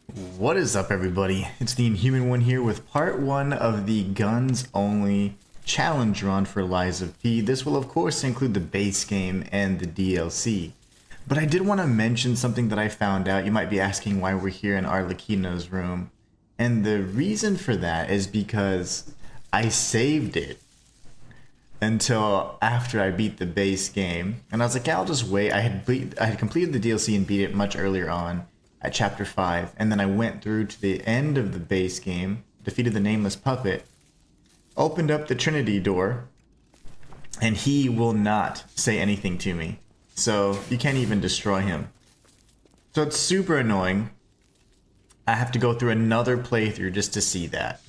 What is up, everybody? It's the Inhuman one here with part 1 of the guns only challenge run for Lies of P. This will of course include the base game and the DLC. But I did want to mention something that I found out. You might be asking why we're here in Arlecchino's room. And the reason for that is because I saved it until after I beat the base game. And I was like, yeah, I'll just wait. I had completed the DLC and beat it much earlier on at chapter 5, and then I went through to the end of the base game, defeated the nameless puppet, opened up the Trinity door, and he will not say anything to me. So you can't even destroy him. So it's super annoying. I have to go through another playthrough just to see that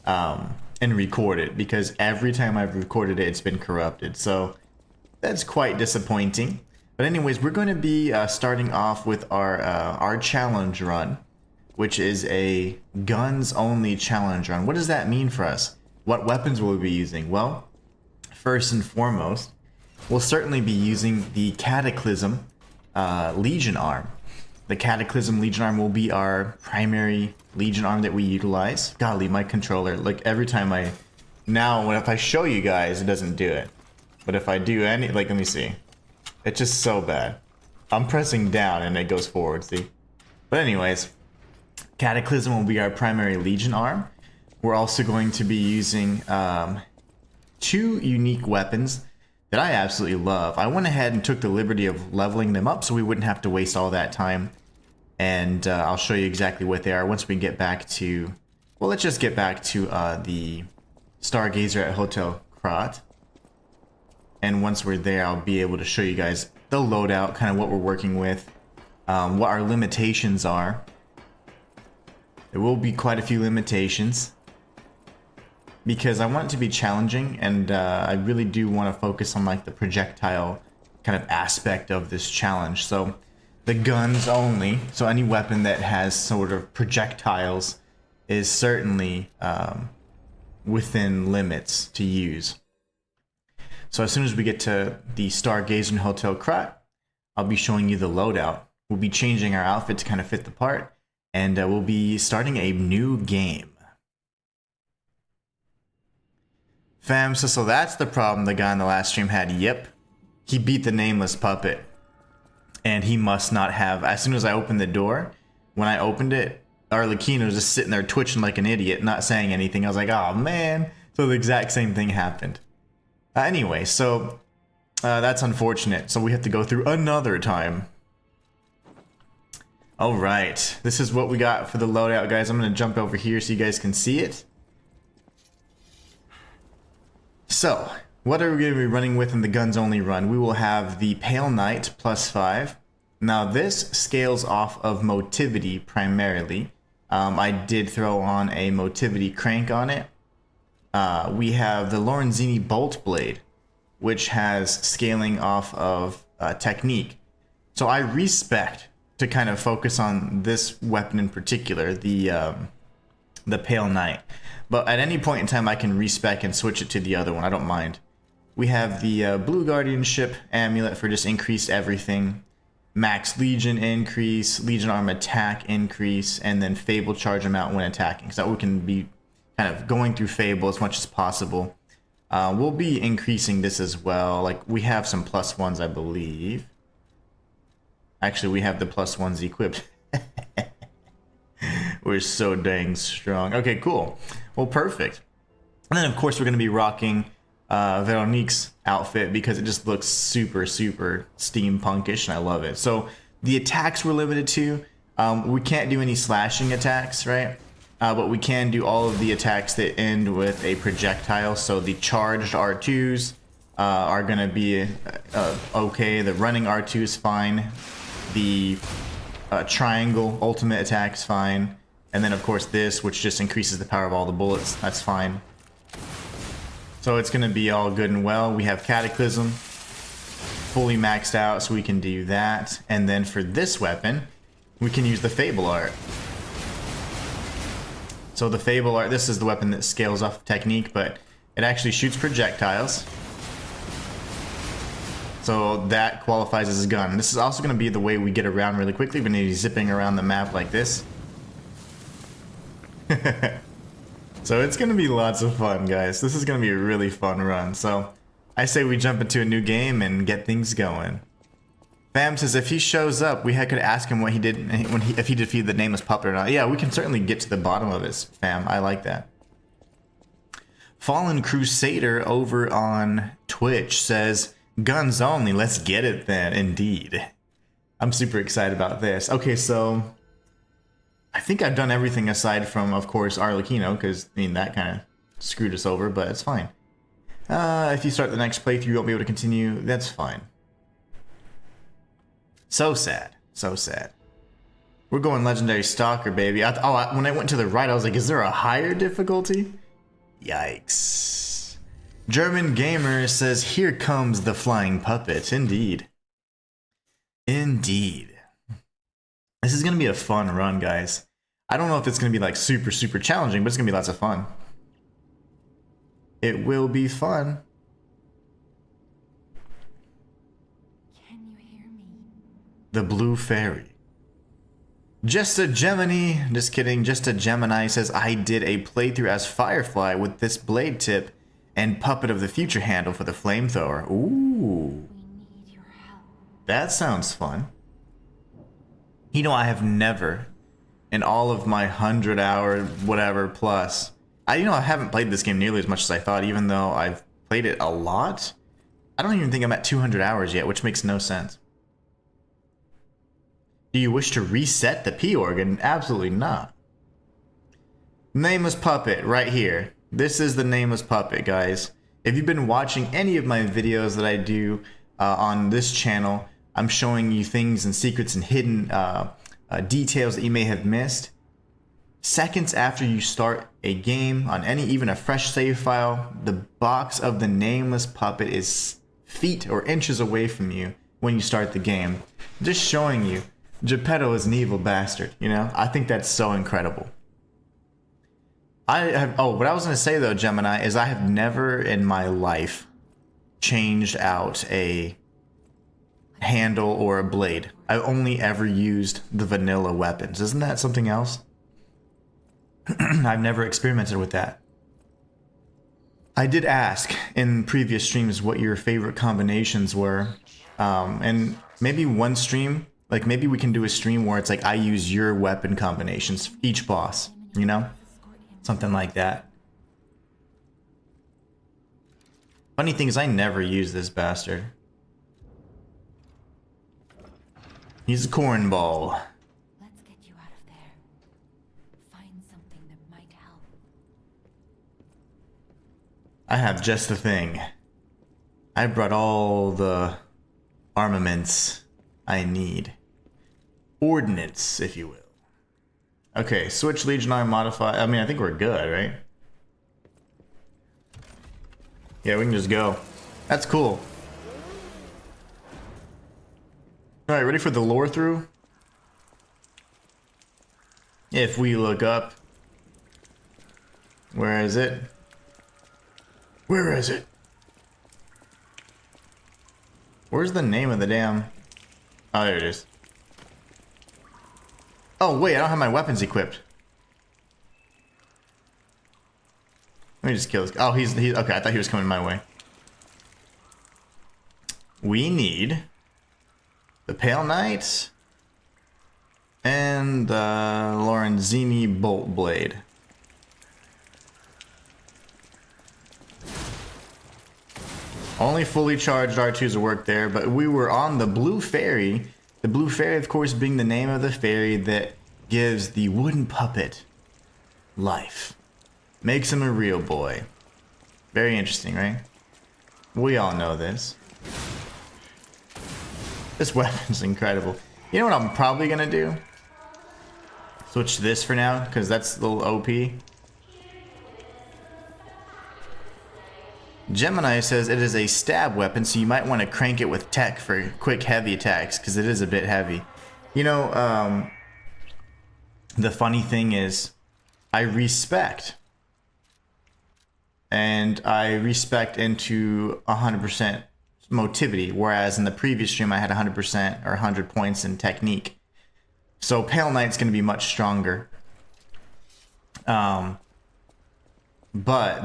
and record it, because every time I've recorded it, it's been corrupted. So that's quite disappointing. But anyways, we're going to be starting off with our challenge run, which is a guns only challenge run. What does that mean for us? What weapons will we be using? Well, first and foremost, we'll certainly be using the Cataclysm Legion arm. The Cataclysm Legion arm will be our primary Legion arm that we utilize. Golly, my controller, like every time if I show you guys, it doesn't do it. But if I do let me see. It's just so bad. I'm pressing down and it goes forward, see? But anyways, Cataclysm will be our primary Legion arm. We're also going to be using 2 unique weapons that I absolutely love. I went ahead and took the liberty of leveling them up so we wouldn't have to waste all that time. And I'll show you exactly what they are once we get back to... Well, let's just get back to the Stargazer at Hotel Krat. And once we're there, I'll be able to show you guys the loadout, kind of what we're working with, what our limitations are. There will be quite a few limitations because I want it to be challenging, and I really do want to focus on like the projectile kind of aspect of this challenge. So the guns only, so any weapon that has sort of projectiles is certainly within limits to use. So as soon as we get to the Stargazer Hotel Krat, I'll be showing you the loadout. We'll be changing our outfit to kind of fit the part, and we'll be starting a new game. Fam, so that's the problem the guy in the last stream had. Yep, he beat the nameless puppet. And he must not have, as soon as I opened the door, when I opened it, Arlecchino was just sitting there twitching like an idiot, not saying anything. I was like, oh man. So the exact same thing happened. Anyway, so that's unfortunate. So we have to go through another time. All right, this is what we got for the loadout, guys. I'm going to jump over here so you guys can see it. So, what are we going to be running with in the guns only run? We will have the Pale Knight +5. Now this scales off of motivity primarily. I did throw on a motivity crank on it. We have the Lorenzini Bolt Blade, which has scaling off of technique. So I respect to kind of focus on this weapon in particular, the Pale Knight. But at any point in time, I can respec and switch it to the other one. I don't mind. We have the Blue Guardianship Amulet for just increased everything. Max Legion increase, Legion Arm attack increase, and then Fable charge amount when attacking. So that we can be kind of going through Fable as much as possible. We'll be increasing this as well. Like, we have some +1s, I believe. Actually, we have the +1s equipped. We're so dang strong. Okay, cool. Well, perfect. And then, of course, we're going to be rocking Veronique's outfit because it just looks super, super steampunkish, and I love it. So the attacks we're limited to. We can't do any slashing attacks, right? But we can do all of the attacks that end with a projectile. So the charged R2s are going to be okay. The running R2 is fine. The triangle ultimate attack's fine. And then, of course, this, which just increases the power of all the bullets, that's fine. So it's going to be all good and well. We have Cataclysm fully maxed out, so we can do that. And then for this weapon, we can use the Fable Art. So the Fable Art, this is the weapon that scales off technique, but it actually shoots projectiles. So that qualifies as a gun. This is also going to be the way we get around really quickly. We're going to be zipping around the map like this. So it's gonna be lots of fun, guys. This is gonna be a really fun run. So I say we jump into a new game and get things going. Fam says if he shows up, we could ask him what he did if he defeated the nameless puppet or not. Yeah, we can certainly get to the bottom of it, fam. I like that. Fallen Crusader over on Twitch says, guns only, let's get it then. Indeed. I'm super excited about this. Okay, so I think I've done everything aside from, of course, Arlecchino, because, I mean, that kind of screwed us over, but it's fine. If you start the next playthrough, you won't be able to continue. That's fine. So sad. So sad. We're going Legendary Stalker, baby. When I went to the right, I was like, is there a higher difficulty? Yikes. German Gamer says, here comes the flying puppet. Indeed. Indeed. This is going to be a fun run, guys. I don't know if it's going to be like super challenging, but it's going to be lots of fun. It will be fun. Can you hear me? The Blue Fairy. Just a Gemini, just kidding, just a Gemini says, I did a playthrough as Firefly with this blade tip and Puppet of the Future handle for the flamethrower. Ooh. We need your help. That sounds fun. You know, I have never, in all of my 100-hour whatever plus, I haven't played this game nearly as much as I thought, even though I've played it a lot. I don't even think I'm at 200 hours yet, which makes no sense. Do you wish to reset the P organ? Absolutely not. Nameless Puppet, right here. This is the Nameless Puppet, guys. If you've been watching any of my videos that I do on this channel, I'm showing you things and secrets and hidden details that you may have missed. Seconds after you start a game on even a fresh save file, the box of the Nameless Puppet is feet or inches away from you when you start the game. Just showing you, Geppetto is an evil bastard, you know? I think that's so incredible. What I was going to say though, Gemini, is I have never in my life changed out a handle or a blade. I've only ever used the vanilla weapons. Isn't that something else? I've never experimented with that. I did ask in previous streams what your favorite combinations were, and maybe one stream, like maybe we can do a stream where it's like I use your weapon combinations for each boss, you know? Something like that. Funny thing is I never use this bastard. He's a cornball. Let's get you out of there. Find something that might help. I have just the thing. I brought all the armaments I need. Ordnance, if you will. Okay, switch Legionnaire modify. I mean, I think we're good, right? Yeah, we can just go. That's cool. Alright, ready for the lore through? If we look up. Where is it? Where is it? Where's the name of the damn... Oh, there it is. Oh, wait, I don't have my weapons equipped. Let me just kill this guy. Oh, he's okay, I thought he was coming my way. We need the Pale Knight and the Lorenzini Bolt Blade. Only fully charged R2s will work there, but we were on the Blue Fairy. The Blue Fairy, of course, being the name of the fairy that gives the wooden puppet life. Makes him a real boy. Very interesting, right? We all know this. This weapon's incredible. You know what I'm probably gonna do? Switch to this for now, because that's a little OP. Gemini says it is a stab weapon, so you might want to crank it with tech for quick heavy attacks, because it is a bit heavy. You know, the funny thing is, I respect. And I respect into 100% motivity, whereas in the previous stream I had 100% or 100 points in technique. So Pale Knight's going to be much stronger. But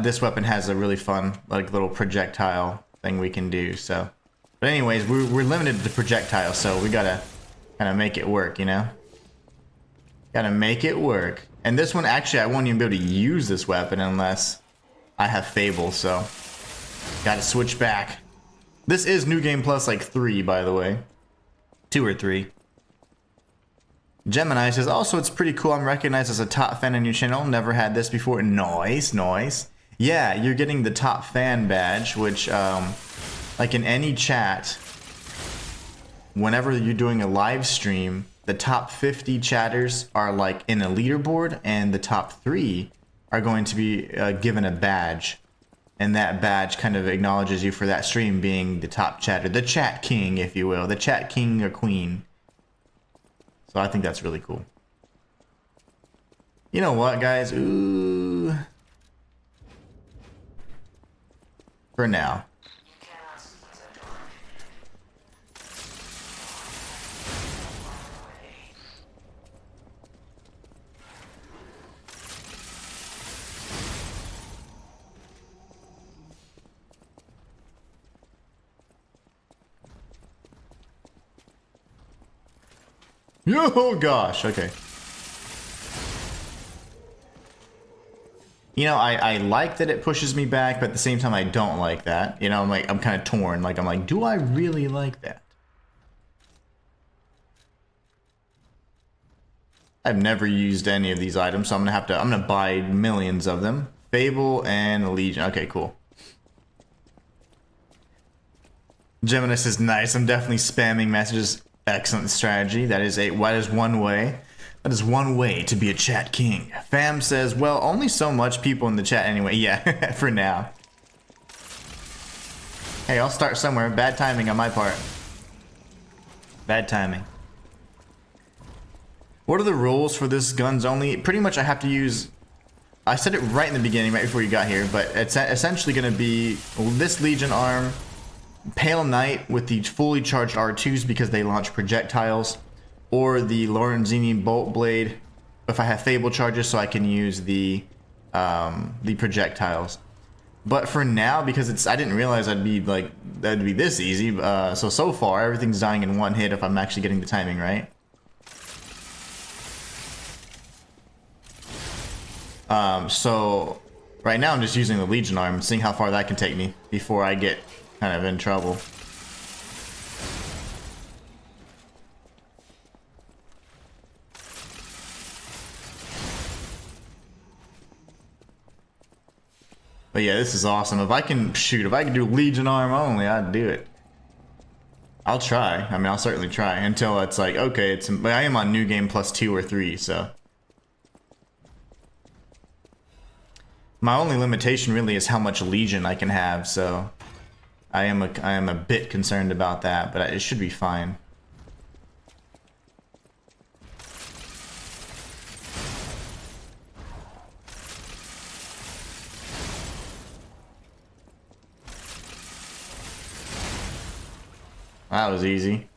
this weapon has a really fun, like, little projectile thing we can do, so. But anyways, we're limited to projectiles, so we gotta kind of make it work, you know? Gotta make it work. And this one, actually, I won't even be able to use this weapon unless I have Fable, so. Gotta switch back. This is New Game Plus, like, 3, by the way. 2 or 3. Gemini says, also, it's pretty cool. I'm recognized as a top fan on your channel. Never had this before. Nice, nice. Yeah, you're getting the top fan badge, which, like in any chat, whenever you're doing a live stream, the top 50 chatters are like in a leaderboard, and the top 3 are going to be given a badge. And that badge kind of acknowledges you for that stream being the top chatter. The chat king, if you will. The chat king or queen. So I think that's really cool. You know what, guys? Ooh. For now. Oh gosh, okay. You know, I like that it pushes me back, but at the same time I don't like that. You know, I'm kind of torn. Like, I'm like, do I really like that? I've never used any of these items, so I'm gonna buy millions of them. Fable and Legion. Okay, cool. Gemini says, nice. I'm definitely spamming messages. Excellent strategy. That is one way. That is one way to be a chat king. Fam says, well, only so much people in the chat anyway. Yeah, for now. Hey, I'll start somewhere. Bad timing on my part. Bad timing. What are the rules for this guns only? Pretty much I have to use... I said it right in the beginning, right before you got here, but it's essentially going to be this Legion arm, Pale Knight with the fully charged R2s because they launch projectiles, or the Lorenzini Bolt Blade if I have Fable charges, so I can use the projectiles. But for now, because I didn't realize that'd be this easy. So far everything's dying in one hit if I'm actually getting the timing right. So right now I'm just using the Legion arm, seeing how far that can take me before I get kind of in trouble. But yeah, this is awesome. If I can do Legion arm only, I'd do it. I'll try. I mean, I'll certainly try until it's like, okay, I am on New Game Plus 2 or 3, so. My only limitation really is how much Legion I can have, so I am a bit concerned about that, but it should be fine. That was easy.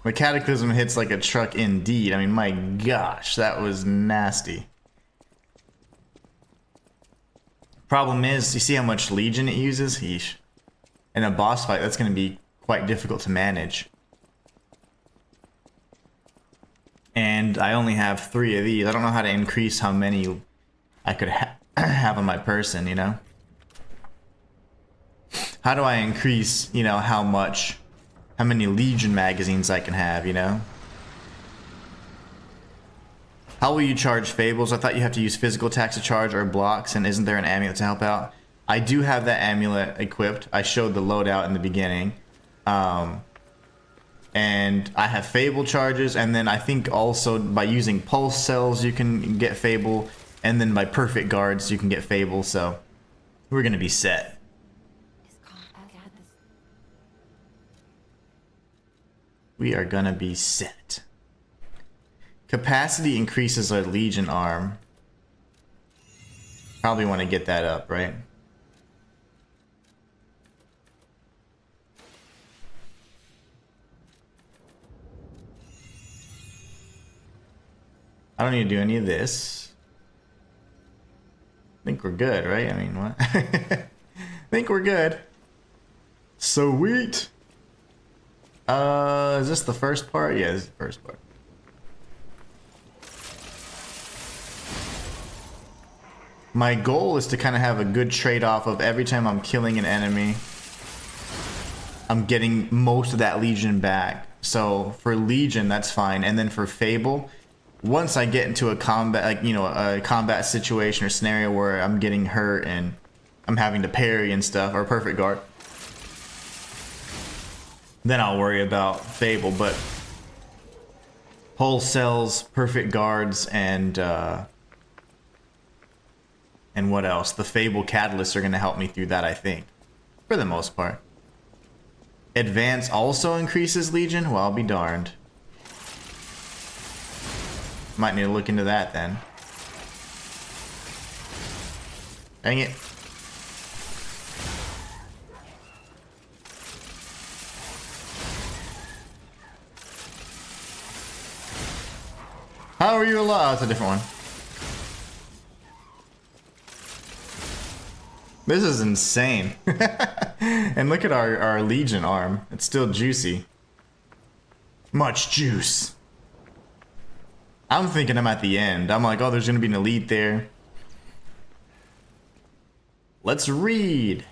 The Cataclysm hits like a truck indeed. I mean, my gosh, that was nasty. Problem is, you see how much Legion it uses? Yeesh. In a boss fight, that's going to be quite difficult to manage. And I only have 3 of these. I don't know how to increase how many I could have on my person, you know? How do I increase, you know, how many Legion magazines I can have, you know? How will you charge Fables? I thought you have to use physical attacks to charge or blocks, and isn't there an amulet to help out? I do have that amulet equipped. I showed the loadout in the beginning. And I have Fable charges, and then I think also by using Pulse Cells you can get Fable, and then by Perfect Guards you can get Fable, so we're gonna be set. We are gonna be set. Capacity increases our Legion arm. Probably want to get that up, right? I don't need to do any of this. I think we're good, right? I mean, what? I think we're good. Sweet. Is this the first part? Yeah, this is the first part. My goal is to kind of have a good trade-off of every time I'm killing an enemy, I'm getting most of that Legion back. So for Legion, that's fine. And then for Fable, once I get into a combat, like, you know, a combat situation or scenario where I'm getting hurt and I'm having to parry and stuff, or perfect guard, then I'll worry about Fable. But whole cells, perfect guards, and what else? The Fable catalysts are going to help me through that, I think, for the most part. Advance also increases Legion? Well, I'll be darned. Might need to look into that then. Dang it. How are you alive? Oh, it's a different one. This is insane. And look at our Legion arm. It's still juicy. Much juice. I'm thinking I'm at the end. I'm like, oh, there's going to be an elite there. Let's read.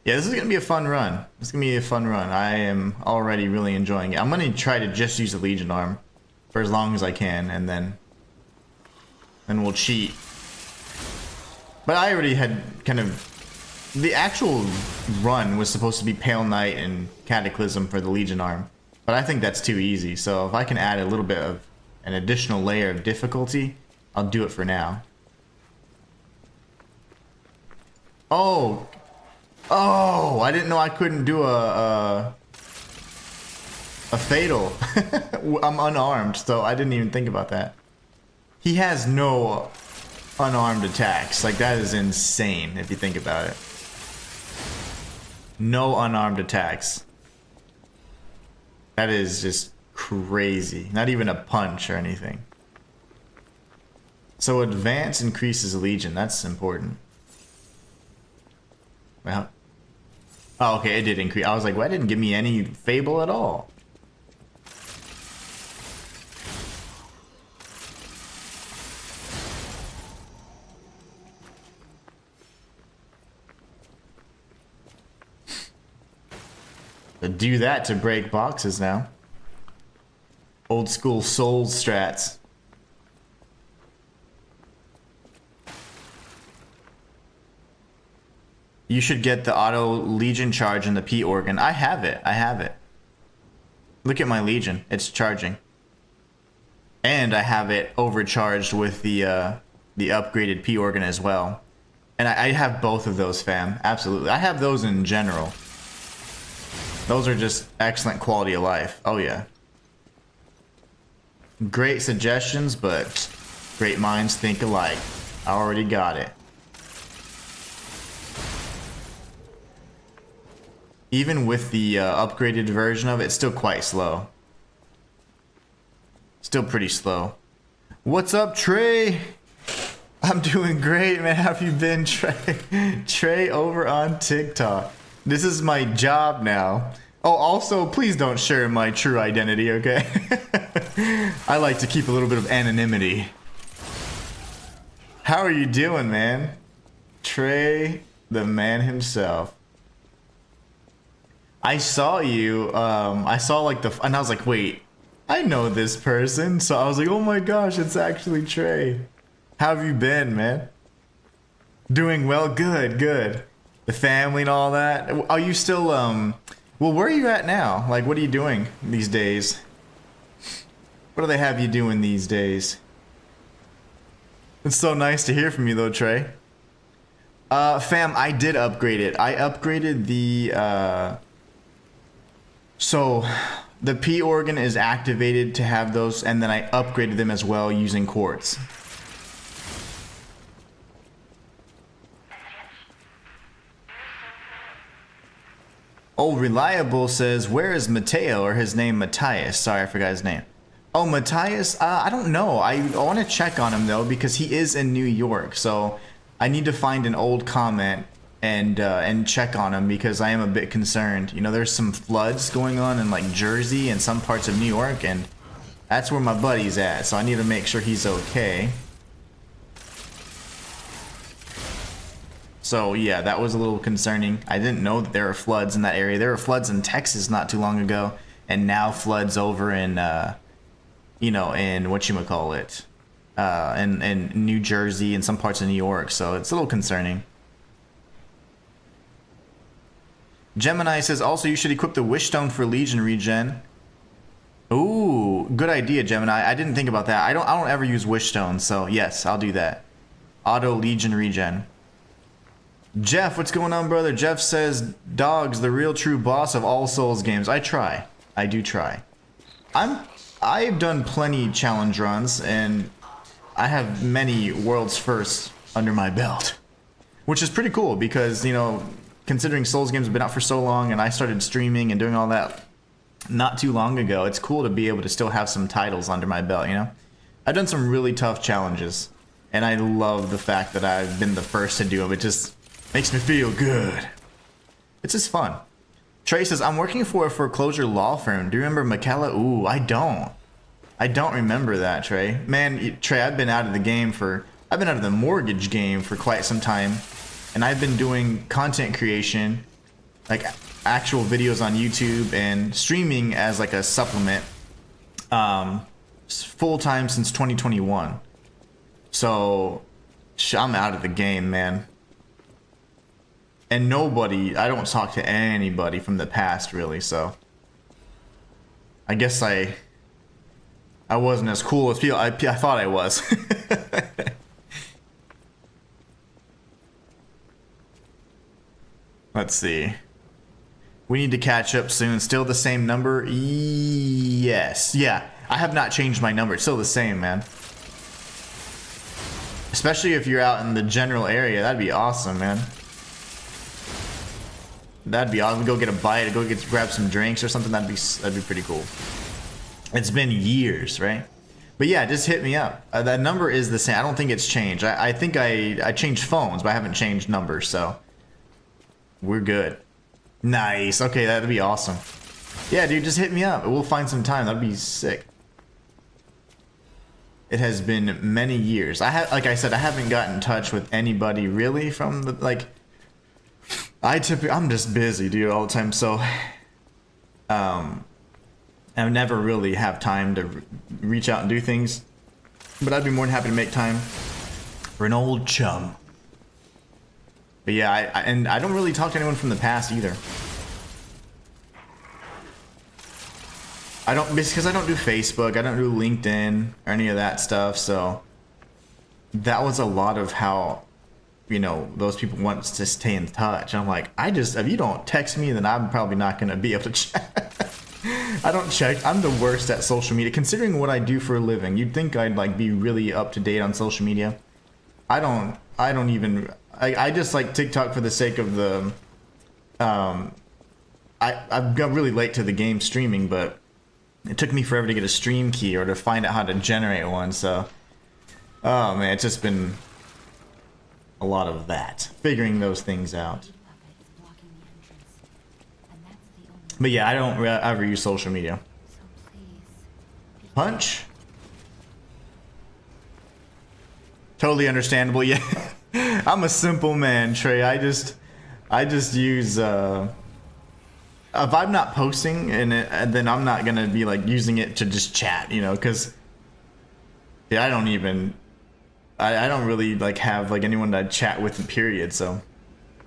Yeah, this is going to be a fun run. This is going to be a fun run. I am already really enjoying it. I'm going to try to just use the Legion arm for as long as I can, and then we'll cheat. But I already had kind of... The actual run was supposed to be Pale Knight and Cataclysm for the Legion arm. But I think that's too easy. So if I can add a little bit of an additional layer of difficulty, I'll do it for now. Oh! Oh! I didn't know I couldn't do a fatal. I'm unarmed, so I didn't even think about that. He has no unarmed attacks. Like, that is insane if you think about it. No unarmed attacks. That is just crazy. Not even a punch or anything. So advance increases Legion. That's important. Well, oh, okay, it did increase. I was like, well, it didn't give me any Fable at all. Do that to break boxes now. Old school Souls strats. You should get the auto Legion charge in the P organ. I have it. I have it. Look at my Legion. It's charging. And I have it overcharged with the upgraded P organ as well. And I have both of those, fam. Absolutely. I have those in general. Those are just excellent quality of life. Oh, yeah. Great suggestions, but great minds think alike. I already got it. Even with the upgraded version of it, it's still quite slow. Still pretty slow. What's up, Trey? I'm doing great, man. How have you been, Trey? Trey over on TikTok. This is my job now. Oh, also, please don't share my true identity, okay? I like to keep a little bit of anonymity. How are you doing, man? Trey, the man himself. I saw you, I saw like and I was like, wait, I know this person. So I was like, oh my gosh, it's actually Trey. How have you been, man? Doing well? Good, good. The family and all that. Are you still, well, where are you at now? Like, what are you doing these days? What do they have you doing these days? It's so nice to hear from you though, Trey. Fam, I did upgrade it. I upgraded the, so the P organ is activated to have those, and then I upgraded them as well using quartz. Oh, Reliable says, where is Mateo, or his name Matthias? Sorry, I forgot his name. Oh, Matthias, I don't know. I want to check on him though because he is in New York, so I need to find an old comment and check on him because I am a bit concerned. You know, there's some floods going on in like Jersey and some parts of New York, and that's where my buddy's at, so I need to make sure he's okay. So yeah, that was a little concerning. I didn't know that there were floods in that area. There were floods in Texas not too long ago, and now floods over in you know, in whatchamacallit, in New Jersey and some parts of New York, so it's a little concerning. Gemini says, also you should equip the Wish Stone for Legion regen. Ooh, good idea, Gemini. I didn't think about that. I don't ever use Wish Stones, so yes, I'll do that. Auto Legion regen. Jeff, what's going on, brother? Jeff says, Dog's the real true boss of all Souls games. I try. I do try. I've done plenty challenge runs, and I have many world's firsts under my belt, which is pretty cool because, you know, considering Souls games have been out for so long and I started streaming and doing all that not too long ago, it's cool to be able to still have some titles under my belt, you know? I've done some really tough challenges, and I love the fact that I've been the first to do them. It just makes me feel good. It's just fun. Trey says, I'm working for a foreclosure law firm. Do you remember McKella? Ooh, I don't. I don't remember that, Trey. Man, Trey, I've been out of the mortgage game for quite some time. And I've been doing content creation, like actual videos on YouTube and streaming as like a supplement, full time since 2021. So I'm out of the game, man. And I don't talk to anybody from the past really, so I guess I wasn't as cool as I thought I was. Let's see. We need to catch up soon. Still the same number? Yes. Yeah. I have not changed my number. It's still the same, man. Especially if you're out in the general area. That'd be awesome, man. That'd be awesome. Go get a bite, grab some drinks or something. That'd be pretty cool. It's been years, right? But yeah, just hit me up. That number is the same. I don't think it's changed. I think I changed phones, but I haven't changed numbers, so we're good. Nice. Okay, that'd be awesome. Yeah, dude, just hit me up. We'll find some time. That'd be sick. It has been many years. Like I said, I haven't gotten in touch with anybody really from the, like, I'm just busy, dude, all the time, so I never really have time to reach out and do things, but I'd be more than happy to make time for an old chum. But yeah, I don't really talk to anyone from the past either. Because I don't do Facebook, I don't do LinkedIn or any of that stuff, so that was a lot of how, you know, those people want to stay in touch. I'm like, if you don't text me, then I'm probably not going to be able to chat. I don't check. I'm the worst at social media. Considering what I do for a living, you'd think I'd like be really up to date on social media. I don't even, I just like TikTok for the sake of the, I've got really late to the game streaming, but it took me forever to get a stream key or to find out how to generate one, so, oh man, it's just been a lot of that, figuring those things out. But yeah, I don't ever use social media. Punch? Totally understandable, yeah. I'm a simple man, Trey. I just use, if I'm not posting in it, then I'm not gonna be like using it to just chat, you know, because yeah, I don't really like have like anyone to chat with, period. So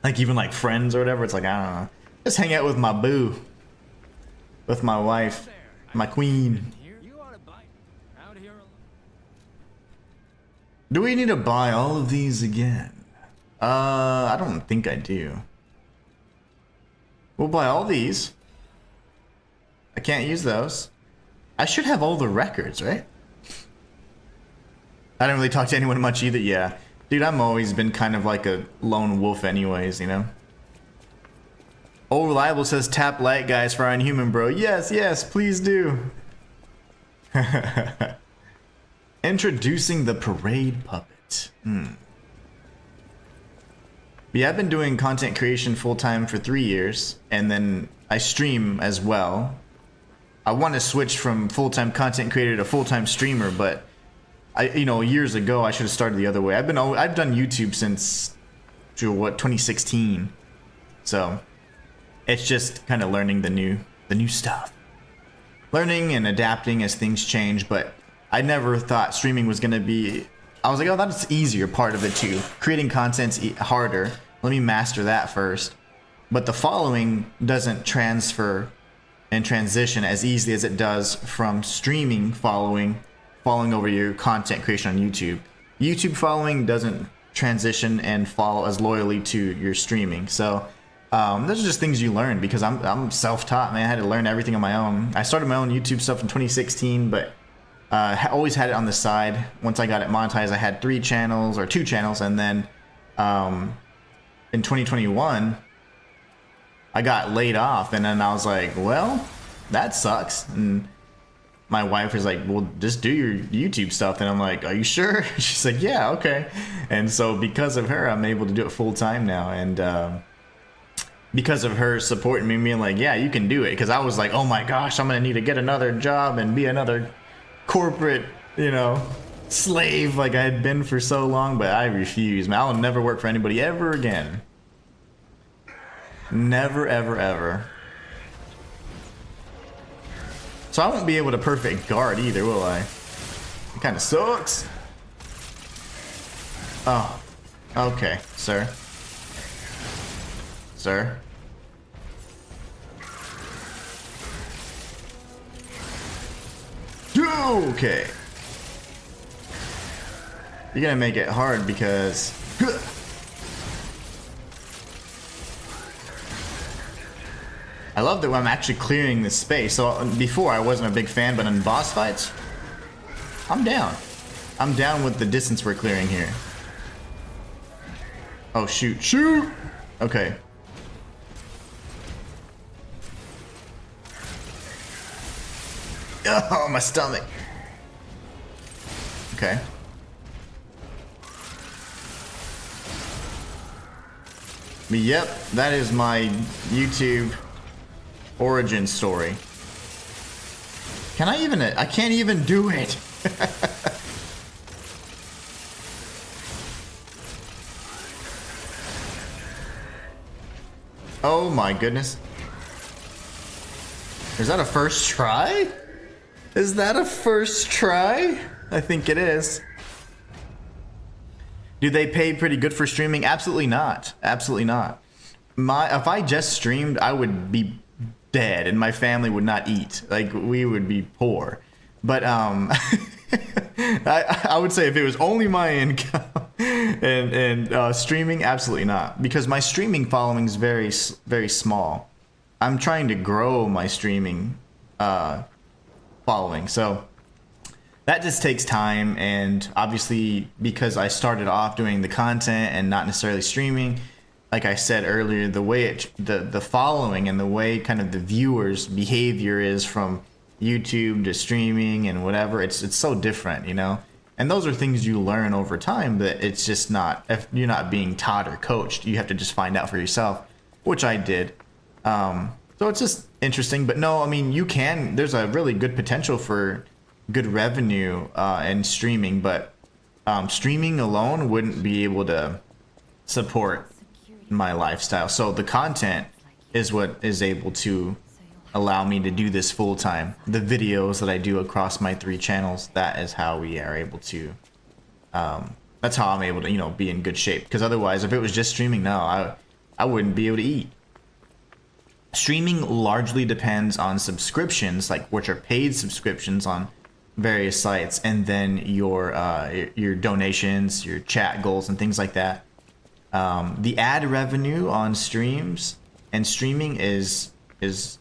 like even like friends or whatever, it's like, I don't know, just hang out with my boo, with my wife, my queen. Do we need to buy all of these again? I don't think I do. We'll buy all these. I can't use those. I should have all the records, right? I don't really talk to anyone much either. Yeah. Dude, I've always been kind of like a lone wolf anyways, you know? Old Reliable says tap like guys for Inhuman, bro. Yes, yes, please do. Introducing the parade puppet. Yeah, I've been doing content creation full-time for 3 years, and then I stream as well. I want to switch from full-time content creator to full-time streamer, but years ago I should have started the other way. I've done YouTube since 2016, so it's just kind of learning the new stuff, learning and adapting as things change. But I never thought streaming was gonna be. I was like, oh, that's the easier part of it too. Creating content's harder. Let me master that first. But the following doesn't transfer and transition as easily as it does from streaming following over your content creation on YouTube. YouTube following doesn't transition and follow as loyally to your streaming. So those are just things you learn, because I'm self-taught, man. I had to learn everything on my own. I started my own YouTube stuff in 2016, but always had it on the side. Once I got it monetized, I had 2 channels, and then in 2021, I got laid off, and then I was like, well, that sucks. And my wife was like, well, just do your YouTube stuff. And I'm like, are you sure? She's like, yeah, okay. And so because of her, I'm able to do it full time now. And because of her supporting me, being like, yeah, you can do it. Because I was like, oh my gosh, I'm going to need to get another job and be another corporate, slave like I had been for so long. But I refuse, man. I'll never work for anybody ever again. Never, ever, ever. So I won't be able to perfect guard either, will I? It kind of sucks. Oh, okay, sir. Sir. Okay. You're gonna make it hard because... I love that I'm actually clearing this space. So before I wasn't a big fan, but in boss fights, I'm down. I'm down with the distance we're clearing here. Oh shoot, shoot! Okay. Oh, my stomach. Okay. But yep, that is my YouTube origin story. Can I even? I can't even do it. Oh my goodness. Is that a first try? Is that a first try? I think it is. Do they pay pretty good for streaming? Absolutely not. Absolutely not. If I just streamed, I would be dead and my family would not eat. Like, we would be poor. But I would say if it was only my income and streaming, absolutely not. Because my streaming following is very, very small. I'm trying to grow my streaming following. So that just takes time, and obviously because I started off doing the content and not necessarily streaming, like I said earlier, the way the following and the way kind of the viewers' behavior is from YouTube to streaming and whatever, it's so different, you know. And those are things you learn over time, but it's just not, if you're not being taught or coached, you have to just find out for yourself, which I did. So it's just interesting, but no, I mean, there's a really good potential for good revenue in streaming, but streaming alone wouldn't be able to support my lifestyle. So the content is what is able to allow me to do this full time. The videos that I do across my 3 channels, that is how we are able to, that's how I'm able to, be in good shape. Because otherwise, if it was just streaming, no, I wouldn't be able to eat. Streaming largely depends on subscriptions, like which are paid subscriptions on various sites, and then your donations, your chat goals, and things like that. The ad revenue on streams and streaming is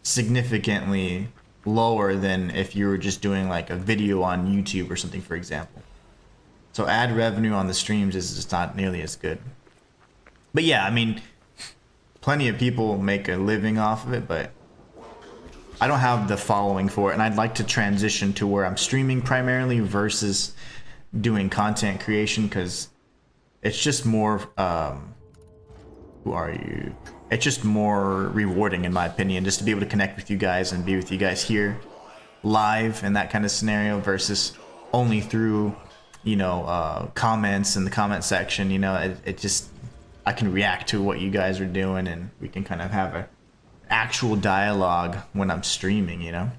significantly lower than if you were just doing like a video on YouTube or something, for example. So ad revenue on the streams is just not nearly as good. But yeah, I mean, plenty of people make a living off of it, but I don't have the following for it, and I'd like to transition to where I'm streaming primarily versus doing content creation, because it's just more who are you? It's just more rewarding in my opinion, just to be able to connect with you guys and be with you guys here live in that kind of scenario versus only through, you know, comments in the comment section. You know, it just, I can react to what you guys are doing and we can kind of have a actual dialogue when I'm streaming, you know.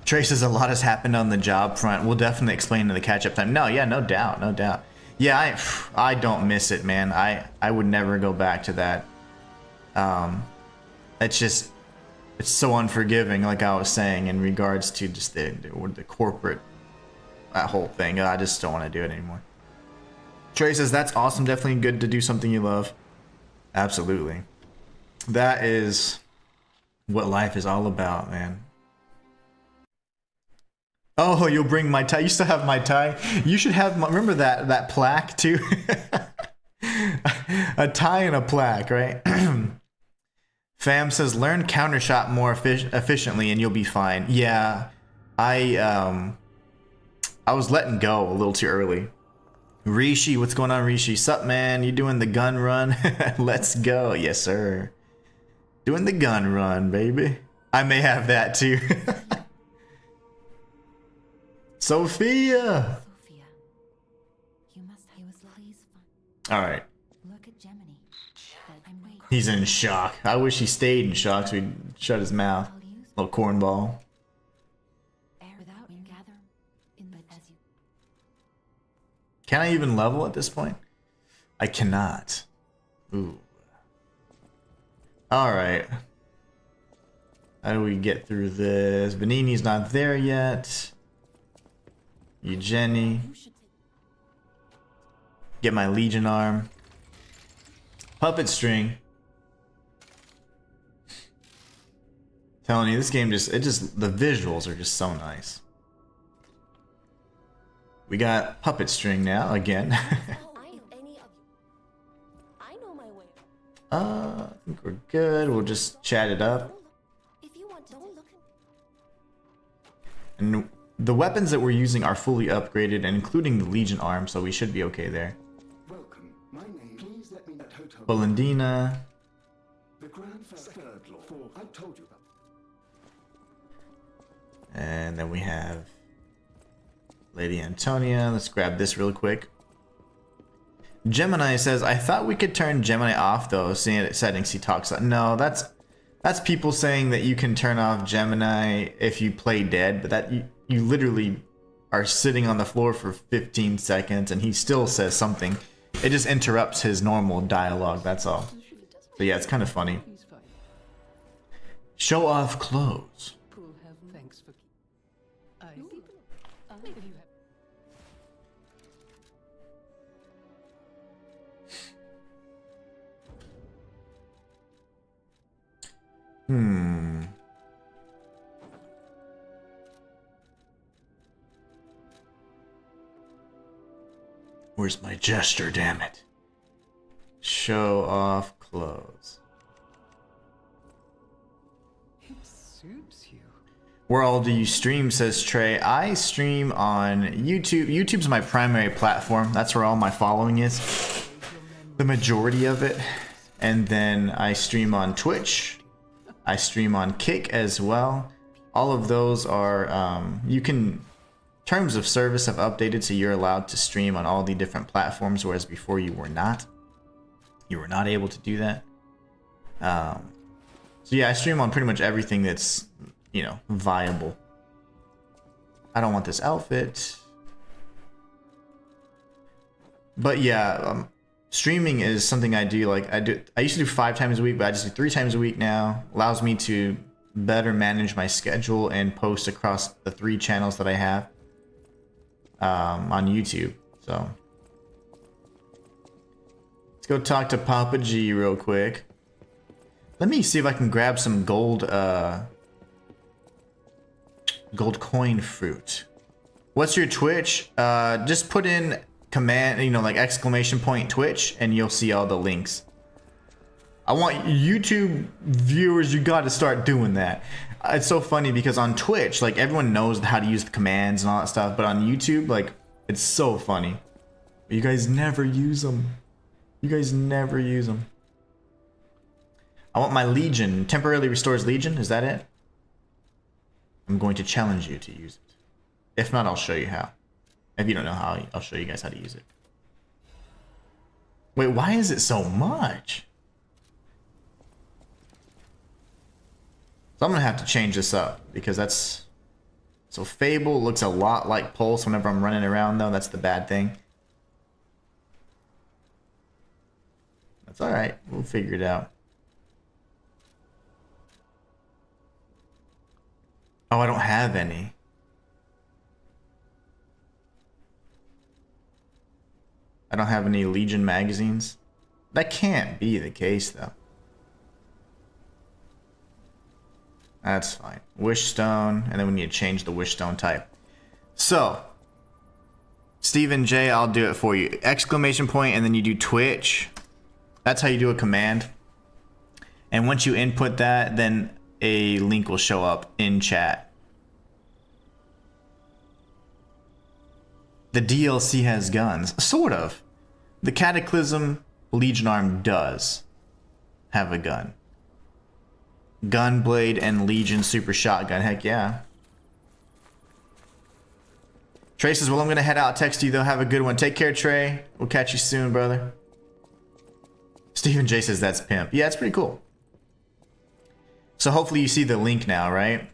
Trey says a lot has happened on the job front. We'll definitely explain in the catch-up time. No, yeah, no doubt, no doubt. Yeah, I don't miss it, man. I would never go back to that. It's just, it's so unforgiving, like I was saying, in regards to just the corporate, that whole thing. I just don't want to do it anymore. Trey says, that's awesome. Definitely good to do something you love. Absolutely. That is what life is all about, man. Oh, you'll bring my tie. You still have my tie. You should have my, remember that plaque too. A tie and a plaque, right? Fam says learn countershot more efficiently and you'll be fine. Yeah, I was letting go a little too early. Rishi, what's going on, Rishi? Sup, man? You doing the gun run? Let's go. Yes, sir. Doing the gun run, baby. I may have that too. Sophia. Sophia, you must. He was please. All right. Look at Gemini. I'm waiting. He's in shock. I wish he stayed in shock so he'd shut his mouth. I'll use Little cornball. air without wind gather in the as you. Can I even level at this point? I cannot. Ooh. All right. How do we get through this? Vanini's not there yet. Eugenie. Get my Legion arm. Puppet string. Telling you, this game just, the visuals are just so nice. We got puppet string now again. I think we're good. We'll just chat it up. And the weapons that we're using are fully upgraded, and including the Legion arm, so we should be okay there. Welcome. My name. Please let me at hotel. Belandina. The Grand Third Floor. I told you about. And then we have Lady Antonia. Let's grab this real quick. Gemini says, I thought we could turn Gemini off though, seeing it settings he talks about. No, that's people saying that you can turn off Gemini if you play dead, but that you literally are sitting on the floor for 15 seconds and he still says something. It just interrupts his normal dialogue, that's all. But yeah, it's kind of funny. Show off clothes. Where's my gesture, damn it? Show off clothes. It suits you. Where all do you stream, says Trey. I stream on YouTube. YouTube's my primary platform. That's where all my following is. The majority of it. And then I stream on Twitch. I stream on Kick as well. All of those are, you can, terms of service have updated, so you're allowed to stream on all the different platforms, whereas before you were not. You were not able to do that. So yeah, I stream on pretty much everything that's, you know, viable. I don't want this outfit. But yeah, streaming is something I do. Like I used to do 5 times a week, but I just do 3 times a week now. Allows me to better manage my schedule and post across the 3 channels that I have on YouTube. So let's go talk to Papa G real quick. Let me see if I can grab some gold coin fruit. What's your Twitch? Just put in command, you know, like exclamation point Twitch, and you'll see all the links. I want YouTube viewers, you got to start doing that. It's so funny because on Twitch, like everyone knows how to use the commands and all that stuff, but on YouTube, like it's so funny. You guys never use them. You guys never use them. I want my Legion. Temporarily restores Legion. Is that it? I'm going to challenge you to use it. If not, I'll show you how. If you don't know how, I'll show you guys how to use it. Wait, why is it so much? So I'm gonna have to change this up because that's... So Fable looks a lot like Pulse whenever I'm running around though. That's the bad thing. That's alright. We'll figure it out. Oh, I don't have any. I don't have any Legion magazines. That can't be the case though. That's fine. Wish stone, and then we need to change the wish stone type. So, Stephen J, I'll do it for you. Exclamation point, and then you do Twitch. That's how you do a command. And once you input that, then a link will show up in chat. The DLC has guns. Sort of. The Cataclysm Legion Arm does have a gun. Gunblade and Legion Super Shotgun. Heck yeah. Trey says, well, I'm going to head out. Text you, though. Have a good one. Take care, Trey. We'll catch you soon, brother. Stephen J says that's pimp. Yeah, it's pretty cool. So hopefully you see the link now, right?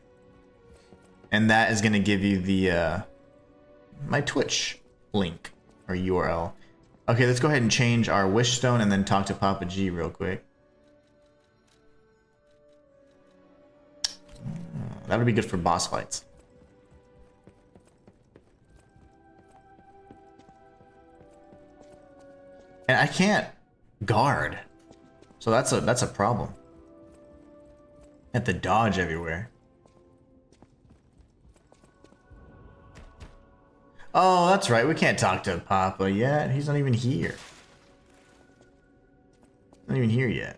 And that is going to give you the my Twitch link or URL. Okay, let's go ahead and change our wish stone and then talk to Papa G real quick. That would be good for boss fights. And I can't guard. So that's a problem. I have to dodge everywhere. Oh, that's right. We can't talk to Papa yet. He's not even here. Not even here yet.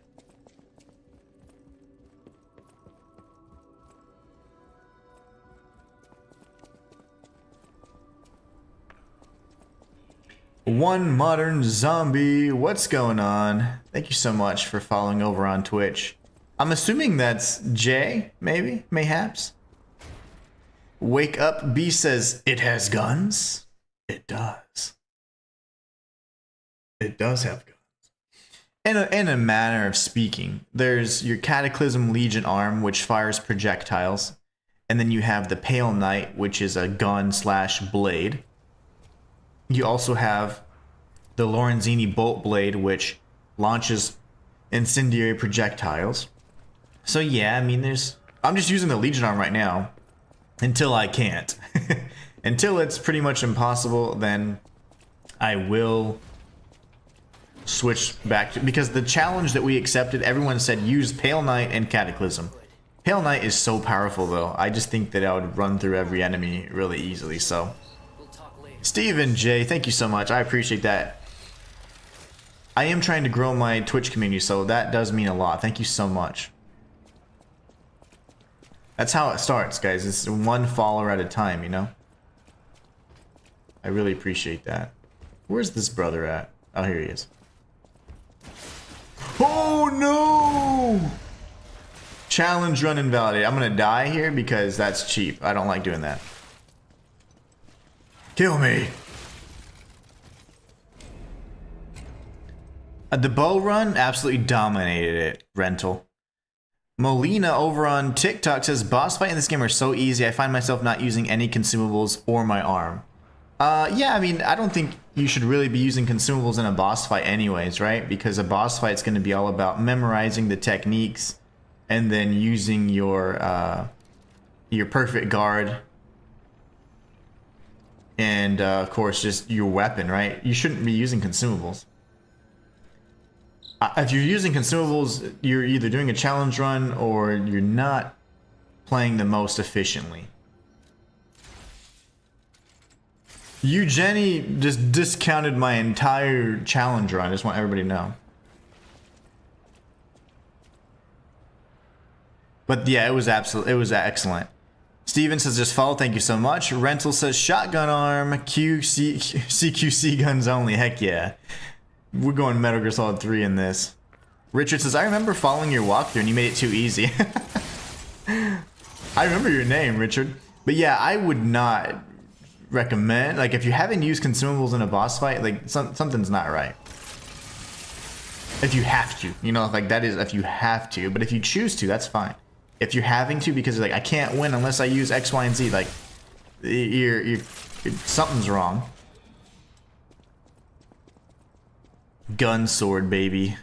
One Modern Zombie, what's going on? Thank you so much for following over on Twitch. I'm assuming that's Jay, maybe, mayhaps. Wake Up B says, it has guns? It does. It does have guns. In a manner of speaking, there's your Cataclysm Legion arm, which fires projectiles. And then you have the Pale Knight, which is a gun slash blade. You also have the Lorenzini Bolt Blade, which launches incendiary projectiles. So yeah, I mean, I'm just using the Legion arm right now until I can't. Until it's pretty much impossible, then I will switch back to, because the challenge that we accepted, everyone said use Pale Knight and Cataclysm. Pale Knight is so powerful though. I just think that I would run through every enemy really easily, so. Stephen J, thank you so much. I appreciate that. I am trying to grow my Twitch community, so that does mean a lot. Thank you so much. That's how it starts, guys. It's one follower at a time, you know? I really appreciate that. Where's this brother at? Oh, here he is. Oh, no! Challenge run invalidated. I'm gonna die here because that's cheap. I don't like doing that. Kill me. The bow run absolutely dominated it, Rental. Molina over on TikTok says, boss fight in this game are so easy, I find myself not using any consumables or my arm. Yeah, I mean, I don't think you should really be using consumables in a boss fight anyways, right? Because a boss fight's going to be all about memorizing the techniques and then using your perfect guard. And, of course, just your weapon, right? You shouldn't be using consumables. If you're using consumables, you're either doing a challenge run or you're not playing the most efficiently. You, Jenny, just discounted my entire challenge run. I just want everybody to know. But yeah, it was excellent. Steven says just follow, thank you so much. Rental says shotgun arm, CQC guns only, heck yeah. We're going Metal Gear Solid 3 in this. Richard says, I remember following your walkthrough and you made it too easy. I remember your name, Richard. But yeah, I would not recommend, like if you haven't used consumables in a boss fight, like something's not right. If you have to, you know, like that is if you have to, but if you choose to, that's fine. If you're having to because you're like, I can't win unless I use X, Y, and Z, like something's wrong. Gun sword, baby.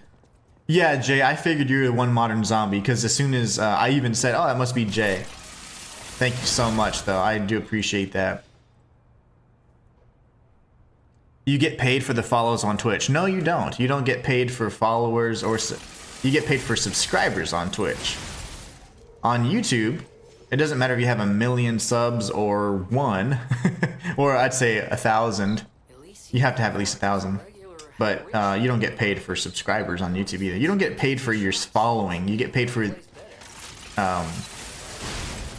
Yeah, Jay, I figured you were the one modern zombie because as soon as I even said, oh, that must be Jay. Thank you so much, though. I do appreciate that. You get paid for the follows on Twitch. No, you don't. You don't get paid for followers or you get paid for subscribers on Twitch. On YouTube, it doesn't matter if you have 1 million subs or 1, or I'd say 1,000. You have to have at least 1,000. But you don't get paid for subscribers on YouTube either. You don't get paid for your following. You get paid for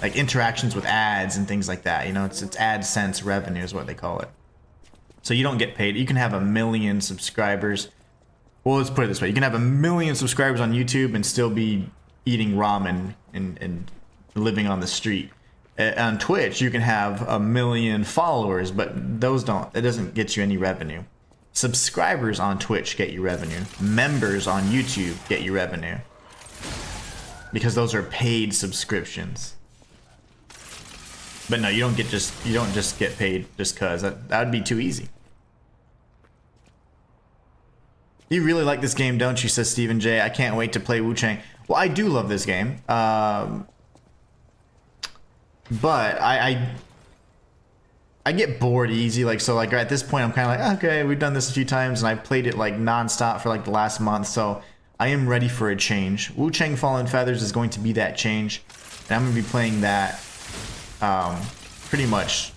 like interactions with ads and things like that. You know, it's AdSense revenue is what they call it. So you don't get paid. You can have 1 million subscribers. Well, let's put it this way. You can have 1 million subscribers on YouTube and still be eating ramen and living on the street. On Twitch, you can have 1 million followers, but it doesn't get you any revenue. Subscribers on Twitch get you revenue. Members on YouTube get you revenue. Because those are paid subscriptions. But no, you don't just get paid just cause that would be too easy. You really like this game, don't you? Says Stephen J. I can't wait to play Wu-Chang. Well, I do love this game. But I get bored easy. Like, so like at this point, I'm kind of like, okay, we've done this a few times and I played it like nonstop for like the last month. So I am ready for a change. Wu-Chang Fallen Feathers is going to be that change. And I'm going to be playing that pretty much,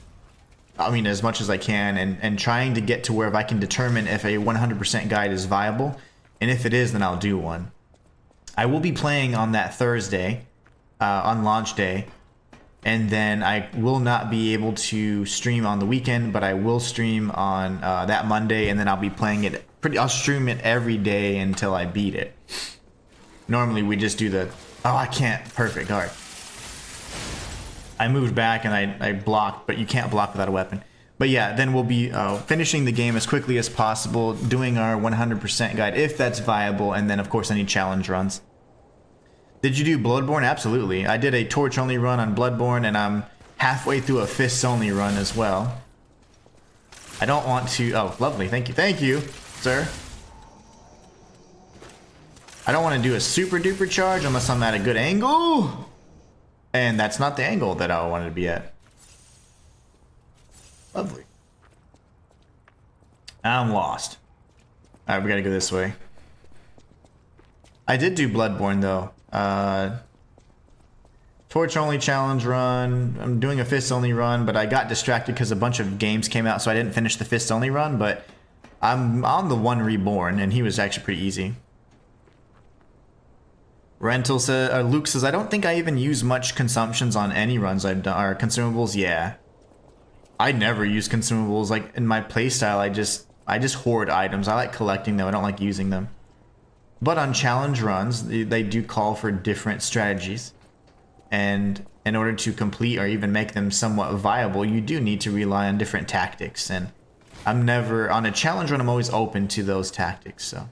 I mean, as much as I can and trying to get to where if I can determine if a 100% guide is viable. And if it is, then I'll do one. I will be playing on that Thursday, on launch day. And then I will not be able to stream on the weekend, but I will stream on that Monday, and then I'll be playing it. I'll stream it every day until I beat it. Normally we just do the, oh, I can't, perfect, all right. I moved back and I blocked, but you can't block without a weapon. But yeah, then we'll be finishing the game as quickly as possible, doing our 100% guide if that's viable, and then of course any challenge runs. Did you do Bloodborne? Absolutely. I did a torch-only run on Bloodborne, and I'm halfway through a fists-only run as well. I don't want to... Oh, lovely. Thank you. Thank you, sir. I don't want to do a super-duper charge unless I'm at a good angle. And that's not the angle that I wanted to be at. Lovely. I'm lost. Alright, we gotta go this way. I did do Bloodborne, though. Torch only challenge run. I'm doing a fist only run, but I got distracted because a bunch of games came out, so I didn't finish the fist only run. But I'm on the one reborn, and he was actually pretty easy. Rental says, Luke says, I don't think I even use much consumptions on any runs I've done, or consumables. Yeah, I never use consumables. Like in my playstyle, I just hoard items. I like collecting them. I don't like using them. But on challenge runs, they do call for different strategies. And in order to complete or even make them somewhat viable, you do need to rely on different tactics. And I'm never, on a challenge run, I'm always open to those tactics, so.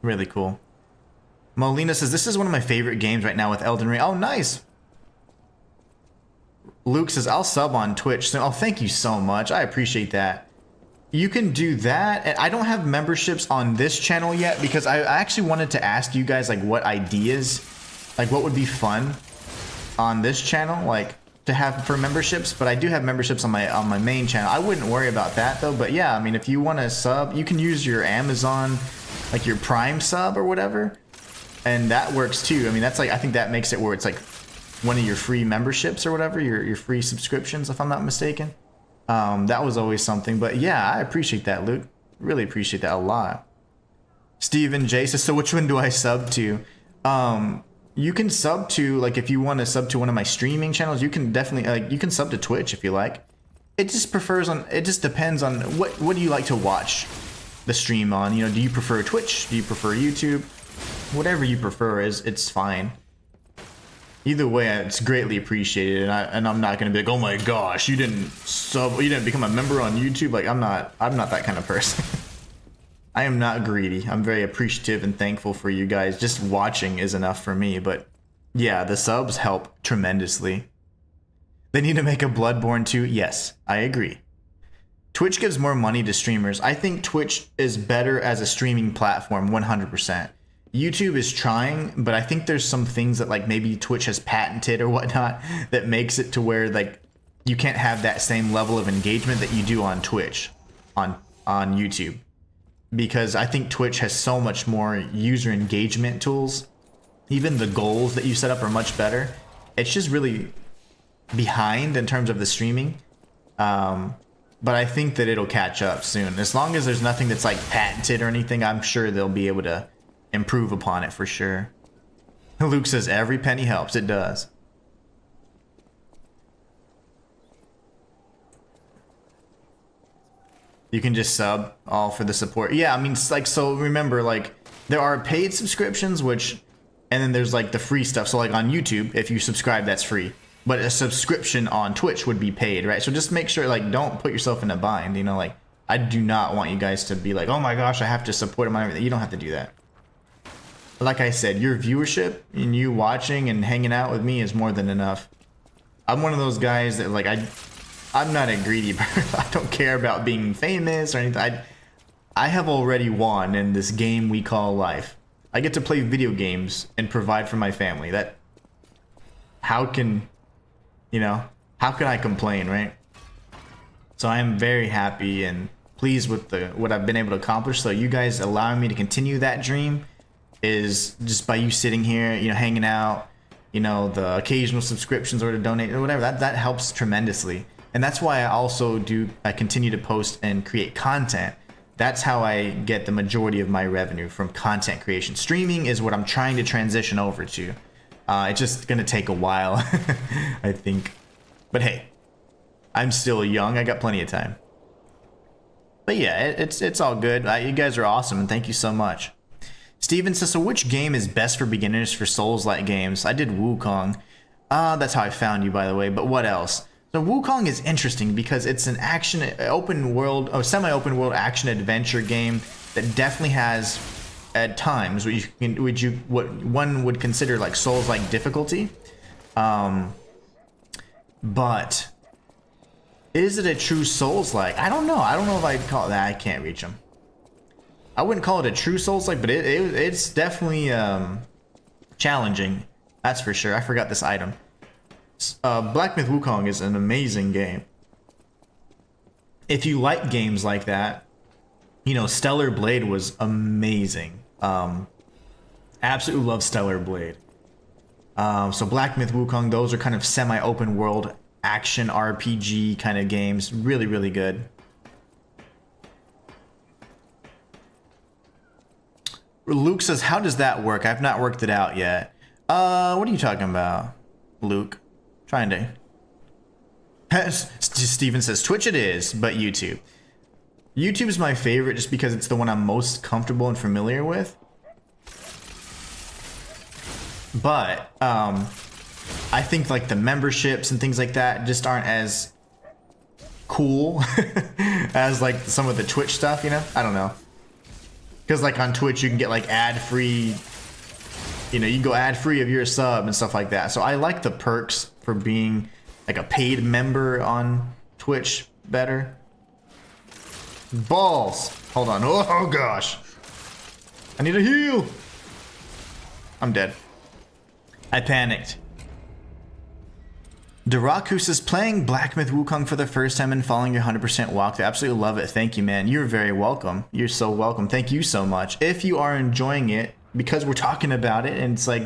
Really cool. Molina says, this is one of my favorite games right now with Elden Ring. Oh, nice. Luke says, I'll sub on Twitch. So, oh, thank you so much. I appreciate that. You can do that. And I don't have memberships on this channel yet because I actually wanted to ask you guys like what ideas, like what would be fun on this channel, like to have for memberships. But I do have memberships on my main channel. I wouldn't worry about that though. But yeah, I mean, if you want to sub, you can use your Amazon, like your Prime sub or whatever, and that works too. I mean, that's like, I think that makes it where it's like one of your free memberships or whatever, your free subscriptions, if I'm not mistaken. That was always something, but yeah, I appreciate that, Luke. Really appreciate that a lot. Stephen J says, so which one do I sub to? You can sub to, like, if you want to sub to one of my streaming channels, you can definitely, like, you can sub to Twitch if you like. It just depends on what do you like to watch the stream on. You know, do you prefer Twitch? Do you prefer YouTube? Whatever you prefer it's fine. Either way, it's greatly appreciated, and I'm not gonna be like, oh my gosh, you didn't become a member on YouTube. Like, I'm not that kind of person. I am not greedy. I'm very appreciative and thankful for you guys. Just watching is enough for me, but yeah, the subs help tremendously. They need to make a Bloodborne 2. Yes, I agree. Twitch gives more money to streamers. I think Twitch is better as a streaming platform, 100%. YouTube is trying, but I think there's some things that, like, maybe Twitch has patented or whatnot that makes it to where, like, you can't have that same level of engagement that you do on Twitch, on YouTube. Because I think Twitch has so much more user engagement tools. Even the goals that you set up are much better. It's just really behind in terms of the streaming. But I think that it'll catch up soon. As long as there's nothing that's, like, patented or anything, I'm sure they'll be able to improve upon it for sure. Luke says every penny helps. It does. You can just sub all for the support. Yeah, I mean, it's like, so remember, like, there are paid subscriptions, which, and then there's like the free stuff. So like on YouTube, if you subscribe, that's free. But a subscription on Twitch would be paid, right? So just make sure, like, don't put yourself in a bind, you know, like, I do not want you guys to be like, oh my gosh, I have to support him on everything. You don't have to do that. Like I said, your viewership and you watching and hanging out with me is more than enough. I'm one of those guys that, like, I'm not a greedy person. I don't care about being famous or anything. I have already won in this game we call life. I get to play video games and provide for my family. How can I complain, right? So I am very happy and pleased with what I've been able to accomplish. So you guys allowing me to continue that dream is just by you sitting here, you know, hanging out, you know, the occasional subscriptions or to donate or whatever. That helps tremendously. And that's why I continue to post and create content. That's how I get the majority of my revenue, from content creation. Streaming is what I'm trying to transition over to. It's just gonna take a while, I think. But hey, I'm still young. I got plenty of time. But yeah, it's all good. You guys are awesome, and thank you so much. Steven says, so which game is best for beginners for Souls-like games? I did Wukong. That's how I found you, by the way. But what else? So Wukong is interesting because it's an semi-open world action adventure game that definitely has, at times, what one would consider like Souls-like difficulty. But is it a true Souls-like? I don't know. I don't know if I'd call it that. I can't reach them. I wouldn't call it a true Souls-like, but it's definitely challenging. That's for sure. I forgot this item. Black Myth Wukong is an amazing game. If you like games like that, you know, Stellar Blade was amazing. Absolutely love Stellar Blade. So Black Myth Wukong, those are kind of semi-open world action RPG kind of games. Really, really good. Luke says, how does that work? I've not worked it out yet. What are you talking about, Luke? Trying to... Steven says, Twitch it is, but YouTube. YouTube is my favorite just because it's the one I'm most comfortable and familiar with. But, I think like the memberships and things like that just aren't as cool as like some of the Twitch stuff, you know? I don't know. Because like on Twitch you can get like ad-free, you know, you can go ad-free if you're a sub and stuff like that. So I like the perks for being like a paid member on Twitch better. Balls. Hold on. Oh gosh. I need a heal. I'm dead. I panicked. Darakus is playing Black Myth Wukong for the first time and following your 100% walkthrough. Absolutely love it. Thank you, man. You're very welcome. You're so welcome. Thank you so much. If you are enjoying it, because we're talking about it, and it's like,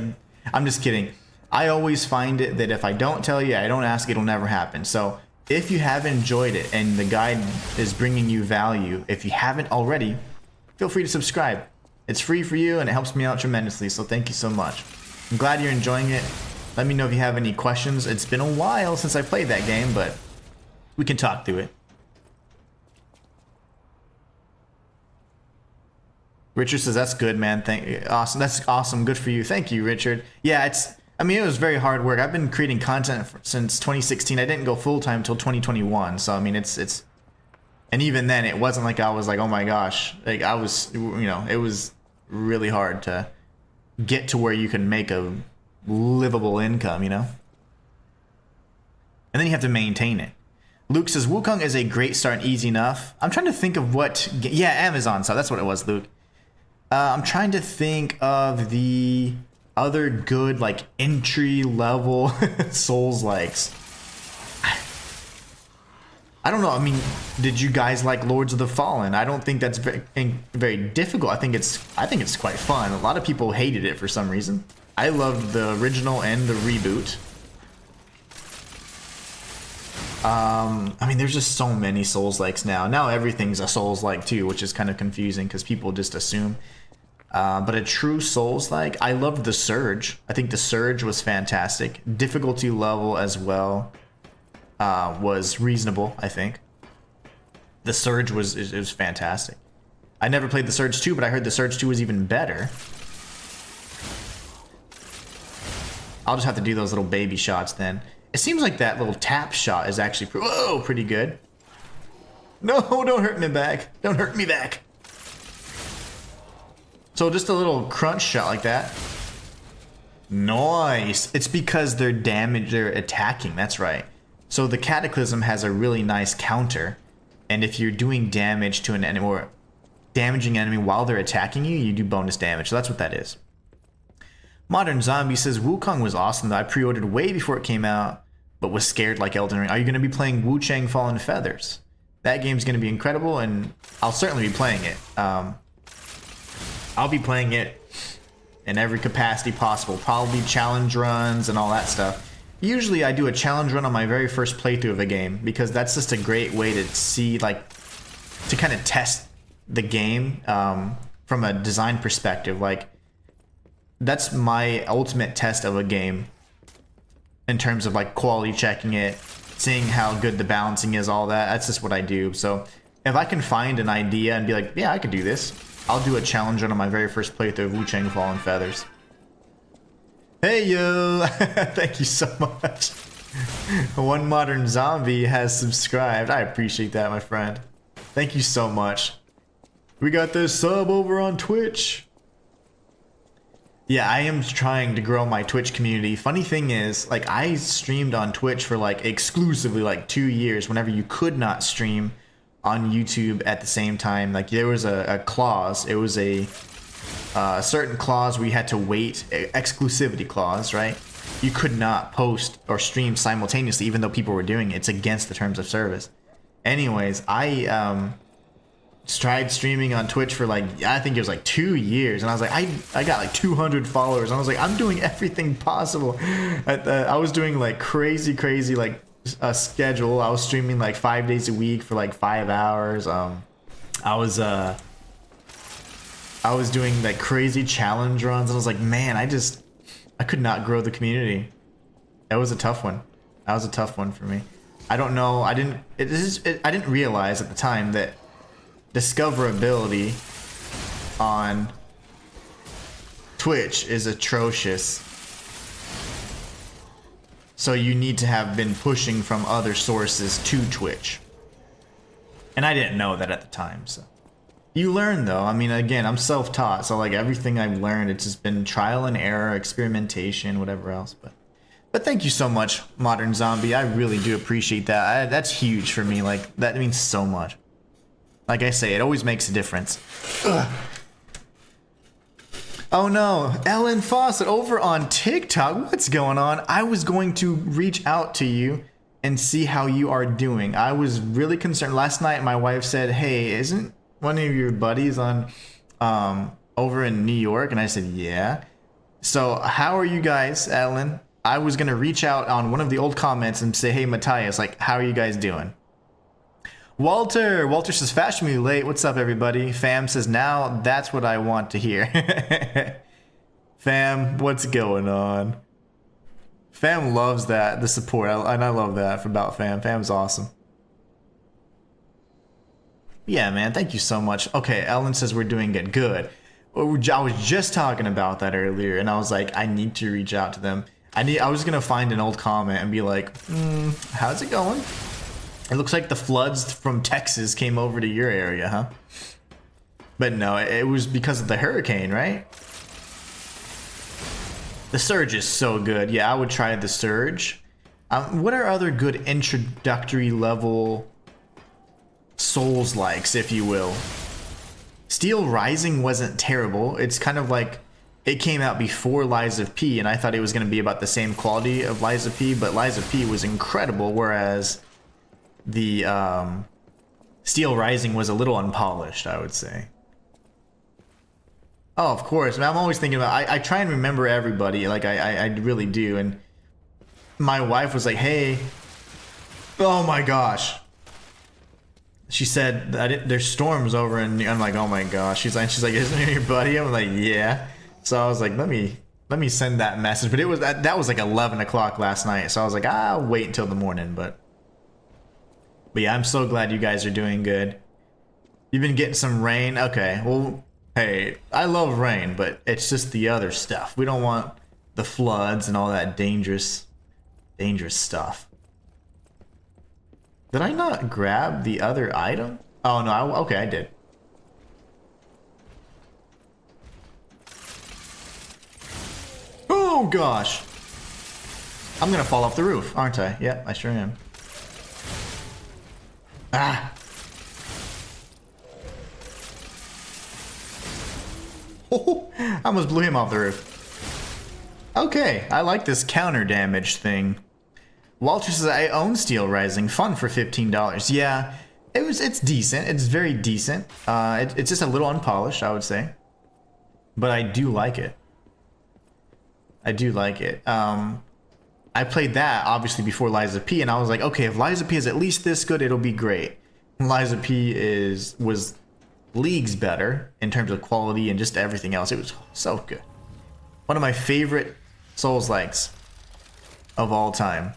I'm just kidding. I always find it that if I don't tell you, I don't ask, it'll never happen. So if you have enjoyed it and the guide is bringing you value, if you haven't already, feel free to subscribe. It's free for you and it helps me out tremendously, so thank you so much. I'm glad you're enjoying it. Let me know if you have any questions. It's been a while since I played that game, but we can talk through it. Richard says, that's good, man. Awesome. That's awesome. Good for you. Thank you, Richard. Yeah, it was very hard work. I've been creating content since 2016. I didn't go full-time until 2021. So, I mean, it's... And even then, it wasn't like I was like, oh my gosh. Like, I was, it was really hard to get to where you can make a livable income, And then you have to maintain it. Luke says, Wukong is a great start and easy enough. I'm trying to think of what... Yeah, Amazon, so that's what it was, Luke. I'm trying to think of the other good, like, entry-level Souls-likes. I don't know. I mean, did you guys like Lords of the Fallen? I don't think that's very difficult. I think it's quite fun. A lot of people hated it for some reason. I loved the original and the reboot. I mean, there's just so many Souls-likes now. Now everything's a Souls-like too, which is kind of confusing because people just assume. But a true Souls-like, I loved the Surge. I think the Surge was fantastic. Difficulty level as well was reasonable, I think. The Surge was fantastic. I never played the Surge 2, but I heard the Surge 2 was even better. I'll just have to do those little baby shots then. It seems like that little tap shot is actually pretty good. No, don't hurt me back. Don't hurt me back. So just a little crunch shot like that. Nice. It's because they're attacking. That's right. So the Cataclysm has a really nice counter. And if you're doing damage to an enemy or damaging an enemy while they're attacking you, you do bonus damage. So that's what that is. Modern Zombie says, Wukong was awesome though. I pre-ordered way before it came out, but was scared like Elden Ring. Are you going to be playing Wu Chang Fallen Feathers? That game's going to be incredible, and I'll certainly be playing it. I'll be playing it in every capacity possible. Probably challenge runs and all that stuff. Usually I do a challenge run on my very first playthrough of a game, because that's just a great way to see, like, to kind of test the game from a design perspective. Like, that's my ultimate test of a game in terms of like quality checking it, seeing how good the balancing is, all that. That's just what I do. So if I can find an idea and be like, yeah, I could do this, I'll do a challenge run on my very first playthrough of Wu Chang Fallen Feathers. Hey yo, thank you so much. One Modern Zombie has subscribed. I appreciate that, my friend. Thank you so much. We got this sub over on Twitch. Yeah, I am trying to grow my Twitch community. Funny thing is, like, I streamed on Twitch for like exclusively like 2 years whenever you could not stream on YouTube at the same time. Like, there was a clause. It was a certain clause where you had to wait, exclusivity clause, right? You could not post or stream simultaneously even though people were doing it. It's against the terms of service. Anyways, I tried streaming on Twitch for like, I think it was like 2 years, and I was like, I got like 200 followers, and I was like, I'm doing everything possible. I was doing like crazy like a schedule. I was streaming like 5 days a week for like 5 hours. I was doing like crazy challenge runs, and I was like, man, I could not grow the community. That was a tough one. That was a tough one for me. I don't know. I didn't realize at the time that discoverability on Twitch is atrocious. So you need to have been pushing from other sources to Twitch. And I didn't know that at the time, so. You learn though. I mean, again, I'm self-taught, so like everything I've learned, it's just been trial and error, experimentation, whatever else. But thank you so much, Modern Zombie. I really do appreciate that. That's huge for me. Like, that means so much. Like I say, it always makes a difference. Ugh. Oh no, Ellen Fawcett over on TikTok. What's going on? I was going to reach out to you and see how you are doing. I was really concerned. Last night, my wife said, hey, isn't one of your buddies on over in New York? And I said, yeah. So how are you guys, Ellen? I was going to reach out on one of the old comments and say, hey, Matthias, like, how are you guys doing? Walter says, fashion me late. What's up, everybody? Fam says, now that's what I want to hear. Fam, what's going on? Fam loves that, the support, and I love that about Fam. Fam's awesome. Yeah, man, thank you so much. Okay, Ellen says we're doing good. Good. I was just talking about that earlier, and I was like, I need to reach out to them. I was gonna find an old comment and be like, how's it going? It looks like the floods from Texas came over to your area, huh? But no, it was because of the hurricane, right? The Surge is so good. Yeah, I would try the Surge. What are other good introductory level Souls-likes, if you will? Steel Rising wasn't terrible. It's kind of like it came out before Lies of P, and I thought it was going to be about the same quality of Lies of P, but Lies of P was incredible, whereas the Steel Rising was a little unpolished, I would say. Oh, of course. I'm always thinking about... I try and remember everybody, like I really do, and my wife was like, hey... Oh my gosh. She said, there's storms over, and I'm like, oh my gosh. She's like, isn't it your buddy? I'm like, yeah. So I was like, let me send that message. But it was that was like 11 o'clock last night. So I was like, I'll wait until the morning. But yeah, I'm so glad you guys are doing good. You've been getting some rain. Okay, well, hey, I love rain, but it's just the other stuff. We don't want the floods and all that dangerous stuff. Did I not grab the other item? Oh no, okay, I did. Oh gosh. I'm gonna fall off the roof, aren't I? Yep, I sure am. Ah. Oh, I almost blew him off the roof. Okay, I like this counter damage thing. Walter says, I own Steel Rising. Fun for $15. Yeah, it's decent. It's very decent. It's just a little unpolished, I would say. But I do like it. I do like it. I played that, obviously, before Lies of P, and I was like, okay, if Lies of P is at least this good, it'll be great. Lies of P was leagues better in terms of quality and just everything else. It was so good. One of my favorite Souls-likes of all time.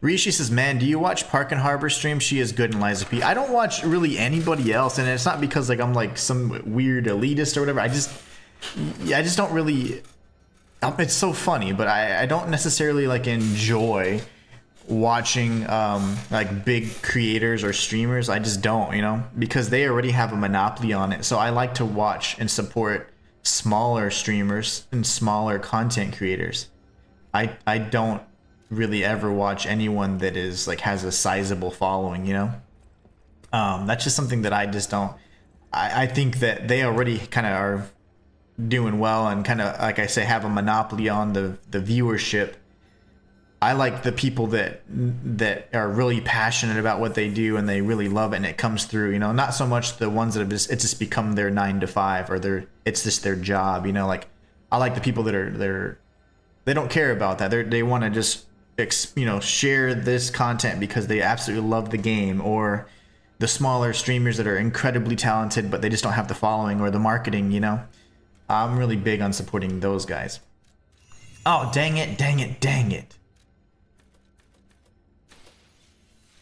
Rishi says, man, do you watch Park and Harbor stream? She is good in Lies of P. I don't watch really anybody else, and it's not because like I'm like some weird elitist or whatever. I just don't really... It's so funny, but I don't necessarily like enjoy watching like big creators or streamers. I just don't, you know, because they already have a monopoly on it. So I like to watch and support smaller streamers and smaller content creators. I don't really ever watch anyone that is like has a sizable following, you know. That's just something that I just don't. I think that they already kind of are doing well and kind of, like I say, have a monopoly on the viewership. I like the people that are really passionate about what they do and they really love it and it comes through, you know. Not so much the ones that have just, it's just become their 9 to 5 or it's just their job, you know. Like I like the people that they don't care about that. They want to just share this content because they absolutely love the game, or the smaller streamers that are incredibly talented but they just don't have the following or the marketing, you know. I'm really big on supporting those guys. Oh, dang it.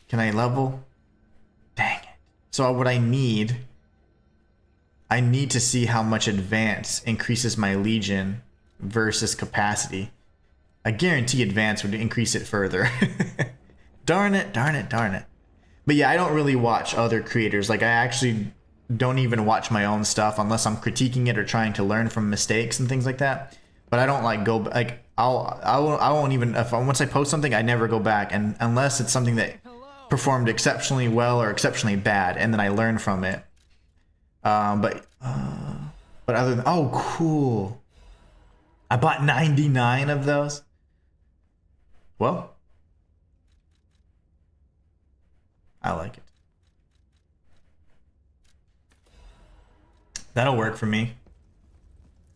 Can I level? Dang it. So what I need to see how much advance increases my Legion versus capacity. I guarantee advance would increase it further. Darn it. But yeah, I don't really watch other creators. Like I actually don't even watch my own stuff unless I'm critiquing it or trying to learn from mistakes and things like that. But I don't like go like I won't even once I post something I never go back, and unless it's something that performed exceptionally well or exceptionally bad, and then I learn from it. But other than cool, I bought 99 of those. Well, I like it. That'll work for me.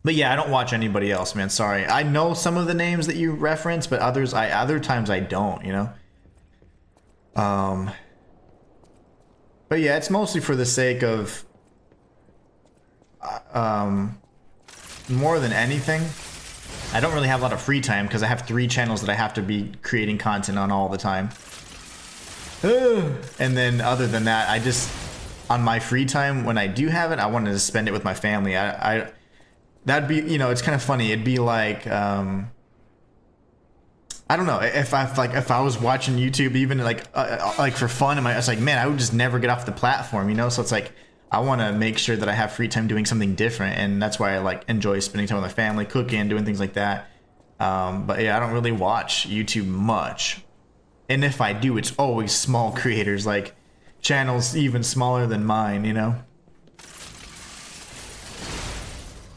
But yeah, I don't watch anybody else, man. Sorry. I know some of the names that you reference, but other times I don't, you know. But yeah, it's mostly for the sake of more than anything. I don't really have a lot of free time because I have 3 channels that I have to be creating content on all the time. And then other than that, I just, on my free time when I do have it, I wanted to spend it with my family. That'd be, you know, it's kind of funny. It'd be like I don't know, if I was watching YouTube even like for fun, and I was like, man, I would just never get off the platform, you know. So it's like I want to make sure that I have free time doing something different, and that's why I like enjoy spending time with my family, cooking, doing things like that. But yeah, I don't really watch YouTube much, and if I do, it's always small creators, like channels even smaller than mine, you know.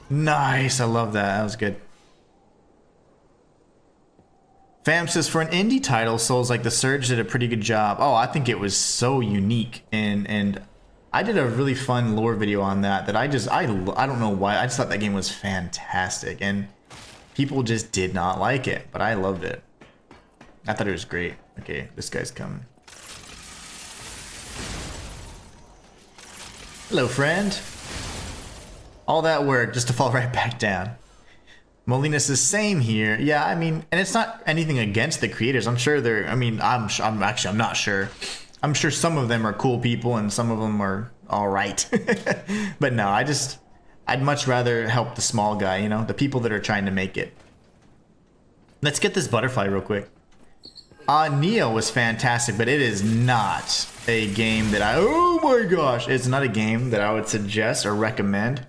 Nice, I love that. That was good. Fam says, for an indie title, Souls like The Surge did a pretty good job. Oh, I think it was so unique, and I did a really fun lore video on that I don't know why, I just thought that game was fantastic, and people just did not like it, but I loved it. I thought it was great. Okay, this guy's coming. Hello, friend. All that work just to fall right back down. Molina says same here. Yeah, I mean, and it's not anything against the creators. I'm sure they're, I mean, I'm not sure. I'm sure some of them are cool people and some of them are all right. But no, I'd much rather help the small guy, you know, the people that are trying to make it. Let's get this butterfly real quick. Neo was fantastic, but it is not a game that oh my gosh, it's not a game that I would suggest or recommend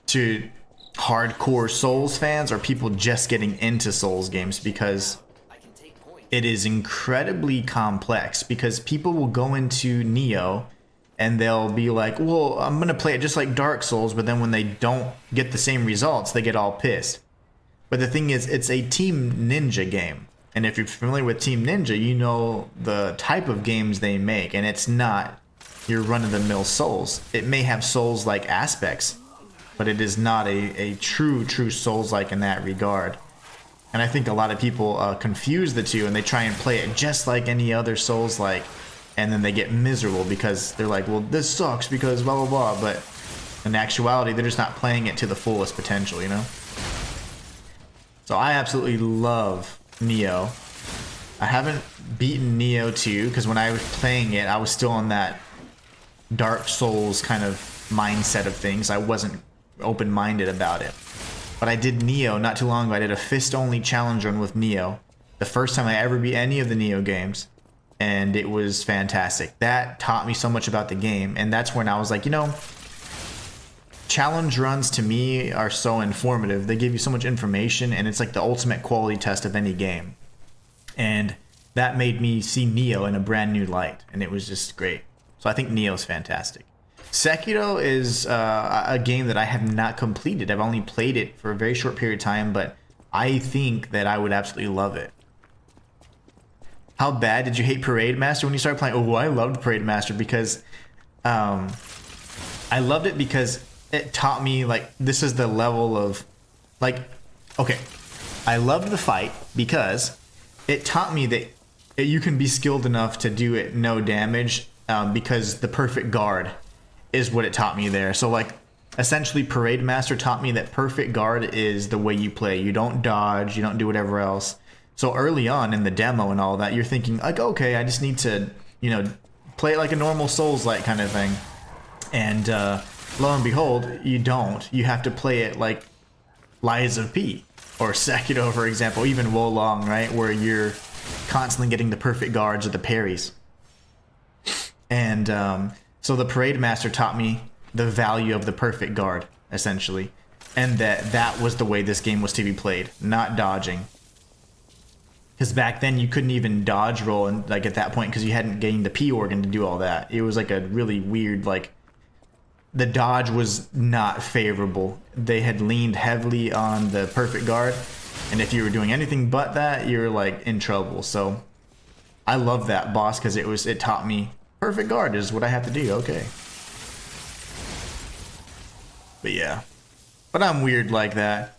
to hardcore Souls fans or people just getting into Souls games, because it is incredibly complex, because people will go into Neo and they'll be like, well, I'm gonna play it just like Dark Souls, but then when they don't get the same results, they get all pissed. But the thing is, it's a Team Ninja game, and if you're familiar with Team Ninja, you know the type of games they make, and it's not your run-of-the-mill Souls. It may have Souls-like aspects, but it is not a true Souls-like in that regard. And I think a lot of people confuse the two, and they try and play it just like any other Souls-like, and then they get miserable because they're like, well, this sucks because blah, blah, blah. But in actuality, they're just not playing it to the fullest potential, you know? So I absolutely love Neo. I haven't beaten Neo 2, because when I was playing it, I was still on that Dark Souls kind of mindset of things. I wasn't open-minded about it. But I did Neo not too long ago. I did a fist-only challenge run with Neo. The first time I ever beat any of the Neo games. And it was fantastic. That taught me so much about the game. And that's when I was like, you know, challenge runs to me are so informative. They give you so much information, and it's like the ultimate quality test of any game. And that made me see Neo in a brand new light. And it was just great. So I think Neo's fantastic. Sekiro is a game that I have not completed. I've only played it for a very short period of time, but I think that I would absolutely love it. How bad did you hate Parade Master when you started playing? Oh, I loved Parade Master because I loved it because it taught me, like, this is the level of, like, okay, I loved the fight because it taught me that you can be skilled enough to do it no damage, because the perfect guard is what it taught me there. So like essentially Parade Master taught me that perfect guard is the way you play. You don't dodge, you don't do whatever else. So early on in the demo and all that, you're thinking like, okay, I just need to, you know, play it like a normal Souls-like kind of thing. And lo and behold, you don't. You have to play it like Lies of P or Sekiro, for example, even Wolong, right? Where you're constantly getting the perfect guards or the parries. And so the Parade Master taught me the value of the perfect guard, essentially. And that was the way this game was to be played, not dodging. Because back then you couldn't even dodge roll, and like at that point, because you hadn't gained the P organ to do all that. It was like a really weird, like, the dodge was not favorable. They had leaned heavily on the perfect guard, and if you were doing anything but that, you're like in trouble. So I love that boss because it taught me perfect guard is what I have to do. Okay. But yeah. But I'm weird like that.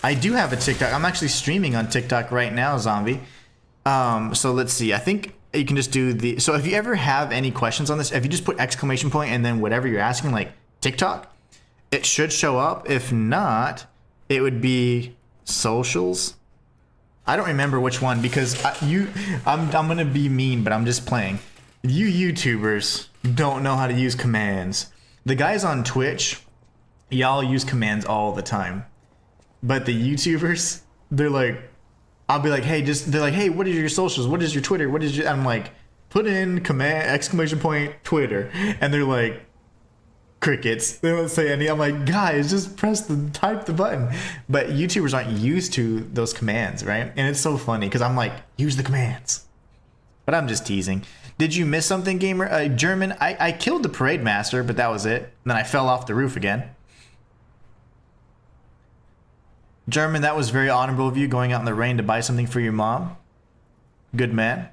I do have a TikTok. I'm actually streaming on TikTok right now, Zombie. So let's see. I think you can just do the... So if you ever have any questions on this, if you just put exclamation point and then whatever you're asking, like TikTok, it should show up. If not, it would be socials. I don't remember which one because I'm gonna be mean, but I'm just playing. You YouTubers don't know how to use commands. The guys on Twitch, y'all use commands all the time. But the YouTubers, they're like, I'll be like, hey, they're like, hey, what is your socials? What is your Twitter? What is your... I'm like, put in command, exclamation point, Twitter. And they're like, crickets. They don't say any. I'm like, guys, just type the button. But YouTubers aren't used to those commands, right? And it's so funny because I'm like, use the commands. But I'm just teasing. Did you miss something, gamer? German, I killed the parade master, but that was it. And then I fell off the roof again. German, that was very honorable of you going out in the rain to buy something for your mom. Good man.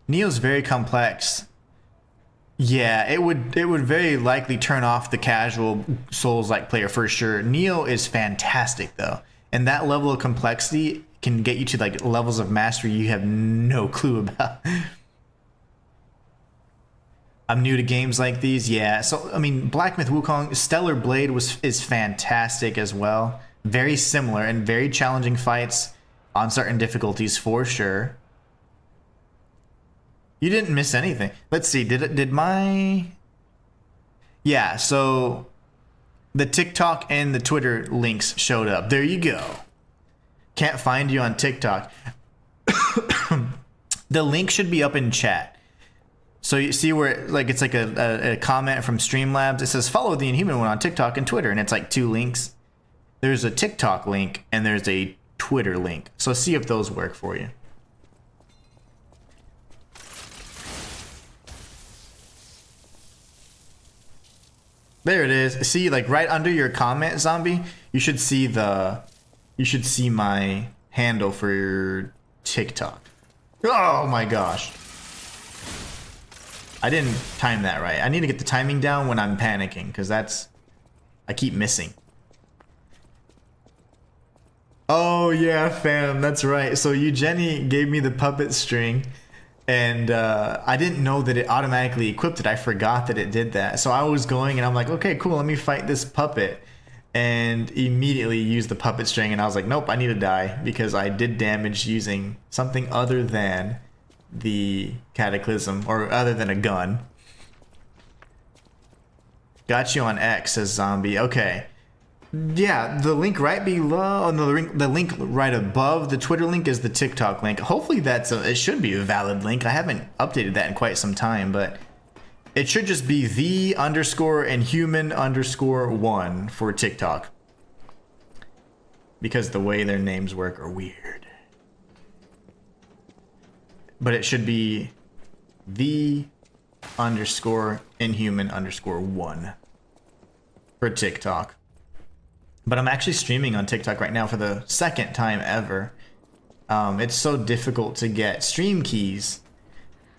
Neo's very complex. Yeah, it would very likely turn off the casual Souls-like player for sure. Neo is fantastic though. And that level of complexity can get you to like levels of mastery you have no clue about. I'm new to games like these, yeah. So I mean, Black Myth Wukong, Stellar Blade is fantastic as well. Very similar and very challenging fights on certain difficulties for sure. You didn't miss anything. Let's see, did my... Yeah, so the TikTok and the Twitter links showed up. There you go. Can't find you on TikTok. The link should be up in chat. So you see where like it's like a comment from Streamlabs. It says follow the Inhuman one on TikTok and Twitter, and it's like 2 links. There's a TikTok link and there's a Twitter link. So see if those work for you. There it is. See, like right under your comment, Zombie, you should see my handle for your TikTok. Oh my gosh. I didn't time that right. I need to get the timing down when I'm panicking because I keep missing. Oh yeah, fam, that's right. So Eugenie gave me the puppet string, and I didn't know that it automatically equipped it. I forgot that it did that. So I was going and I'm like, okay, cool, let me fight this puppet. And immediately used the puppet string, and I was like, nope, I need to die because I did damage using something other than the cataclysm, or other than a gun. Got you on X, says Zombie. Okay. Yeah, the link right below, oh, no, the link right above the Twitter link is the TikTok link. Hopefully it should be a valid link. I haven't updated that in quite some time, but it should just be the_Inhuman_1 for TikTok. Because the way their names work are weird. But it should be the_Inhuman_1 for TikTok. But I'm actually streaming on TikTok right now for the 2nd time ever. It's so difficult to get stream keys,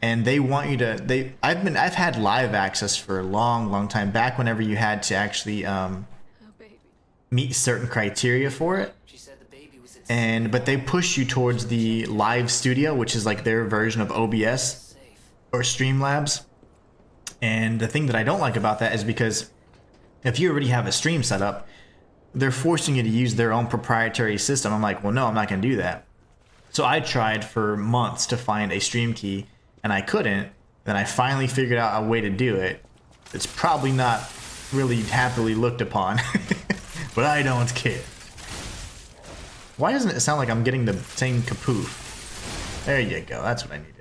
and they want you to. I've had live access for a long time. Back whenever you had to actually meet certain criteria for it. But they push you towards the live studio, which is like their version of OBS or Streamlabs. And the thing that I don't like about that is because if you already have a stream set up, they're forcing you to use their own proprietary system. I'm like, well, no, I'm not going to do that. So I tried for months to find a stream key, and I couldn't. Then I finally figured out a way to do it. It's probably not really happily looked upon, but I don't care. Why doesn't it sound like I'm getting the same kapoof? There you go. That's what I needed.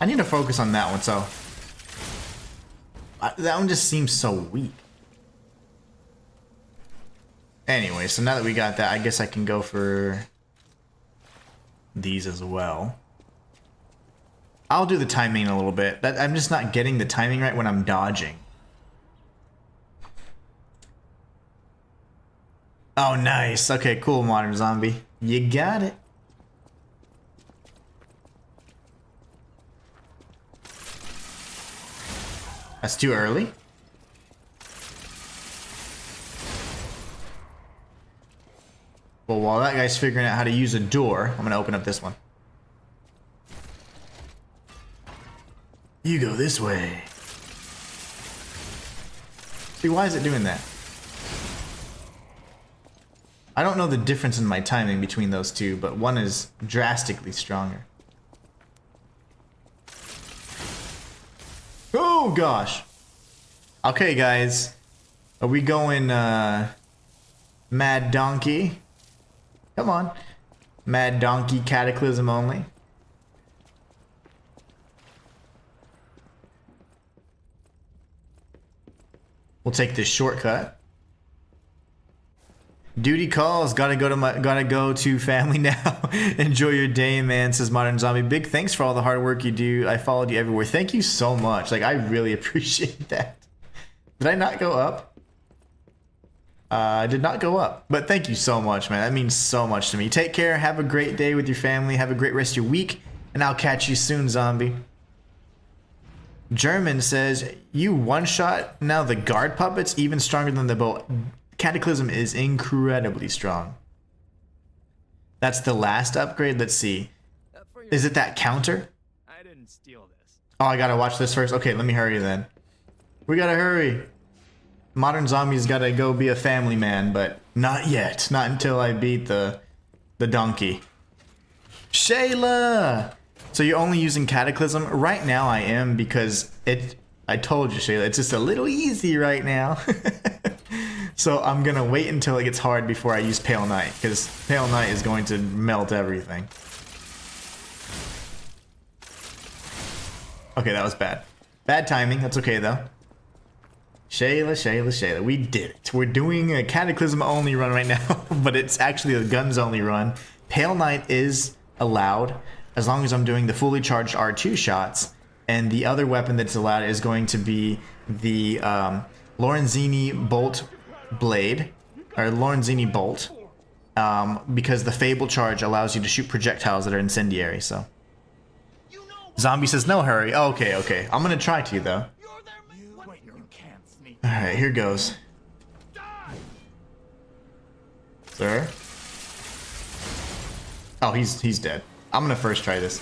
I need to focus on that one, so... that one just seems so weak. Anyway, so now that we got that, I guess I can go for these as well. I'll do the timing a little bit. I'm just not getting the timing right when I'm dodging. Oh, nice. Okay, cool, Modern Zombie. You got it. That's too early. Well, while that guy's figuring out how to use a door, I'm gonna open up this one. You go this way. See, why is it doing that? I don't know the difference in my timing between those two, but one is drastically stronger. Oh gosh. Okay guys. Are we going Mad Donkey? Come on. Mad Donkey Cataclysm only. We'll take this shortcut. Duty calls. Gotta go to family now. Enjoy your day, man, says Modern Zombie. Big thanks for all the hard work you do. I followed you everywhere. Thank you so much. Like, I really appreciate that. Did I not go up? I did not go up. But thank you so much, man. That means so much to me. Take care. Have a great day with your family. Have a great rest of your week. And I'll catch you soon, zombie. German says, you one-shot now the guard puppets even stronger than the bow. Cataclysm is incredibly strong. That's the last upgrade. Let's see. Is it that counter? I didn't steal this. Oh, I gotta watch this first. Okay, let me hurry then. We gotta hurry. Modern Zombie's gotta go be a family man, but not yet. Not until I beat the donkey. Shayla! So you're only using Cataclysm? Right now I am, because I told you, Shayla, it's just a little easy right now. So I'm gonna wait until it gets hard before I use Pale Knight, because Pale Knight is going to melt everything. Okay, that was bad. Bad timing, that's okay though. Shayla, we did it. We're doing a Cataclysm only run right now, but it's actually a guns only run. Pale Knight is allowed, as long as I'm doing the fully charged R2 shots, and the other weapon that's allowed is going to be the Lorenzini Bolt Blade, or Lorenzini Bolt, because the Fable charge allows you to shoot projectiles that are incendiary, so. Zombie says no hurry. Oh, okay. I'm gonna try to though. Alright, here goes. Sir? Oh, he's dead. I'm gonna first try this.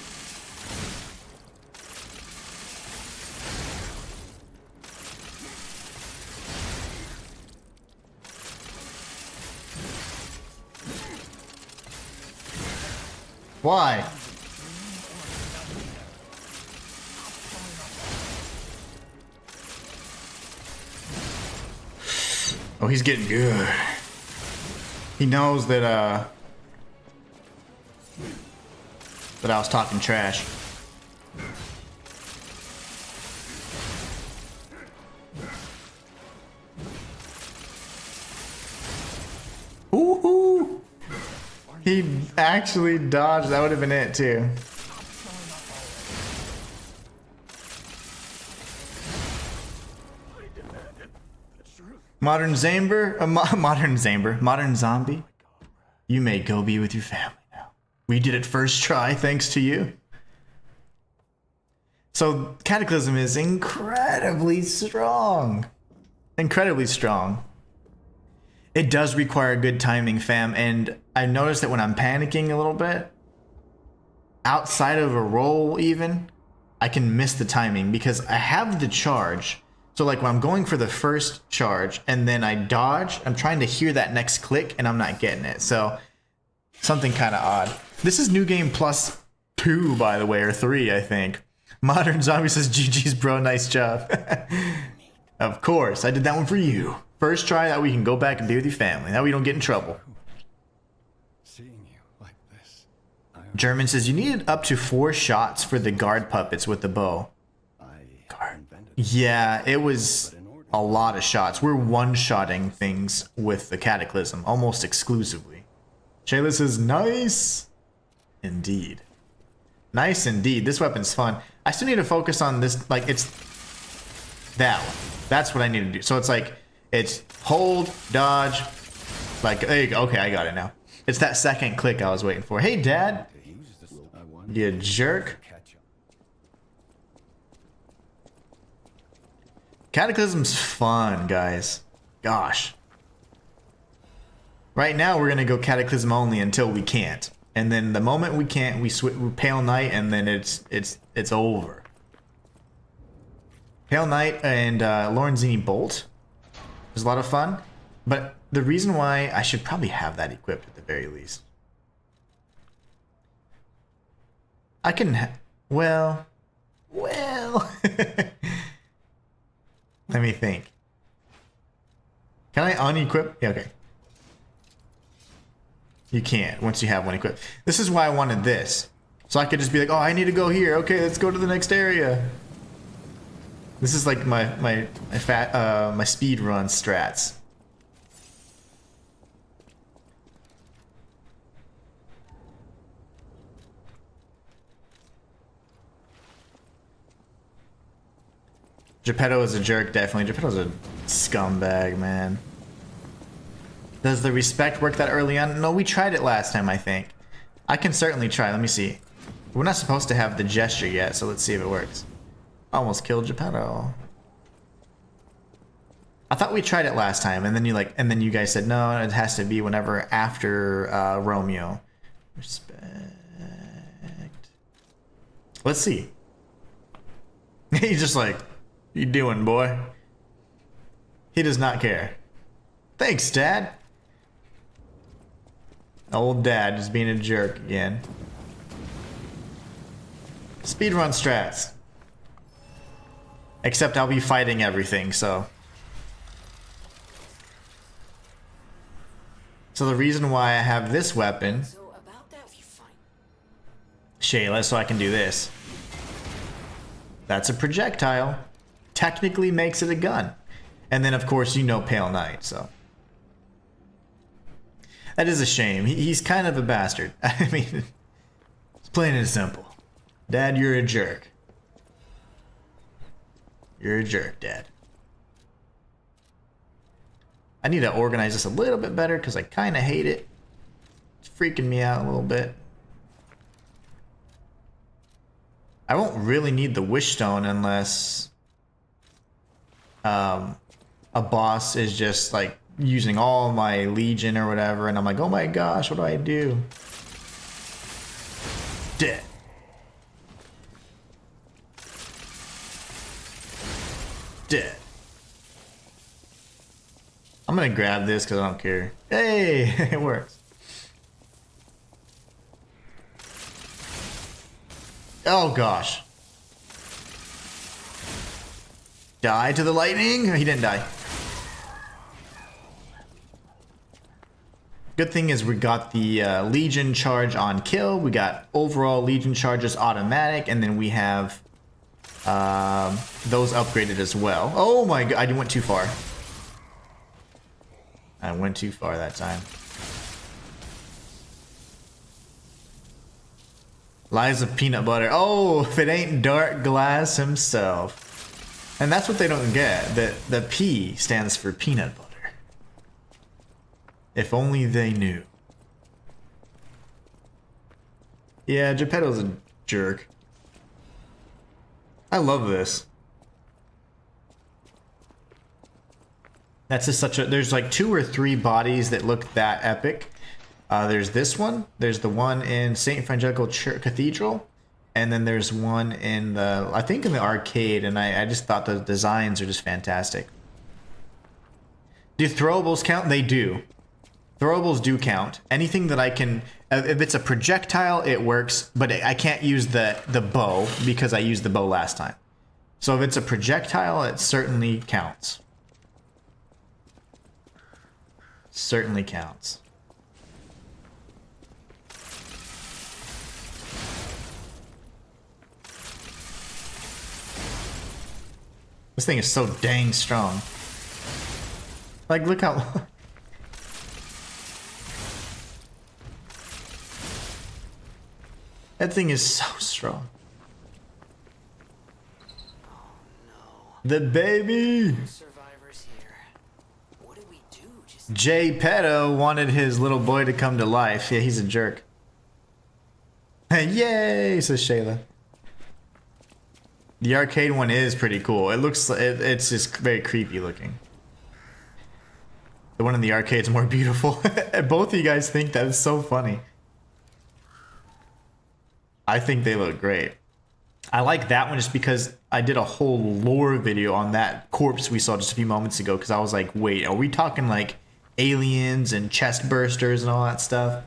Why? Oh, he's getting good. He knows that that I was talking trash. Ooh! He actually dodged. That would have been it too. Modern Zombie. You may go be with your family now. We did it first try, thanks to you. So Cataclysm is incredibly strong. Incredibly strong. It does require good timing, fam, and I noticed that when I'm panicking a little bit, outside of a roll even, I can miss the timing because I have the charge. So like when I'm going for the first charge and then I dodge, I'm trying to hear that next click and I'm not getting it. So something kind of odd. This is New Game Plus 2, by the way, or 3, I think. Modern Zombie says, GG's bro, nice job. Of course, I did that one for you. First try, that we can go back and be with your family. That we don't get in trouble. Seeing you like this, German says, you needed up to 4 shots for the guard puppets with the bow. Yeah, it was a lot of shots. We're one-shotting things with the Cataclysm, almost exclusively. Shayla says, nice. Indeed. Nice indeed. This weapon's fun. I still need to focus on this, like, it's that one. That's what I need to do. So it's like, it's hold, dodge, like, there you go. Okay, I got it now. It's that second click I was waiting for. Hey, Dad. You jerk. Cataclysm's fun, guys. Gosh. Right now, we're gonna go Cataclysm only until we can't, and then the moment we can't, we Pale Knight, and then it's over. Pale Knight and Lorenzini Bolt is a lot of fun, but the reason why I should probably have that equipped at the very least. I can, well. Let me think. Can I unequip? Yeah, okay. You can't once you have one equipped. This is why I wanted this. So I could just be like, oh, I need to go here. Okay, let's go to the next area. This is like my speed run strats. Geppetto is a jerk, definitely. Geppetto's a scumbag, man. Does the respect work that early on? No, we tried it last time, I think. I can certainly try. Let me see. We're not supposed to have the gesture yet, so let's see if it works. Almost killed Geppetto. I thought we tried it last time, and then you guys said no, it has to be whenever after Romeo. Respect. Let's see. He's just like, you doing, boy? He does not care. Thanks, Dad. Old Dad just being a jerk again. Speedrun strats. Except I'll be fighting everything, so. So the reason why I have this weapon, Shayla, so I can do this. That's a projectile. Technically makes it a gun. And then, of course, you know Pale Knight, so. That is a shame. He's kind of a bastard. I mean, it's plain and simple. Dad, you're a jerk. You're a jerk, Dad. I need to organize this a little bit better because I kind of hate it. It's freaking me out a little bit. I won't really need the wish stone unless a boss is just like using all my legion or whatever, and I'm like, oh my gosh, what do I do? Dead. Dead. I'm gonna grab this because I don't care. Hey, it works. Oh gosh. Die to the lightning? He didn't die. Good thing is we got the Legion charge on kill. We got overall Legion charges automatic, and then we have those upgraded as well. Oh my god, I went too far. I went too far that time. Lies of peanut butter. Oh, if it ain't Dark Glass himself. And that's what they don't get. The P stands for peanut butter. If only they knew. Yeah, Geppetto's a jerk. I love this. That's just such a... There's like 2 or 3 bodies that look that epic. There's this one. There's the one in St. Frangelico Cathedral. And then there's one in the... I think in the arcade. And I just thought the designs are just fantastic. Do throwables count? They do. Throwables do count. Anything that I can... If it's a projectile, it works. But I can't use the bow because I used the bow last time. So if it's a projectile, it certainly counts. Certainly counts. This thing is so dang strong. Like, look how... That thing is so strong. Oh no. The baby! Survivors here. What do we do? Just Geppetto wanted his little boy to come to life. Yeah, he's a jerk. Yay, says Shayla. The arcade one is pretty cool. It looks, it's just very creepy looking. The one in the arcade's more beautiful. Both of you guys think that is so funny. I think they look great. I like that one just because I did a whole lore video on that corpse we saw just a few moments ago, because I was like, wait, are we talking like aliens and chest bursters and all that stuff?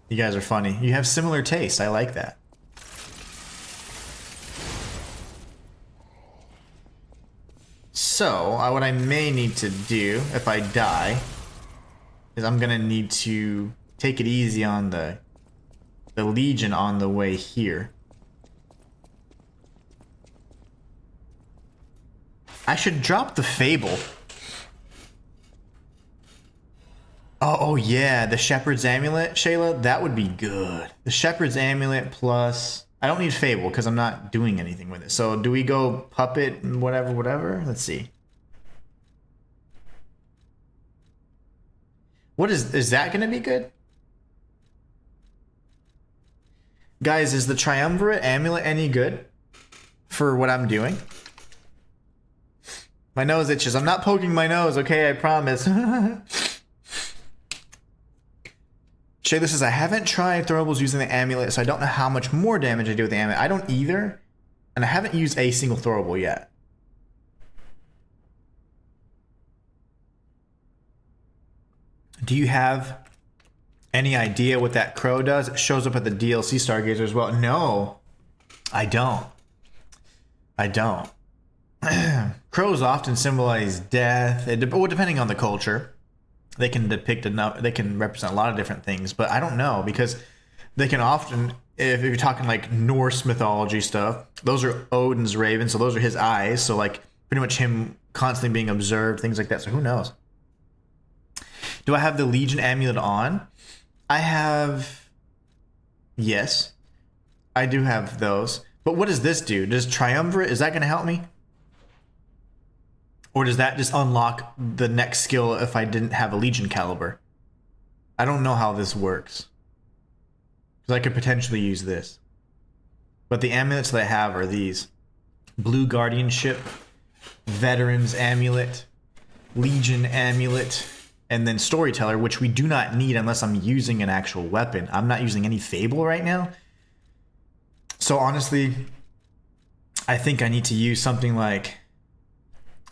You guys are funny. You have similar taste. I like that. So, what I may need to do if I die is I'm gonna need to take it easy on the Legion on the way here. I should drop the Fable. Oh yeah, the Shepherd's Amulet, Shayla, that would be good. The Shepherd's Amulet plus... I don't need Fable because I'm not doing anything with it. So do we go Puppet and whatever? Let's see. What is that going to be good? Guys, is the Triumvirate Amulet any good for what I'm doing? My nose itches. I'm not poking my nose, okay? I promise. Shayla says, I haven't tried throwables using the amulet, so I don't know how much more damage I do with the amulet. I don't either, and I haven't used a single throwable yet. Do you have any idea what that crow does? It shows up at the DLC Stargazer as well. No, I don't. I don't. Crows often symbolize death, well, depending on the culture. They can depict enough, they can represent a lot of different things, but I don't know, because they can often, if you're talking like Norse mythology stuff, those are Odin's ravens, so those are his eyes, so like pretty much him constantly being observed, things like that, so who knows. Do I have the Legion amulet on? I have, yes, I do have those, but what does this do? Does Triumvirate, is that going to help me? Or does that just unlock the next skill if I didn't have a Legion caliber? I don't know how this works. Because I could potentially use this. But the amulets that I have are these. Blue Guardianship, Veterans Amulet, Legion Amulet, and then Storyteller, which we do not need unless I'm using an actual weapon. I'm not using any Fable right now. So honestly, I think I need to use something like...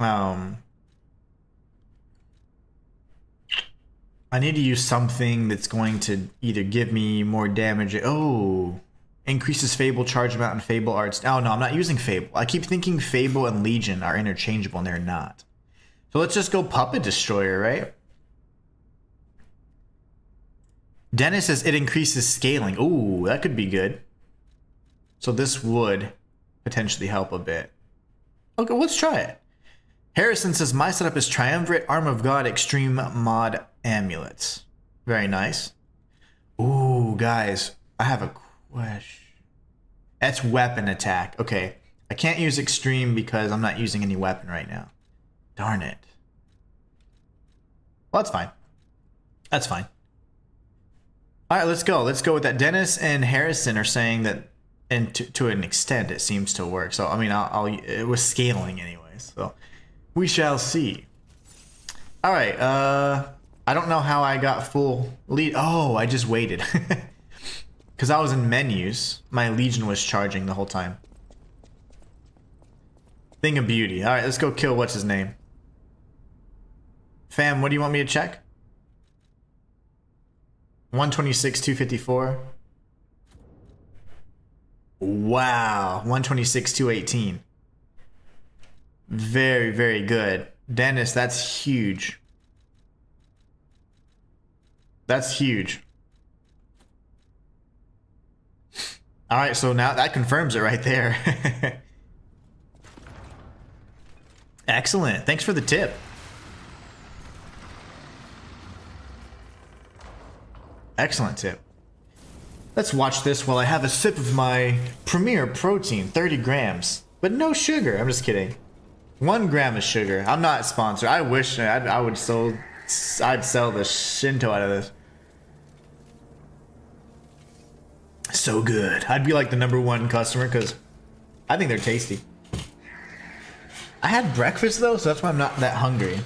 I need to use something that's going to either give me more damage. Oh, increases Fable charge amount and Fable arts. Oh no, I'm not using Fable. I keep thinking Fable and Legion are interchangeable and they're not. So let's just go Puppet Destroyer, right? Dennis says it increases scaling. Ooh, that could be good. So this would potentially help a bit. Okay, let's try it. Harrison says, my setup is Triumvirate, Arm of God, Extreme Mod Amulets. Very nice. Ooh, guys, I have a question. That's weapon attack. Okay, I can't use Extreme because I'm not using any weapon right now. Darn it. Well, that's fine. That's fine. All right, let's go. Let's go with that. Dennis and Harrison are saying that, and to an extent, it seems to work. So, I mean, it was scaling anyways, so... We shall see. All right. I don't know how I got full lead. Oh, I just waited. Because I was in menus. My Legion was charging the whole time. Thing of beauty. All right, let's go kill what's his name. Fam, what do you want me to check? 126, 254. Wow. 126, 218. Very, very good. Dennis, that's huge. That's huge. All right, so now that confirms it right there. Excellent. Thanks for the tip. Excellent tip. Let's watch this while I have a sip of my Premier Protein, 30 grams. But no sugar. I'm just kidding. 1 gram of sugar. I'm not sponsored. I wish I would I'd sell the Shinto out of this. So good. I'd be like the #1 customer because I think they're tasty. I had breakfast though, so that's why I'm not that hungry.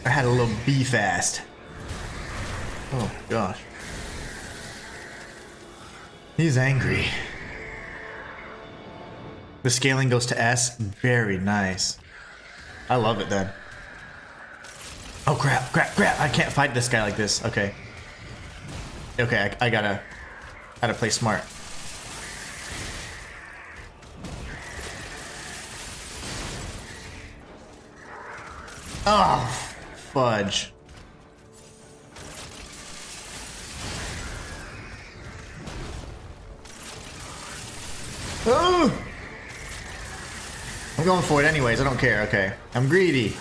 I had a little beef fast. Oh gosh. He's angry. The scaling goes to S. Very nice. I love it then. Oh crap, crap, crap. I can't fight this guy like this. Okay. Okay, I gotta play smart. Oh, fudge. Oh! I'm going for it anyways, I don't care, okay. I'm greedy.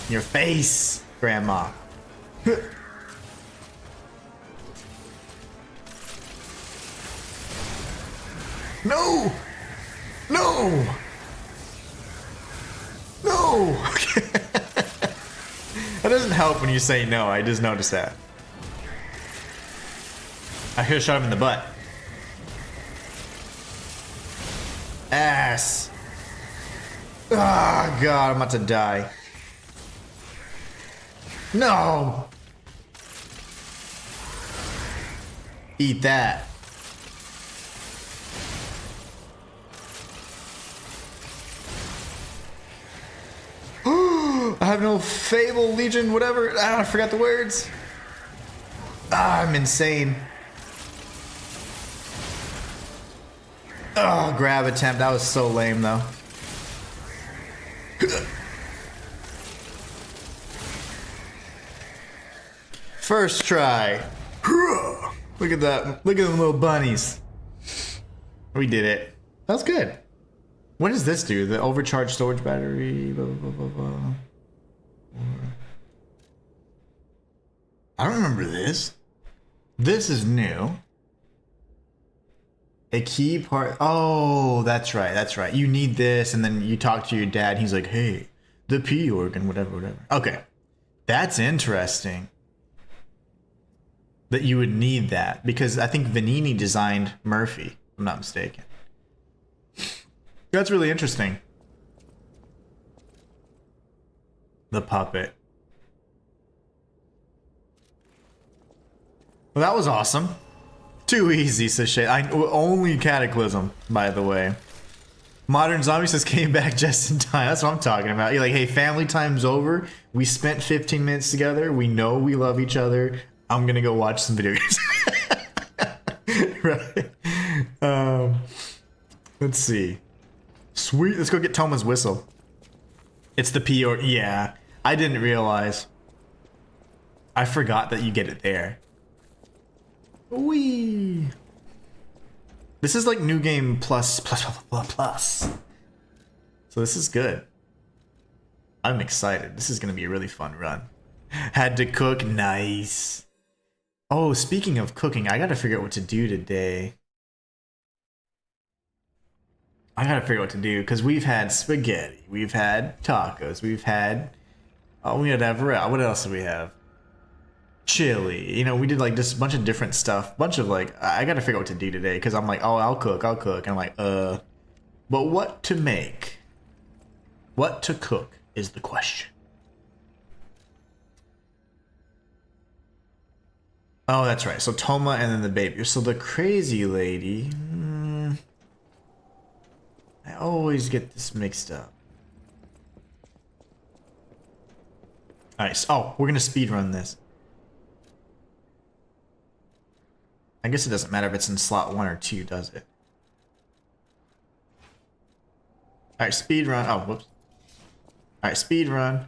Your face, Grandma. No! No! No! That doesn't help when you say no, I just noticed that. I should have shot him in the butt. Ass. Oh god, I'm about to die. No! Eat that. I have no Fable, Legion, whatever. I forgot the words. I'm insane. Oh, grab attempt. That was so lame, though. First try. Look at that. Look at them little bunnies. We did it. That was good. What does this do? The overcharged storage battery. Blah, blah, blah, blah, blah. I don't remember this. This is new. A key part. Oh, that's right. That's right. You need this, and then you talk to your dad. And he's like, "Hey, the P organ, whatever, whatever." Okay, that's interesting. That you would need that because I think Vanini designed Murphy, if I'm not mistaken. That's really interesting. The puppet. Well, that was awesome. Too easy, Sachet. Only Cataclysm, by the way. Modern Zombies just came back just in time. That's what I'm talking about. You're like, hey, family time's over. We spent 15 minutes together. We know we love each other. I'm gonna go watch some video games. Right. Let's see. Sweet. Let's go get Toma's whistle. It's the P or yeah. I didn't realize. I forgot that you get it there. Wee. This is like new game plus. So this is good. I'm excited. This is gonna be a really fun run. Had to cook. Nice. Oh, speaking of cooking, I gotta figure out what to do today. I gotta figure out what to do because we've had spaghetti, we've had tacos, we've had. Oh, we had to have what else do we have? Chili. You know, we did like just a bunch of different stuff. Bunch of like, I gotta figure out what to do today because I'm like, oh, I'll cook. And I'm like, but what to make? What to cook is the question. Oh, that's right. So Toma and then the baby. So the crazy lady. I always get this mixed up. Alright, so, oh, we're gonna speed run this. I guess it doesn't matter if it's in slot 1 or 2, does it? Alright, speed run. Oh, whoops. Alright, speed run.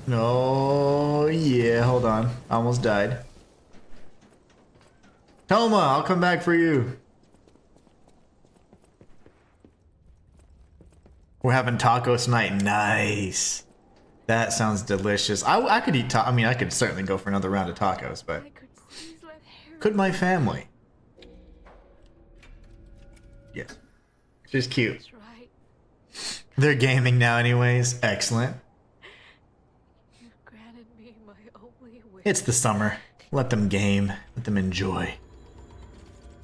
No, yeah, hold on. I almost died. Toma, I'll come back for you. We're having tacos tonight. Nice. That sounds delicious. I could eat I mean, I could certainly go for another round of tacos, but could my family? Yes. She's cute. That's right. They're gaming now anyways. Excellent. You've granted me my only wish. It's the summer. Let them game. Let them enjoy.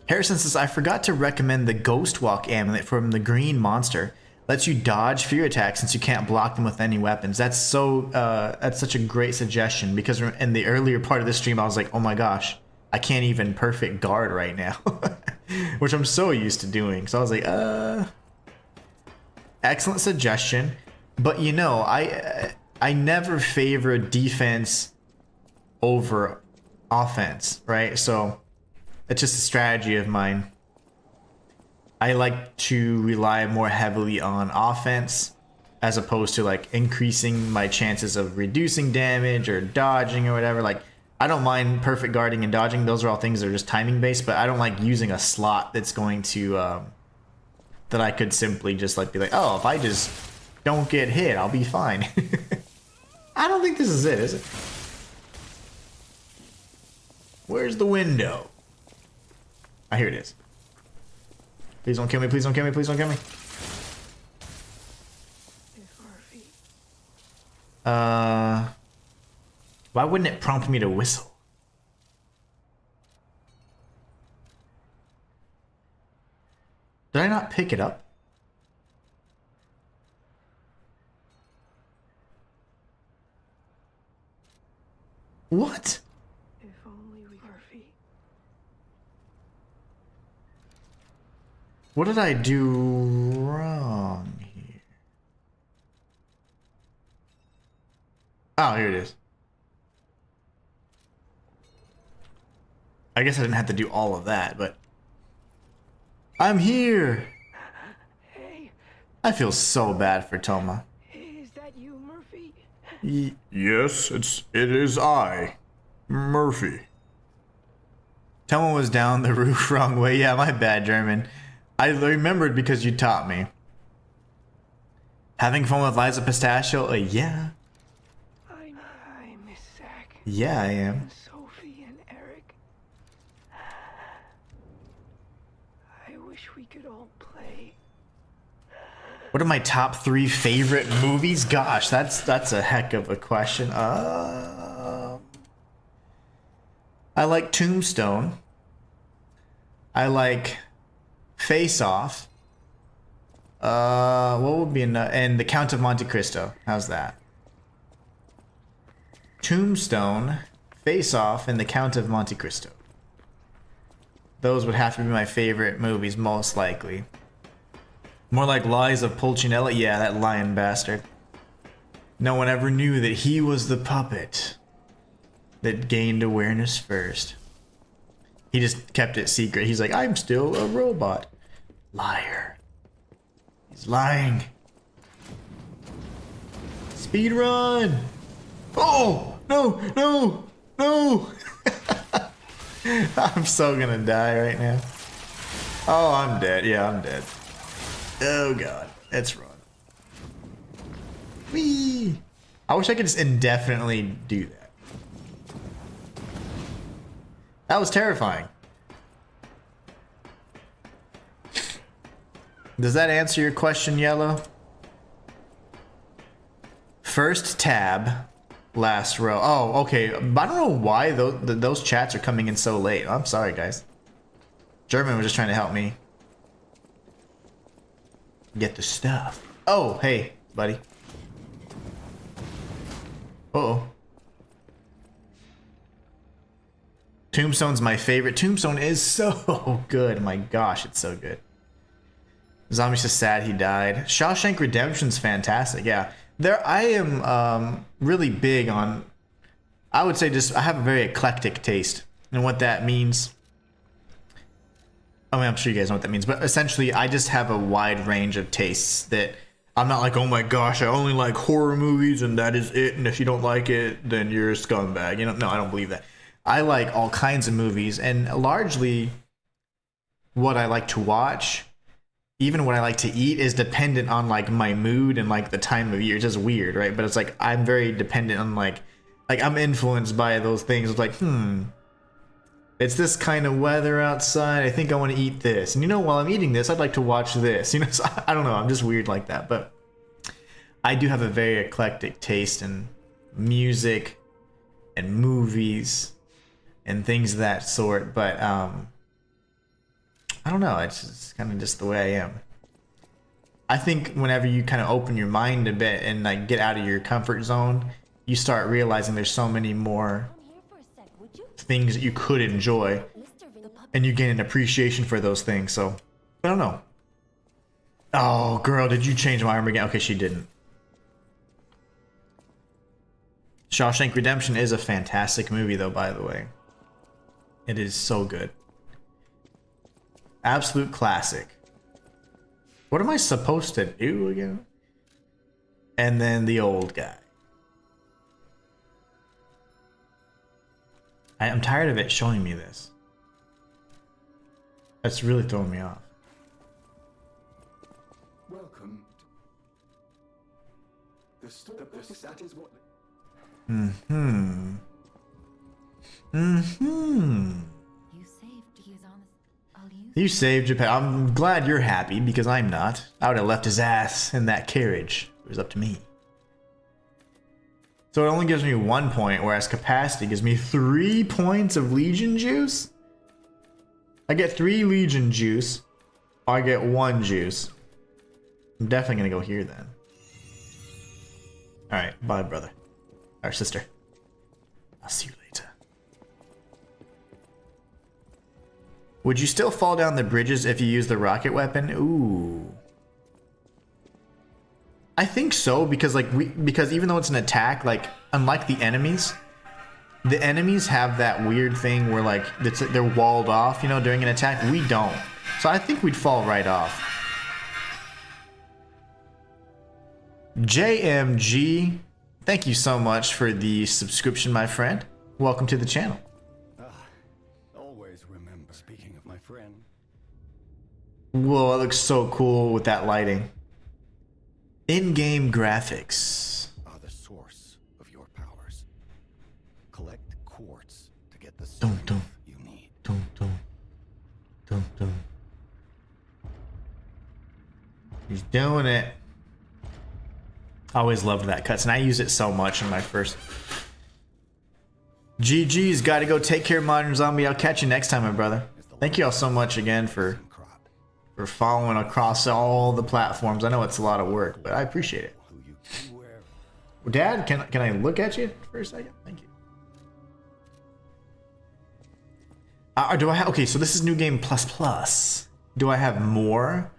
Harrison says, I forgot to recommend the Ghost Walk amulet from the green monster. Lets you dodge fear attacks since you can't block them with any weapons. That's such a great suggestion, because in the earlier part of the stream I was like, oh my gosh, I can't even perfect guard right now. Which I'm so used to doing. So I was like, excellent suggestion. But you know, I never favor defense over offense, right? So it's just a strategy of mine. I like to rely more heavily on offense as opposed to like increasing my chances of reducing damage or dodging or whatever. Like, I don't mind perfect guarding and dodging. Those are all things that are just timing based, but I don't like using a slot that's going to that I could simply just like be like, oh, if I just don't get hit, I'll be fine. I don't think this is it, is it? Where's the window? Ah, here it is. Please don't kill me, please don't kill me, please don't kill me. Why wouldn't it prompt me to whistle? Did I not pick it up? What? If only we Murphy. What did I do wrong here? Oh, here it is. I guess I didn't have to do all of that, but I'm here. Hey, I feel so bad for Toma. is that you, Murphy? Yes, it is I, Murphy. Toma was down the roof wrong way. Yeah, my bad, German. I remembered because you taught me. Having fun with Liza Pistachio? Yeah. I miss Zach. Yeah, I am. And Sophie and Eric. I wish we could all play. What are my top 3 favorite movies? Gosh, that's a heck of a question. I like Tombstone. I like Face Off. What would be and The Count of Monte Cristo. How's that? Tombstone, Face Off, and The Count of Monte Cristo. Those would have to be my favorite movies, most likely. More like Lies of Pulcinella. Yeah, that lion bastard. No one ever knew that he was the puppet that gained awareness first. He just kept it secret. He's like, I'm still a robot. Liar. He's lying. Speed run. Oh, no, no, no. I'm so gonna die right now. Oh, I'm dead. Yeah, I'm dead. Oh god, let's run. Whee! I wish I could just indefinitely do that. That was terrifying. Does that answer your question, Yellow? First tab, last row. Oh, okay. I don't know why those chats are coming in so late. I'm sorry, guys. German was just trying to help me get the stuff. Oh, hey, buddy. Uh-oh. Tombstone's my favorite. Tombstone is so good. My gosh, it's so good. Zombie's just sad he died. Shawshank Redemption's fantastic. Yeah. I am really big on, I would say I have a very eclectic taste. And what that means, I mean, I'm sure you guys know what that means, but essentially I just have a wide range of tastes that I'm not like, oh my gosh, I only like horror movies and that is it. And if you don't like it, then you're a scumbag. You know, no, I don't believe that. I like all kinds of movies, and largely what I like to watch, even what I like to eat, is dependent on like my mood and like the time of year. It's just weird, right? But it's like I'm very dependent on like I'm influenced by those things. It's like, It's this kind of weather outside. I think I want to eat this. And you know, while I'm eating this, I'd like to watch this. You know, so I don't know. I'm just weird like that. But I do have a very eclectic taste in music and movies and things of that sort. But I don't know. It's just kind of just the way I am. I think whenever you kind of open your mind a bit and like get out of your comfort zone, you start realizing there's so many more things that you could enjoy, and you gain an appreciation for those things. So I don't know. Oh girl, did you change my arm again? Okay, she didn't. Shawshank Redemption is a fantastic movie though, by the way. It is so good. Absolute classic. What am I supposed to do again? And then the old guy. I'm tired of it showing me this. That's really throwing me off. Welcome. That is what. You saved. He is honest. I'll use. You saved Japan. I'm glad you're happy because I'm not. I would have left his ass in that carriage. It was up to me. So it only gives me 1 point, whereas capacity gives me 3 points of Legion juice? I get 3 Legion juice, or I get 1 juice. I'm definitely gonna go here then. Alright, bye brother. Or sister. I'll see you later. Would you still fall down the bridges if you use the rocket weapon? Ooh. I think so, because because even though it's an attack, like unlike the enemies have that weird thing where like they're walled off, you know, during an attack. We don't. So I think we'd fall right off. JMG, thank you so much for the subscription, my friend. Welcome to the channel. Always remember. Speaking of my friend. Whoa, it looks so cool with that lighting. In-game graphics Are the source of your powers. Collect quartz to get the Dun, dun. strength you need. Dun, dun. Dun, dun. He's doing it. I always loved that cutscene. I use it so much in my first. GG's, gotta go take care of Modern Zombie. I'll catch you next time, my brother. Thank you all so much again for following across all the platforms. I know it's a lot of work, but I appreciate it. Dad, can I look at you for a second? Thank you. Do I have? Okay, so this is New Game Plus Plus. Do I have more?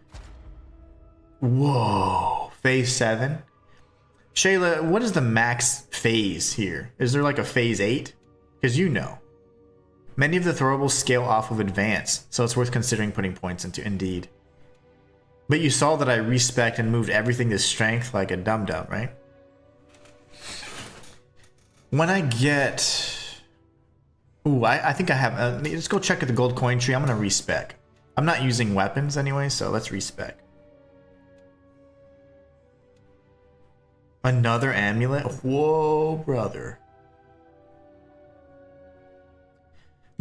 Whoa, Phase 7. Shayla, what is the max phase here? Is there like a Phase 8? Because you know. Many of the throwables scale off of advance, so it's worth considering putting points into. Indeed. But you saw that I respec and moved everything to strength like a dum-dum, right? When I get... Ooh, I think I have... let's go check at the gold coin tree. I'm going to respec. I'm not using weapons anyway, so let's respec. Another amulet? Whoa, brother.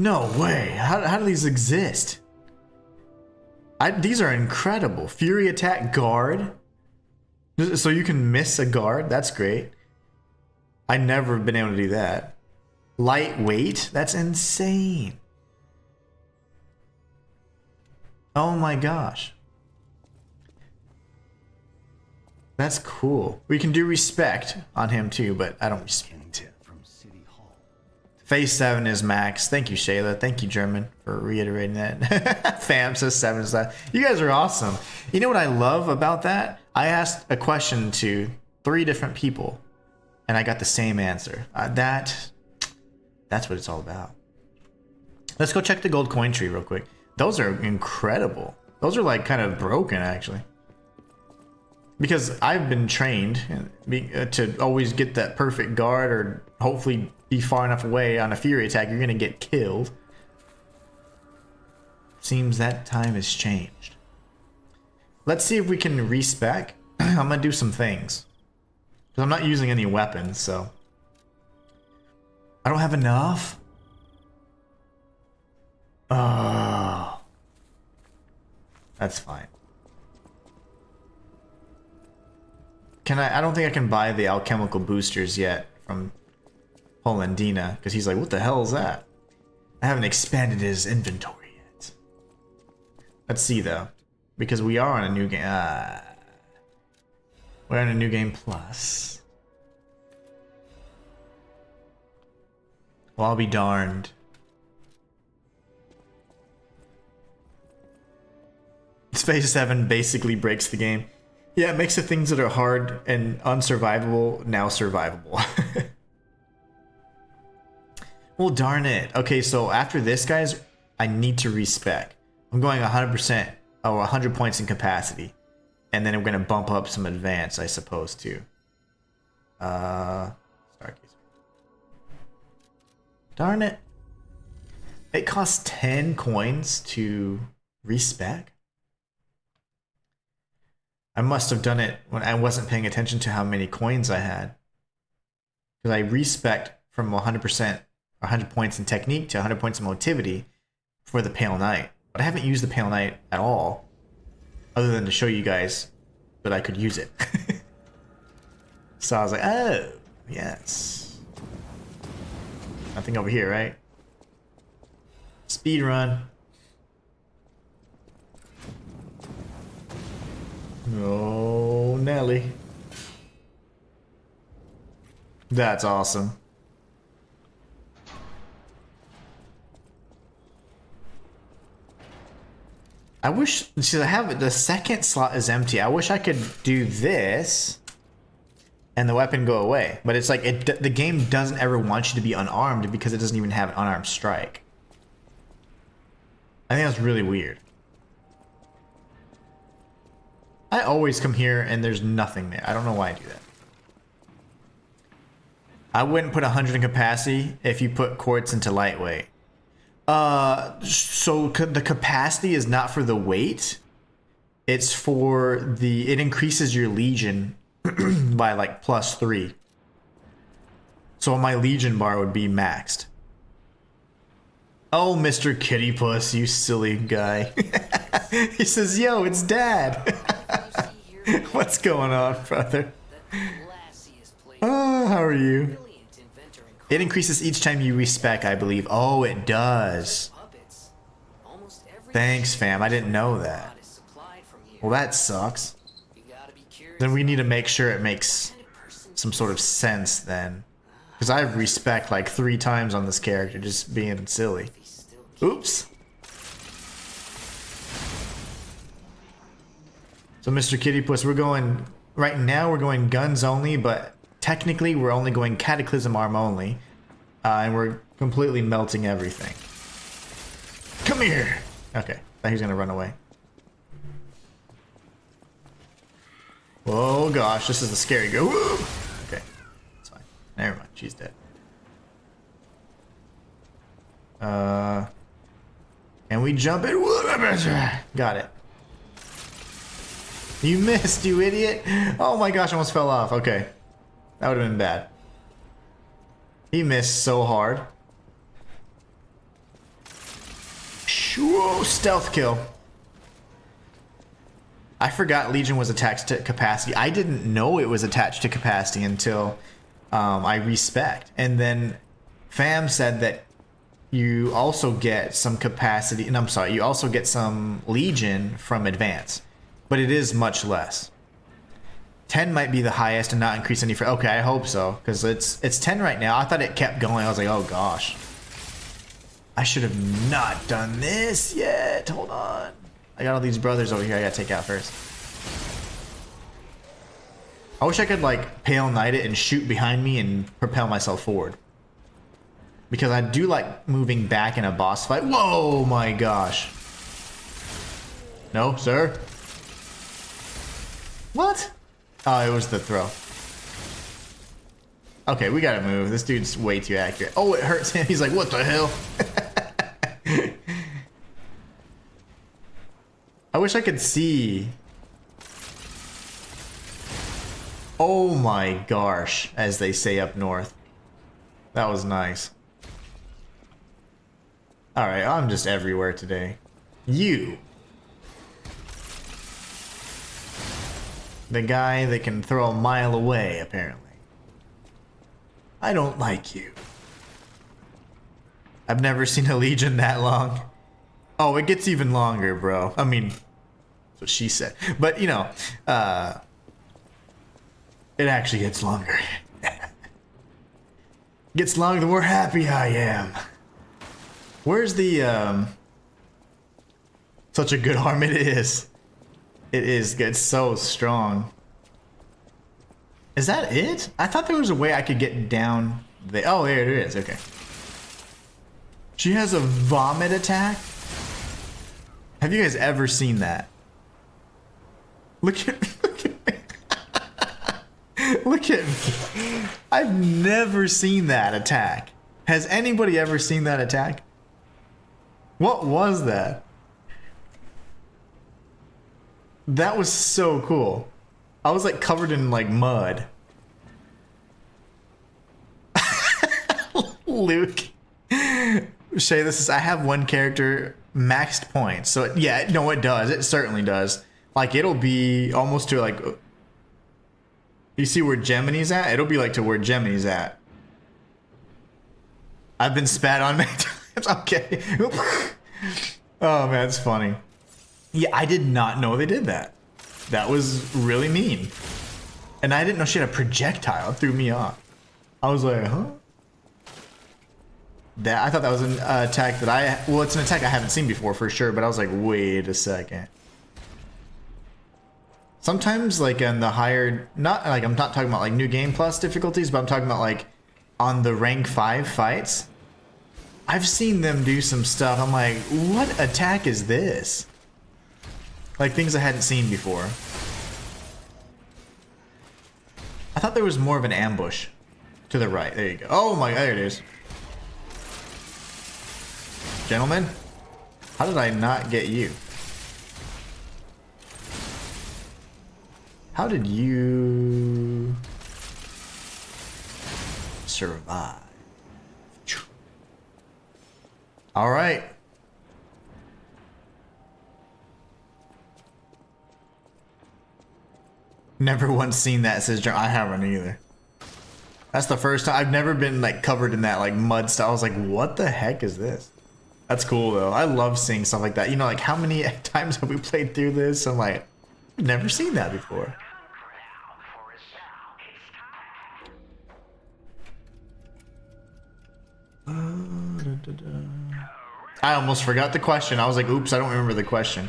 No way. How do these exist? These are incredible. Fury attack guard. So you can miss a guard. That's great. I never have been able to do that. Lightweight. That's insane. Oh my gosh. That's cool. We can do respect on him too, but I don't respect him. Phase 7 is max. Thank you, Shayla. Thank you, German, for reiterating that. Fam says 7 is that. You guys are awesome. You know what I love about that? I asked a question to 3 different people, and I got the same answer. That's what it's all about. Let's go check the gold coin tree real quick. Those are incredible. Those are like kind of broken, actually. Because I've been trained to always get that perfect guard, or hopefully be far enough away on a fury attack, you're going to get killed. Seems that time has changed. Let's see if we can respec. I'm going to do some things. Because I'm not using any weapons, so. I don't have enough. Oh. That's fine. Can I don't think I can buy the alchemical boosters yet from Polandina, because he's like, what the hell is that? I haven't expanded his inventory yet. Let's see though, because we are on a new game. We're on a new game plus. Well, I'll be darned. Phase 7 basically breaks the game. Yeah, it makes the things that are hard and unsurvivable now survivable. Well, darn it. Okay, so after this, guys, I need to respec. I'm going 100% or 100 points in capacity. And then I'm going to bump up some advance, I suppose, too. Darn it. It costs 10 coins to respec? I must have done it when I wasn't paying attention to how many coins I had. Because I respect from 100%, 100 points in technique to 100 points in motivity for the Pale Knight. But I haven't used the Pale Knight at all, other than to show you guys that I could use it. So I was like, oh, yes. Nothing over here, right? Speed run. Oh, Nelly. That's awesome. I wish, see, I have it, the second slot is empty. I wish I could do this and the weapon go away. But it's like, the game doesn't ever want you to be unarmed because it doesn't even have an unarmed strike. I think that's really weird. I always come here and there's nothing there. I don't know why I do that. I wouldn't put 100 in capacity if you put quartz into lightweight. So the capacity is not for the weight. It's for the, it increases your legion by like +3. So my legion bar would be maxed. Oh, Mr. Kitty Puss, you silly guy. He says, yo, it's Dad. What's going on, brother? Oh, how are you? It increases each time you respec, I believe. Oh, it does. Thanks, fam. I didn't know that. Well, that sucks. Then we need to make sure it makes some sort of sense then. Because I've respec like 3 times on this character just being silly. Oops. So Mr. Kitty Puss, we're going, right now we're going guns only, but technically we're only going Cataclysm Arm only. And we're completely melting everything. Come here! Okay, thought he was gonna run away. Oh gosh, this is the scary go. Woo! Okay, that's fine. Never mind, she's dead. Can we jump it? Got it. You missed, you idiot! Oh my gosh, I almost fell off. Okay. That would have been bad. He missed so hard. Whoa, stealth kill. I forgot Legion was attached to capacity. I didn't know it was attached to capacity until I respect. And then Fam said that you also get some capacity, and I'm sorry, you also get some Legion from advance. But it is much less. 10 might be the highest and not increase any further. Okay, I hope so, because it's 10 right now. I thought it kept going. I was like, oh gosh. I should have not done this yet. Hold on. I got all these brothers over here I gotta take out first. I wish I could like Pale Knight it and shoot behind me and propel myself forward. Because I do like moving back in a boss fight. Whoa, my gosh. No, sir. What? Oh, it was the throw. Okay, we gotta move. This dude's way too accurate. Oh, it hurts him. He's like, what the hell? I wish I could see. Oh my gosh, as they say up north. That was nice. Alright, I'm just everywhere today. You. The guy that can throw a mile away, apparently. I don't like you. I've never seen a Legion that long. Oh, it gets even longer, bro. I mean, that's what she said. But, you know, it actually gets longer. Gets longer the more happy I am. Where's the, such a good arm it is. It is good. It's so strong. Is that it? I thought there was a way I could get down there. Oh, there it is. Okay. She has a vomit attack? Have you guys ever seen that? Look at me. Look at me. I've never seen that attack. Has anybody ever seen that attack? What was that? That was so cool. I was like covered in like mud. Luke. Shay, this is, I have one character maxed points. So yeah, no, it does. It certainly does. Like it'll be almost to like, you see where Gemini's at? It'll be like to where Gemini's at. I've been spat on many times. Okay. Oh man, it's funny. Yeah, I did not know they did that. That was really mean. And I didn't know she had a projectile. It threw me off. I was like, huh? That, I thought that was an attack that well, it's an attack I haven't seen before for sure, but I was like, wait a second. Sometimes like in the higher, not like, I'm not talking about like New Game Plus difficulties, but I'm talking about like on the rank 5 fights. I've seen them do some stuff. I'm like, what attack is this? Like things I hadn't seen before. I thought there was more of an ambush to the right. There you go. Oh my, there it is. Gentlemen, how did I not get you? How did you survive? All right. Never once seen that, says John. I haven't either. That's the first time. I've never been like covered in that like mud stuff. I was like, what the heck is this? That's cool though. I love seeing stuff like that. You know, like how many times have we played through this? I'm like, I've never seen that before. I almost forgot the question. I was like, oops, I don't remember the question.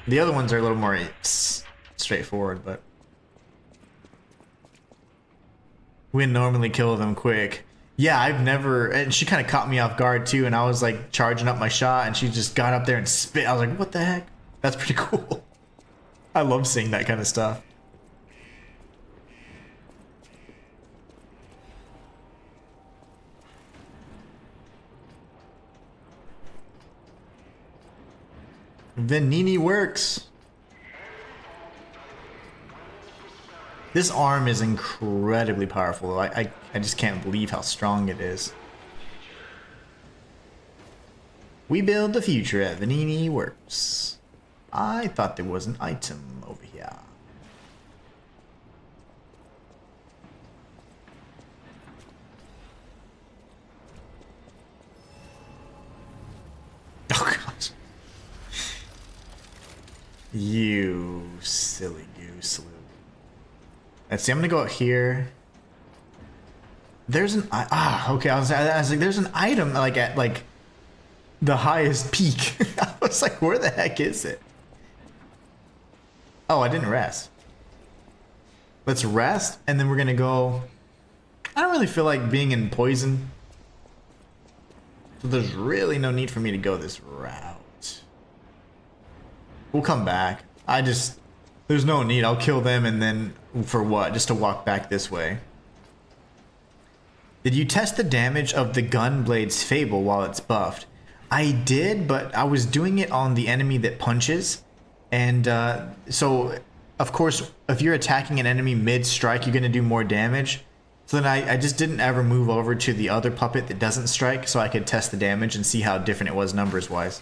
The other ones are a little more straightforward, but we normally kill them quick. Yeah, I've never, and she kind of caught me off guard too, and I was like charging up my shot and she just got up there and spit. I was like, what the heck? That's pretty cool. I love seeing that kind of stuff. Venini works. This arm is incredibly powerful. I just can't believe how strong it is. We build the future at Venini Works. I thought there was an item over here. Oh god. You silly goose, Luke. Let's see, I'm gonna go out here. There's an okay. I was like, there's an item like at like the highest peak. I was like, where the heck is it? Oh, I didn't rest. Let's rest, and then we're gonna go. I don't really feel like being in poison, so there's really no need for me to go this route. We'll come back. There's no need. I'll kill them and then for what? Just to walk back this way. Did you test the damage of the Gunblade's Fable while it's buffed? I did, but I was doing it on the enemy that punches. And so, of course, if you're attacking an enemy mid-strike, you're going to do more damage. So then I just didn't ever move over to the other puppet that doesn't strike so I could test the damage and see how different it was numbers wise.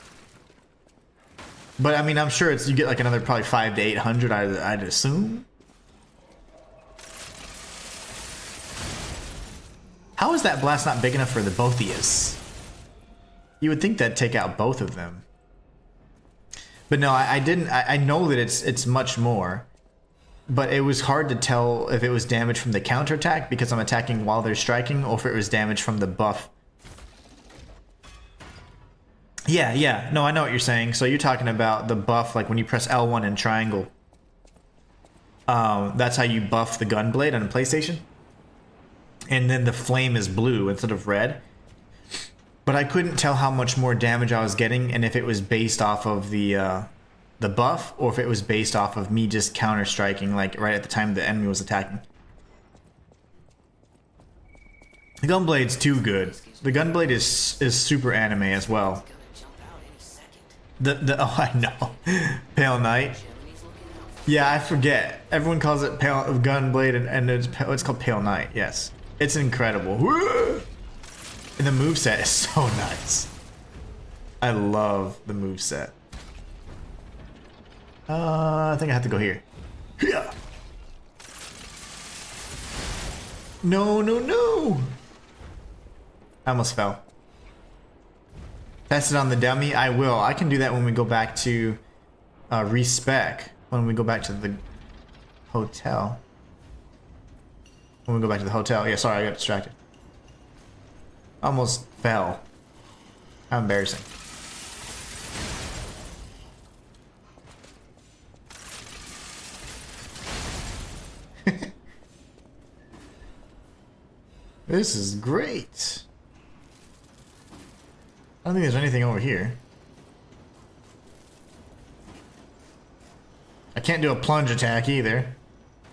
But I mean, I'm sure you get like another probably 500 to 800, I'd assume. How is that blast not big enough for the both of yous? You would think that'd take out both of them. But no, I didn't. I know that it's much more. But it was hard to tell if it was damage from the counterattack because I'm attacking while they're striking, or if it was damage from the buff. Yeah. No, I know what you're saying. So you're talking about the buff, like when you press L1 and triangle. That's how you buff the gunblade on a PlayStation. And then the flame is blue instead of red. But I couldn't tell how much more damage I was getting and if it was based off of the buff or if it was based off of me just counter striking like right at the time the enemy was attacking. The gunblade's too good. The gunblade is super anime as well. Oh, I know. Pale Knight. Yeah, I forget. Everyone calls it Pale Gunblade and it's called Pale Knight. Yes. It's incredible. And the moveset is so nice. I love the moveset. I think I have to go here. Yeah. No. I almost fell. Test it on the dummy. I will. I can do that when we go back to respec. When we go back to the hotel. When we go back to the hotel. Yeah, sorry, I got distracted. Almost fell. How embarrassing. This is great. I don't think there's anything over here. I can't do a plunge attack either.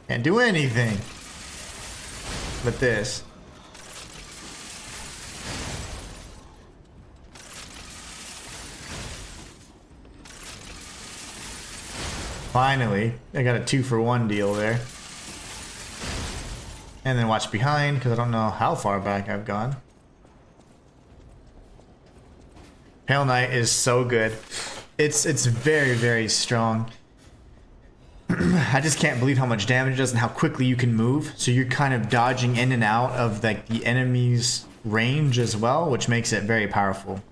Can't do anything. But this. Finally, I got a 2-for-1 deal there. And then watch behind, because I don't know how far back I've gone. Pale Knight is so good. It's very, very strong. I just can't believe how much damage it does and how quickly you can move. So you're kind of dodging in and out of like the enemy's range as well, which makes it very powerful.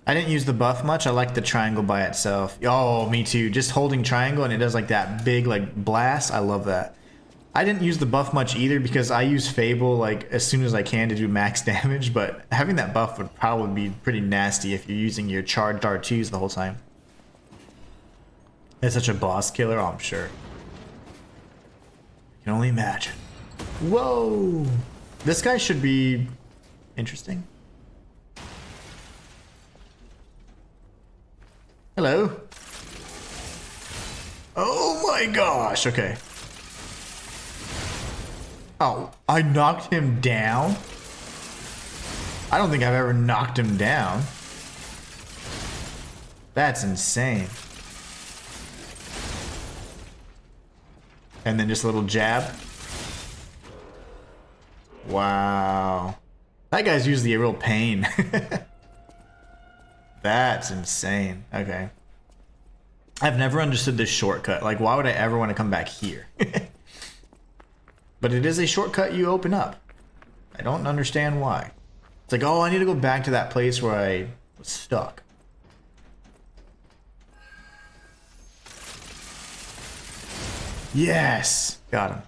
I didn't use the buff much. I like the triangle by itself. Oh, me too. Just holding triangle and it does like that big like blast. I love that. I didn't use the buff much either because I use Fable like as soon as I can to do max damage, but having that buff would probably be pretty nasty if you're using your charged R2s the whole time. It's such a boss killer, oh, I'm sure. I can only imagine. Whoa! This guy should be interesting. Hello. Oh my gosh, okay. Oh, I knocked him down? I don't think I've ever knocked him down. That's insane. And then just a little jab. Wow. That guy's usually a real pain. That's insane. Okay. I've never understood this shortcut. Like, why would I ever want to come back here? But it is a shortcut you open up. I don't understand why. It's like, oh, I need to go back to that place where I was stuck. Yes! Got him.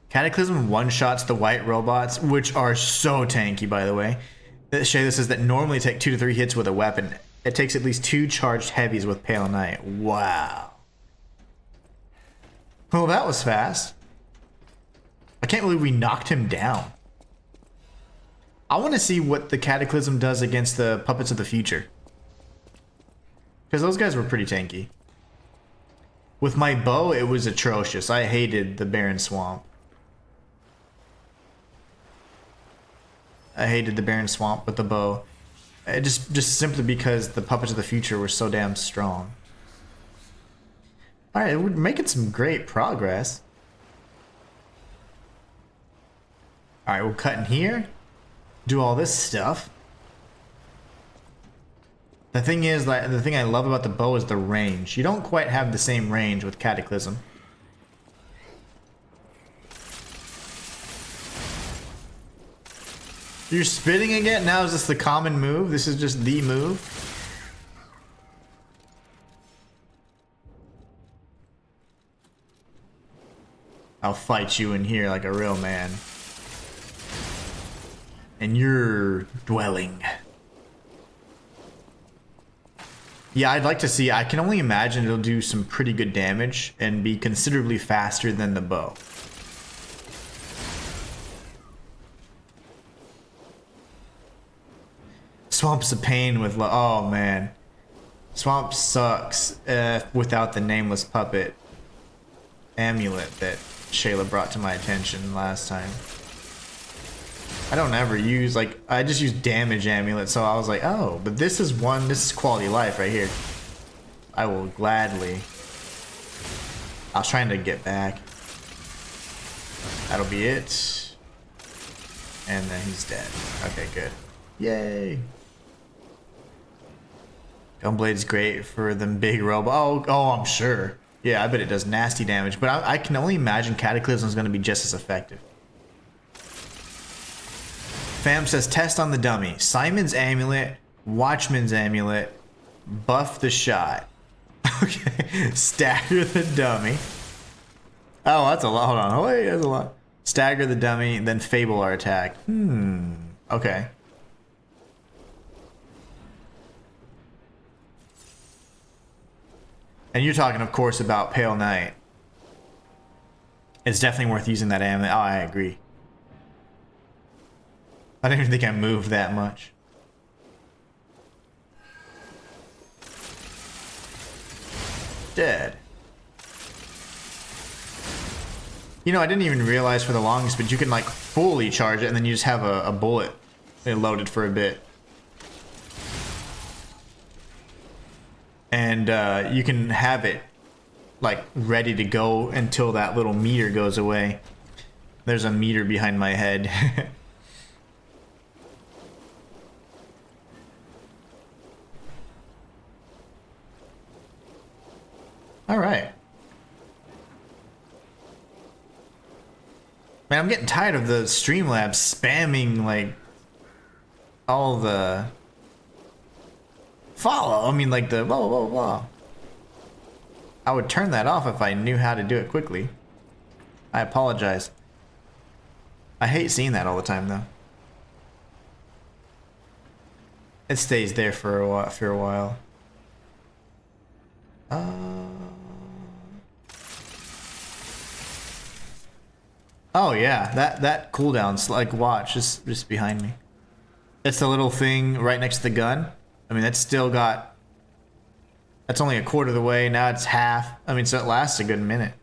Cataclysm one-shots the white robots, which are so tanky, by the way. Shay, this is that normally take 2 to 3 hits with a weapon. It takes at least 2 charged heavies with Pale Knight. Wow. Well, that was fast. I can't believe we knocked him down. I want to see what the Cataclysm does against the Puppets of the Future. Because those guys were pretty tanky. With my bow, it was atrocious. I hated the Barren Swamp. I hated the Barren Swamp with the bow. Just simply because the puppets of the future were so damn strong. All right, we're making some great progress. All right, we'll cut in here, do all this stuff. The thing is, like, the thing I love about the bow is the range. You don't quite have the same range with Cataclysm. You're spitting again? Now is this the common move? This is just the move? I'll fight you in here like a real man. And you're dwelling. Yeah, I'd like to see. I can only imagine it'll do some pretty good damage and be considerably faster than the bow. Swamp's a pain with. Oh man, Swamp sucks without the nameless puppet amulet that Shayla brought to my attention last time. I don't ever use, like, I just use damage amulet, so I was like, oh, but this is quality of life right here. I will gladly. I was trying to get back. That'll be it. And then he's dead. Okay, good. Yay. Gunblade's great for them big robots. Oh, I'm sure. Yeah, I bet it does nasty damage, but I can only imagine Cataclysm is going to be just as effective. Fam says test on the dummy. Simon's amulet, Watchman's amulet, buff the shot. Okay, stagger the dummy. Oh, that's a lot. Hold on, wait, that's a lot. Stagger the dummy, then fable our attack. Okay. And you're talking, of course, about Pale Knight. It's definitely worth using that amulet. Oh, I agree. I don't even think I moved that much. Dead. You know, I didn't even realize for the longest, but you can like fully charge it and then you just have a bullet loaded for a bit. And you can have it like ready to go until that little meter goes away. There's a meter behind my head. All right. Man, I'm getting tired of the Streamlabs spamming like all the follow. I mean, like the blah, blah, blah. I would turn that off if I knew how to do it quickly. I apologize. I hate seeing that all the time, though. It stays there for a while. Oh yeah, that cooldown's like, watch, just behind me. It's the little thing right next to the gun. I mean, that's still got. That's only a quarter of the way. Now it's half. I mean, so it lasts a good minute.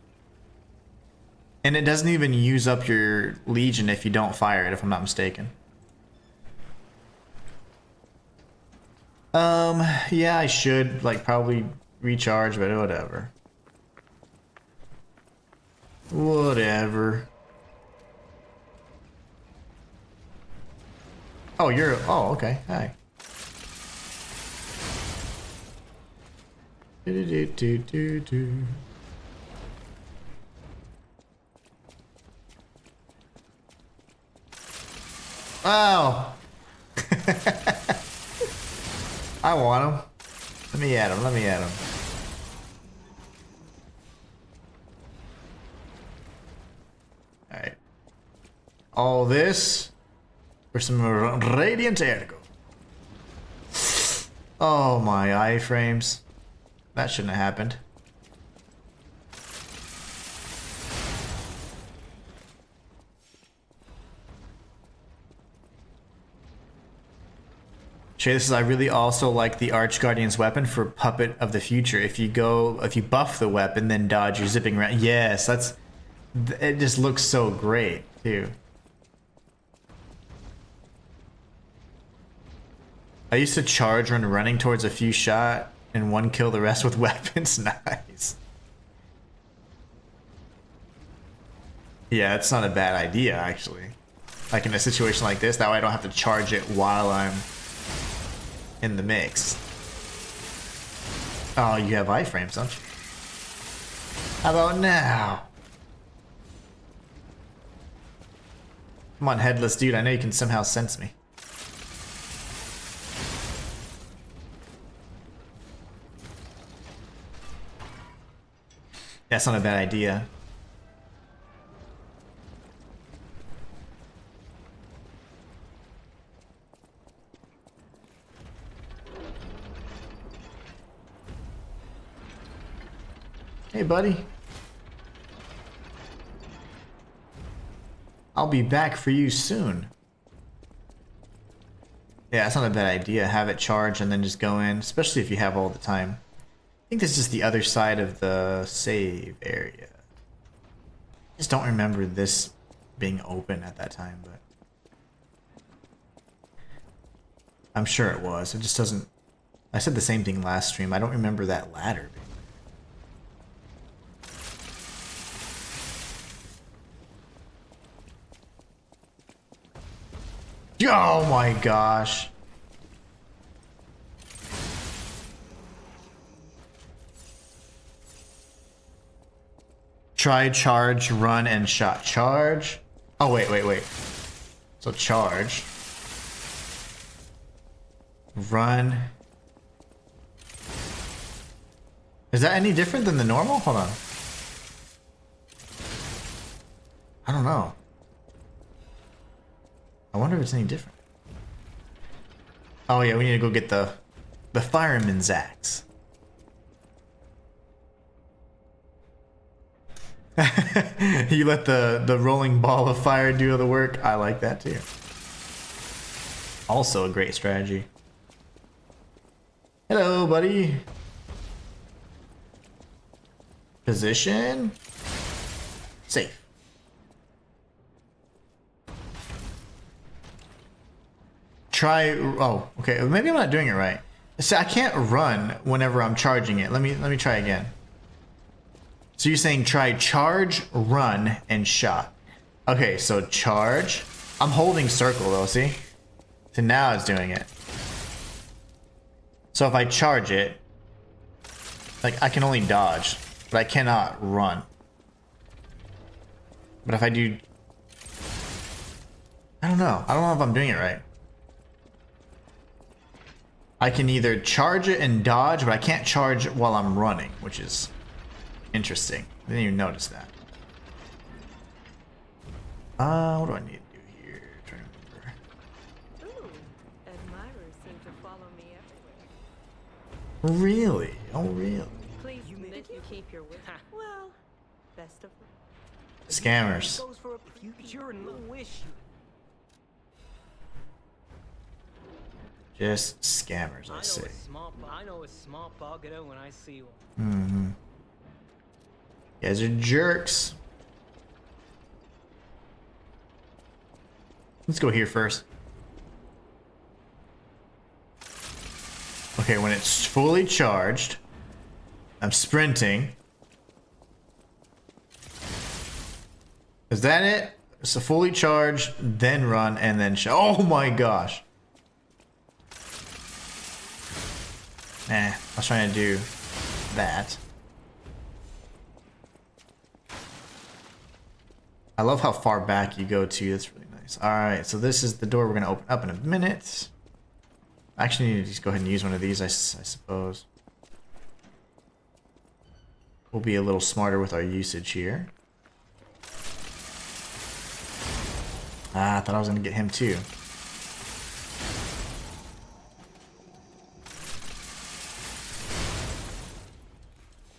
And it doesn't even use up your Legion if you don't fire it, if I'm not mistaken. Yeah, I should like probably recharge, but whatever. Whatever. Oh, you're. Oh, okay. Hi. Wow. I want him. Let me at him. Let me at him. All right. All this for some radiant ergo. Oh, my iframes. That shouldn't have happened. Shay, this is, I really also like the Archguardian's weapon for Puppet of the Future. If you buff the weapon, then dodge, you're zipping around. Yes, it just looks so great, too. I used to charge when running towards a few shot and one kill the rest with weapons. Nice. Yeah, it's not a bad idea actually. Like in a situation like this, that way I don't have to charge it while I'm in the mix. Oh, you have iframes, don't you? How about now? Come on, headless dude, I know you can somehow sense me. That's not a bad idea. Hey, buddy. I'll be back for you soon. Yeah, that's not a bad idea. Have it charge and then just go in, especially if you have all the time. I think this is the other side of the save area. Just don't remember this being open at that time, but I'm sure it was. It just doesn't. I said the same thing last stream. I don't remember that ladder being. Oh my gosh. Try, charge, run, and shot. Charge. Oh, wait. So charge. Run. Is that any different than the normal? Hold on. I don't know. I wonder if it's any different. Oh yeah, we need to go get the fireman's axe. You let the rolling ball of fire do the work. I like that too. Also a great strategy. Hello, buddy. Position. Safe. Try. Oh, okay. Maybe I'm not doing it right. So I can't run whenever I'm charging it. Let me try again. So you're saying try charge, run, and shot. Okay, so charge. I'm holding circle though. See? So now it's doing it. So if I charge it, like I can only dodge, but I cannot run. But if I do, I don't know. I don't know if I'm doing it right. I can either charge it and dodge, but I can't charge while I'm running, which is interesting. I didn't even notice that. What do I need to do here? Trying to remember. Ooh, admirers seem to follow me everywhere. Really? Oh, really? Please that you keep your wit. Well, best of luck. Scammers. Goes for a future and wish. Just scammers, I say. I know a small pocket when I see one. Mm-hmm. You guys are jerks. Let's go here first. Okay, when it's fully charged, I'm sprinting. Is that it? So fully charged, then run, and then oh my gosh. I was trying to do that. I love how far back you go to. That's really nice. Alright, so this is the door we're going to open up in a minute. I actually need to just go ahead and use one of these, I suppose. We'll be a little smarter with our usage here. Ah, I thought I was going to get him too.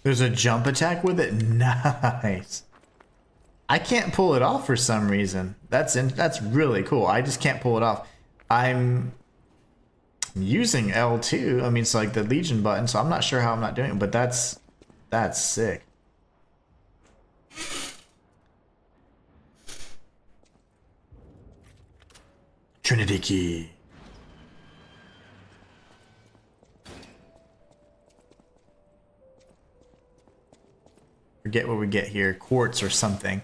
There's a jump attack with it? Nice. I can't pull it off for some reason. That's really cool. I just can't pull it off. I'm using L2. I mean, it's like the Legion button, so I'm not sure how I'm not doing it, but that's sick. Trinity key. Forget what we get here. Quartz or something.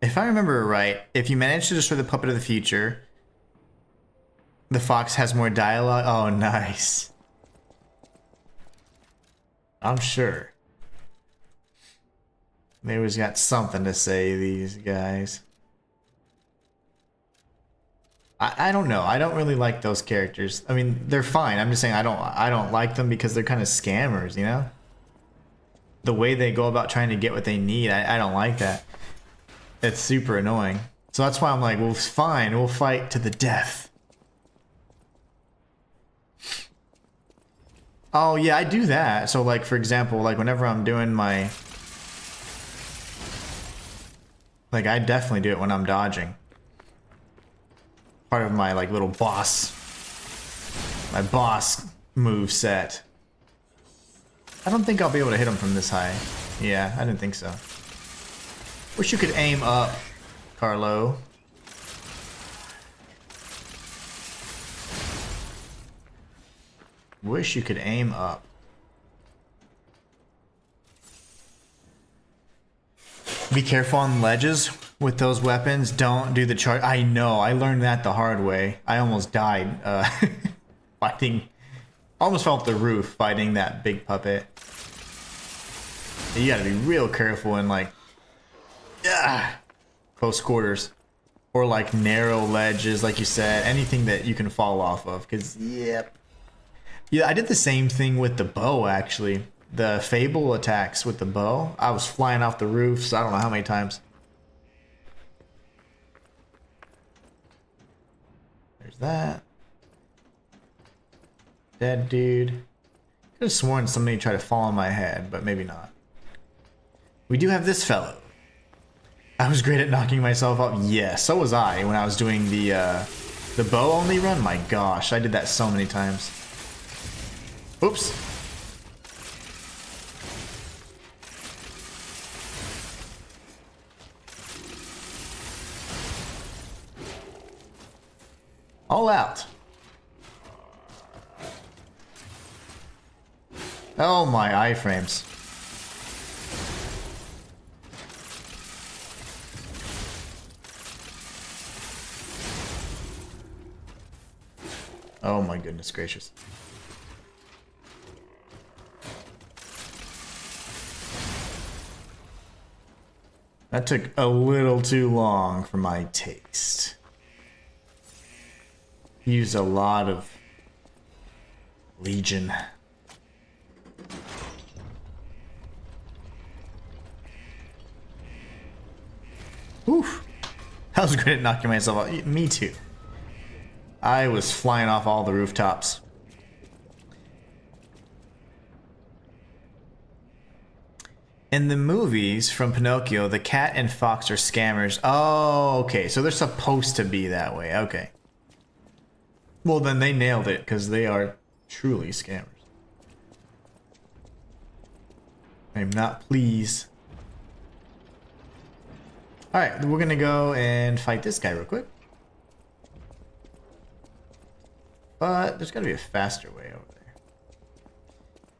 If I remember right, if you manage to destroy the puppet of the future, the fox has more dialogue. Oh, nice. I'm sure. They always got something to say, these guys. I don't know. I don't really like those characters. I mean, they're fine. I'm just saying I don't like them because they're kind of scammers, you know? The way they go about trying to get what they need, I don't like that. It's super annoying. So that's why I'm like, well, fine, we'll fight to the death. Oh yeah, I do that. So like, for example, like whenever I'm doing my... Like, I definitely do it when I'm dodging. Part of my like little boss... My boss move set. I don't think I'll be able to hit him from this high. Yeah, I didn't think so. Wish you could aim up, Carlo. Wish you could aim up. Be careful on ledges with those weapons. Don't do the charge. I know. I learned that the hard way. I almost died fighting. Almost fell off the roof fighting that big puppet. You gotta be real careful in like close quarters. Or like narrow ledges, like you said. Anything that you can fall off of. Because, yep. Yeah, I did the same thing with the bow, actually. The Fable attacks with the bow. I was flying off the roofs, I don't know how many times. There's that. Dead dude. Could have sworn somebody tried to fall on my head, but maybe not. We do have this fellow. I was great at knocking myself out. Yes, so was I when I was doing the bow only run. My gosh, I did that so many times. Oops. All out. Oh, my iframes. Oh my goodness gracious. That took a little too long for my taste. Used a lot of Legion. Oof. I was great at knocking myself out. Me too. I was flying off all the rooftops. In the movies from Pinocchio, the cat and fox are scammers. Oh, okay. So they're supposed to be that way. Okay. Well, then they nailed it because they are truly scammers. I'm not pleased. Alright, we're going to go and fight this guy real quick. But there's got to be a faster way over there.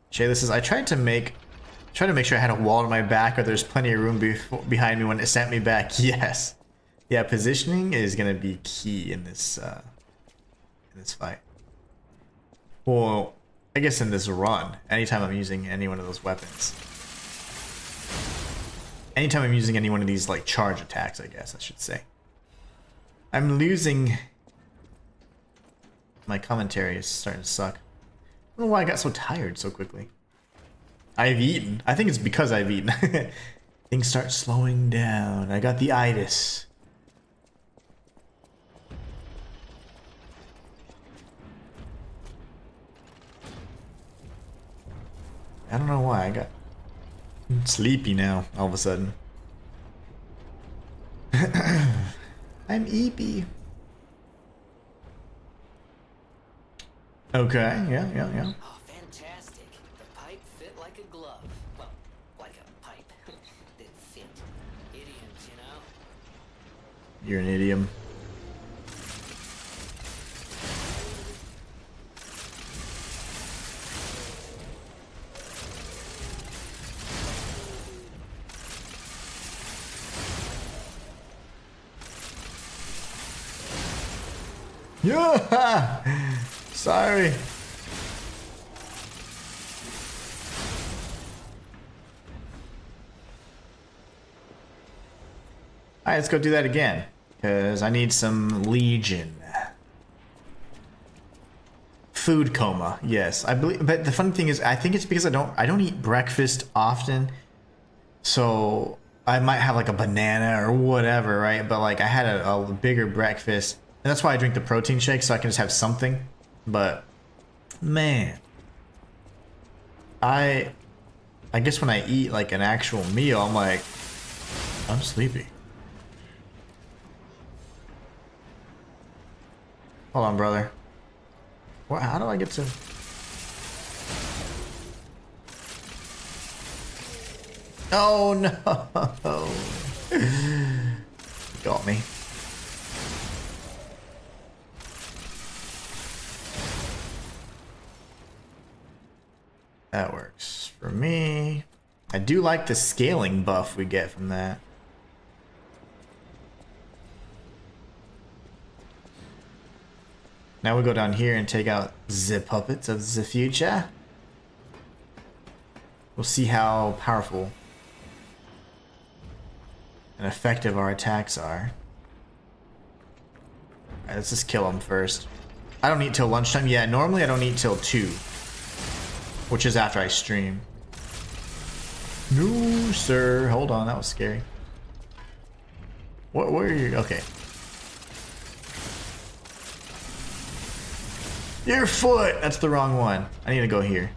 Shay, this is... I tried to make sure I had a wall to my back or there's plenty of room behind me when it sent me back. Yes. Yeah, positioning is going to be key in this fight. Well, I guess in this run, anytime I'm using any one of those weapons. Anytime I'm using any one of these, like, charge attacks, I guess I should say. I'm losing... My commentary is starting to suck. I don't know why I got so tired so quickly. I've eaten. I think it's because I've eaten. Things start slowing down. I got the itis. I don't know why I got sleepy now all of a sudden. I'm eepy. Okay, yeah. Oh, fantastic. The pipe fit like a glove. Well, like a pipe. That fit. Idioms, you know? You're an idiom. Yeah. Sorry. Alright, let's go do that again. Because I need some Legion. Food coma, yes. I believe, but the funny thing is, I think it's because I don't eat breakfast often. So I might have like a banana or whatever, right? But like I had a bigger breakfast. And that's why I drink the protein shake, so I can just have something. But man, I guess when I eat like an actual meal, I'm like, I'm sleepy. Hold on, brother. What? How do I get to? Oh no! Got me. That works for me. I do like the scaling buff we get from that. Now we go down here and take out the puppets of the future. We'll see how powerful and effective our attacks are. Alright, let's just kill them first. I don't eat till lunchtime. Yeah, normally I don't eat till 2. Which is after I stream. No, sir. Hold on, that was scary. What? Where are you? Okay. Your foot! That's the wrong one. I need to go here.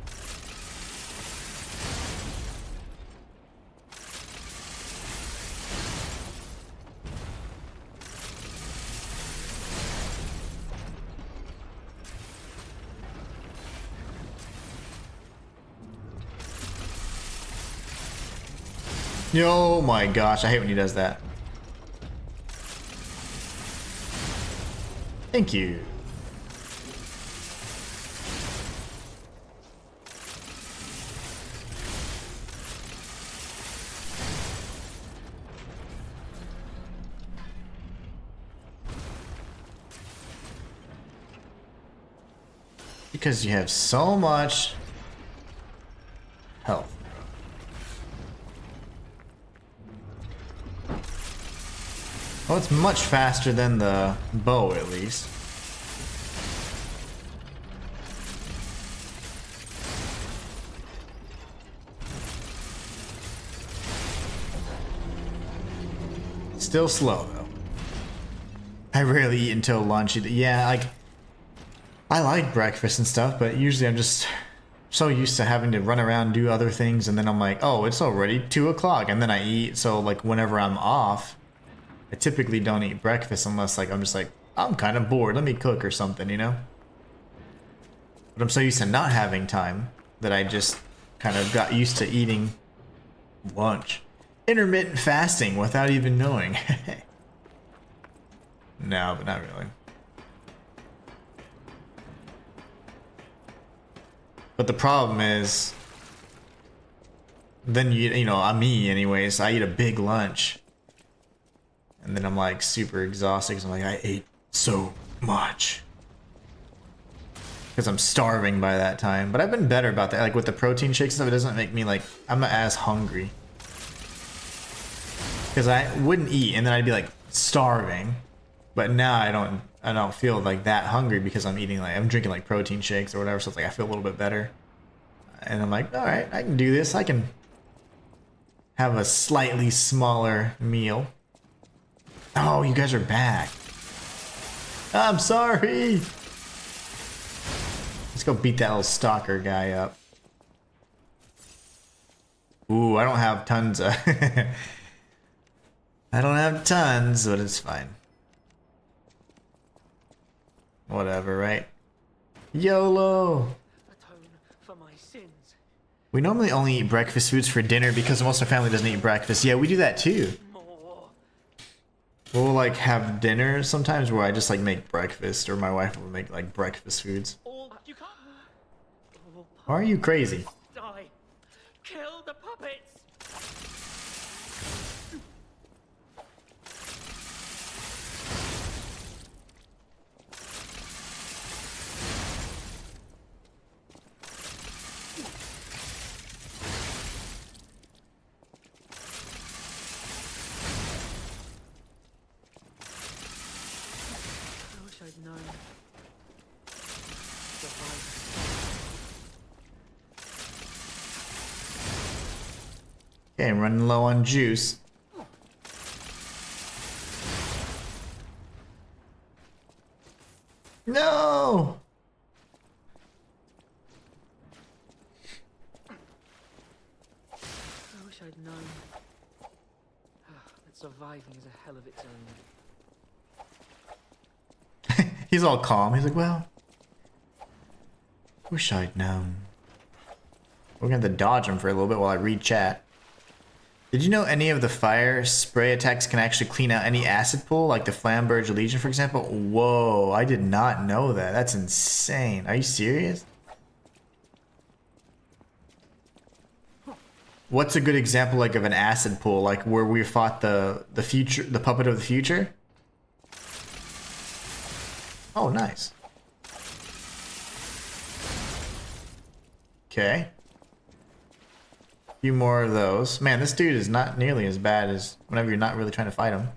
Oh my gosh, I hate when he does that. Thank you. Because you have so much health. Well, it's much faster than the bow, at least. Still slow, though. I rarely eat until lunch. Yeah, like, I like breakfast and stuff, but usually I'm just so used to having to run around and do other things, and then I'm like, oh, it's already 2 o'clock, and then I eat. So, like, whenever I'm off, I typically don't eat breakfast unless, like, I'm just like, I'm kind of bored. Let me cook or something, you know? But I'm so used to not having time that I just kind of got used to eating lunch. Intermittent fasting without even knowing. No, but not really. But the problem is, then you know, I'm me anyways. I eat a big lunch. And then I'm like super exhausted because I'm like, I ate so much. Because I'm starving by that time. But I've been better about that. Like with the protein shakes and stuff, it doesn't make me like, I'm not as hungry. Because I wouldn't eat and then I'd be like starving. But now I don't feel like that hungry because I'm eating like, I'm drinking like protein shakes or whatever. So it's like I feel a little bit better. And I'm like, all right, I can do this. I can have a slightly smaller meal. Oh, you guys are back. I'm sorry. Let's go beat that little stalker guy up. Ooh, I don't have tons of... I don't have tons, but it's fine. Whatever, right? YOLO! Atone for my sins. We normally only eat breakfast foods for dinner because most of our family doesn't eat breakfast. Yeah, we do that too. More. We'll like have dinner sometimes where I just like make breakfast, or my wife will make like breakfast foods. All you can't. All Why are you crazy? die. Kill the puppets. Okay, I'm running low on juice. No! I wish I'd known. That surviving is a hell of its own. He's all calm. He's like, well, wish I'd known. We're gonna have to dodge him for a little bit while I read chat. Did you know any of the fire spray attacks can actually clean out any acid pool, like the Flamberge Legion, for example? Whoa, I did not know that. That's insane. Are you serious? What's a good example like of an acid pool, like where we fought the puppet of the future? Oh, nice. Okay. Few more of those. Man, this dude is not nearly as bad as whenever you're not really trying to fight him.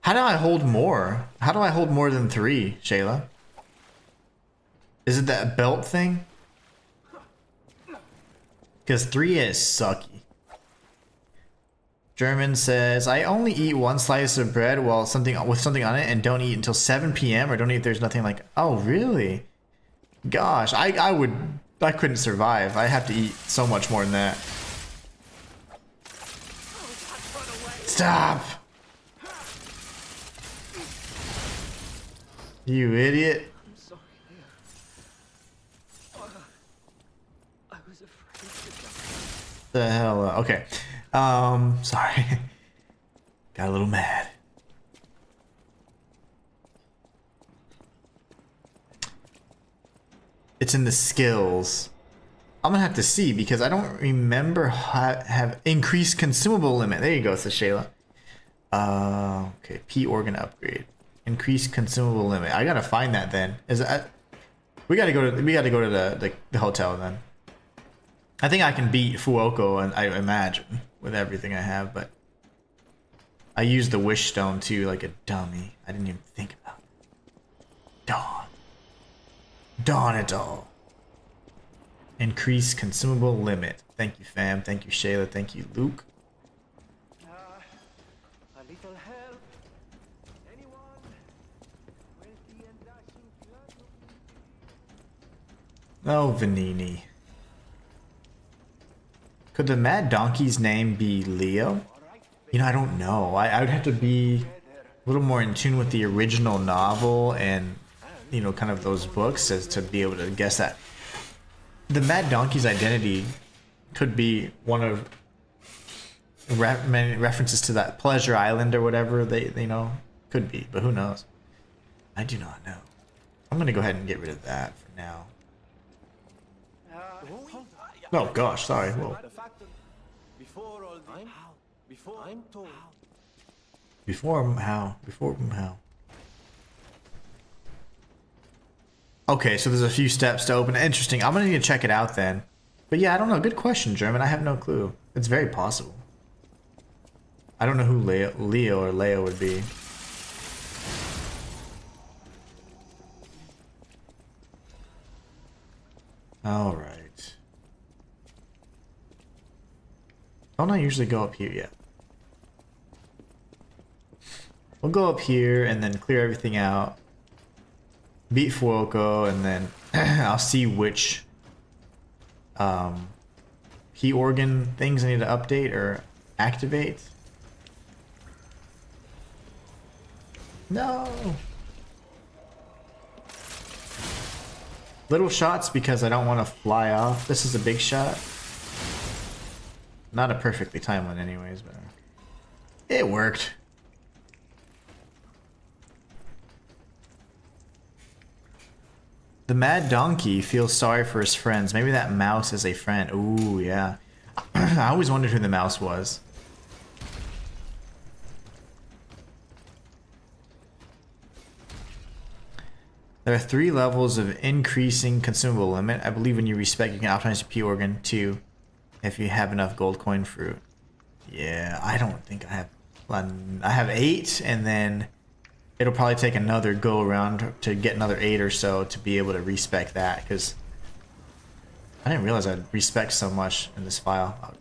How do I hold more? How do I hold more than 3, Shayla? Is it that belt thing? Because 3 is sucky. German says, I only eat 1 slice of bread while something on it and don't eat until 7 p.m. or don't eat if there's nothing like... Oh, really? Gosh, I couldn't survive. I have to eat so much more than that. Stop! You idiot. I'm sorry. I was afraid to die. The hell? Okay. Sorry. Got a little mad. It's in the skills. I'm gonna have to see because I don't remember have increased consumable limit. There you go, says Shayla. Okay, P organ upgrade. Increased consumable limit. I gotta find that then. We gotta go to the hotel then. I think I can beat Fuoco, and I imagine with everything I have, but I used the wish stone too like a dummy. I didn't even think about it. Dawn it all. Increase consumable limit. Thank you, fam. Thank you, Shayla. Thank you, Luke. A little help. Anyone? Wealthy and dashing philanthropy. Oh, Vanini. Could the Mad Donkey's name be Leo? You know, I don't know. I would have to be a little more in tune with the original novel and, you know, kind of those books as to be able to guess that. The Mad Donkey's identity could be one of many references to that Pleasure Island or whatever they you know, could be, but who knows? I do not know. I'm gonna go ahead and get rid of that for now. Oh gosh, sorry. Whoa. Before all the before I'm told. Before how? Okay, so there's a few steps to open. Interesting. I'm gonna need to check it out then. But yeah, I don't know. Good question, German. I have no clue. It's very possible. I don't know who Leo or Leo would be. All right. Don't I usually go up here yet? We'll go up here and then clear everything out. Beat Fuoco, and then I'll see which key organ things I need to update or activate. No! Little shots because I don't want to fly off. This is a big shot. Not a perfectly timed one anyways, but it worked. The Mad Donkey feels sorry for his friends. Maybe that mouse is a friend. Ooh, yeah. I always wondered who the mouse was. There are 3 levels of increasing consumable limit. I believe when you respec, you can optimize your P organ too, if you have enough gold coin fruit. Yeah, I don't think I have. I have 8, and then it'll probably take another go around to get another 8 or so to be able to respec that, because I didn't realize I'd respec so much in this file.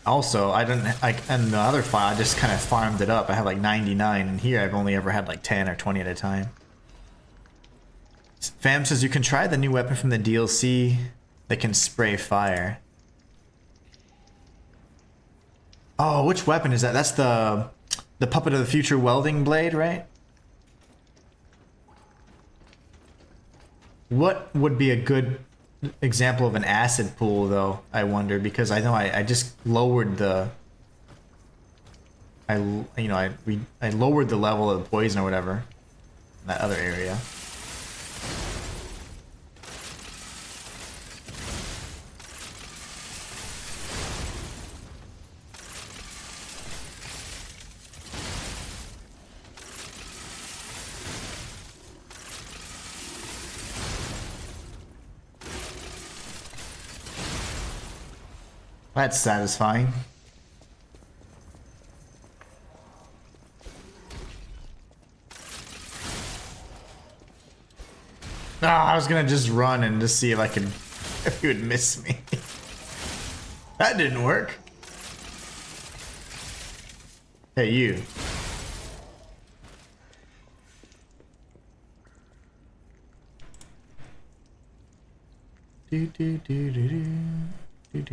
Also, I didn't like in the other file. I just kind of farmed it up. I have like 99, and here I've only ever had like 10 or 20 at a time. Fam says you can try the new weapon from the DLC that can spray fire. Oh, which weapon is that? That's the Puppet of the Future welding blade, right? What would be a good example of an acid pool, though? I wonder, because I know I just lowered the I lowered the level of the poison or whatever in that other area. That's satisfying. I was gonna just run and just see if I could, if he would miss me. That didn't work. Hey, you. Do do do do do. Okay,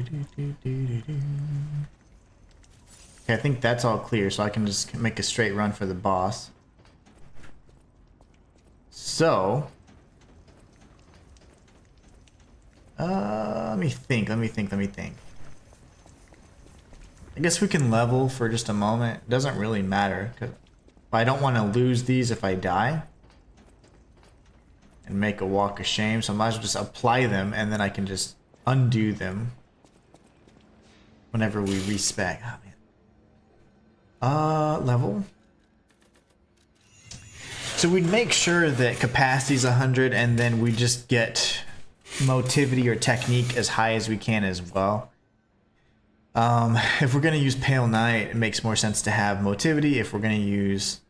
I think that's all clear, so I can just make a straight run for the boss. So, let me think. I guess we can level for just a moment. It doesn't really matter, 'cause I don't want to lose these if I die and make a walk of shame, so I might as well just apply them, and then I can just undo them whenever we respec. Oh, man. Level. So we'd make sure that capacity is 100, and then we just get motivity or technique as high as we can as well. If we're gonna use Pale Knight, it makes more sense to have motivity. If we're gonna use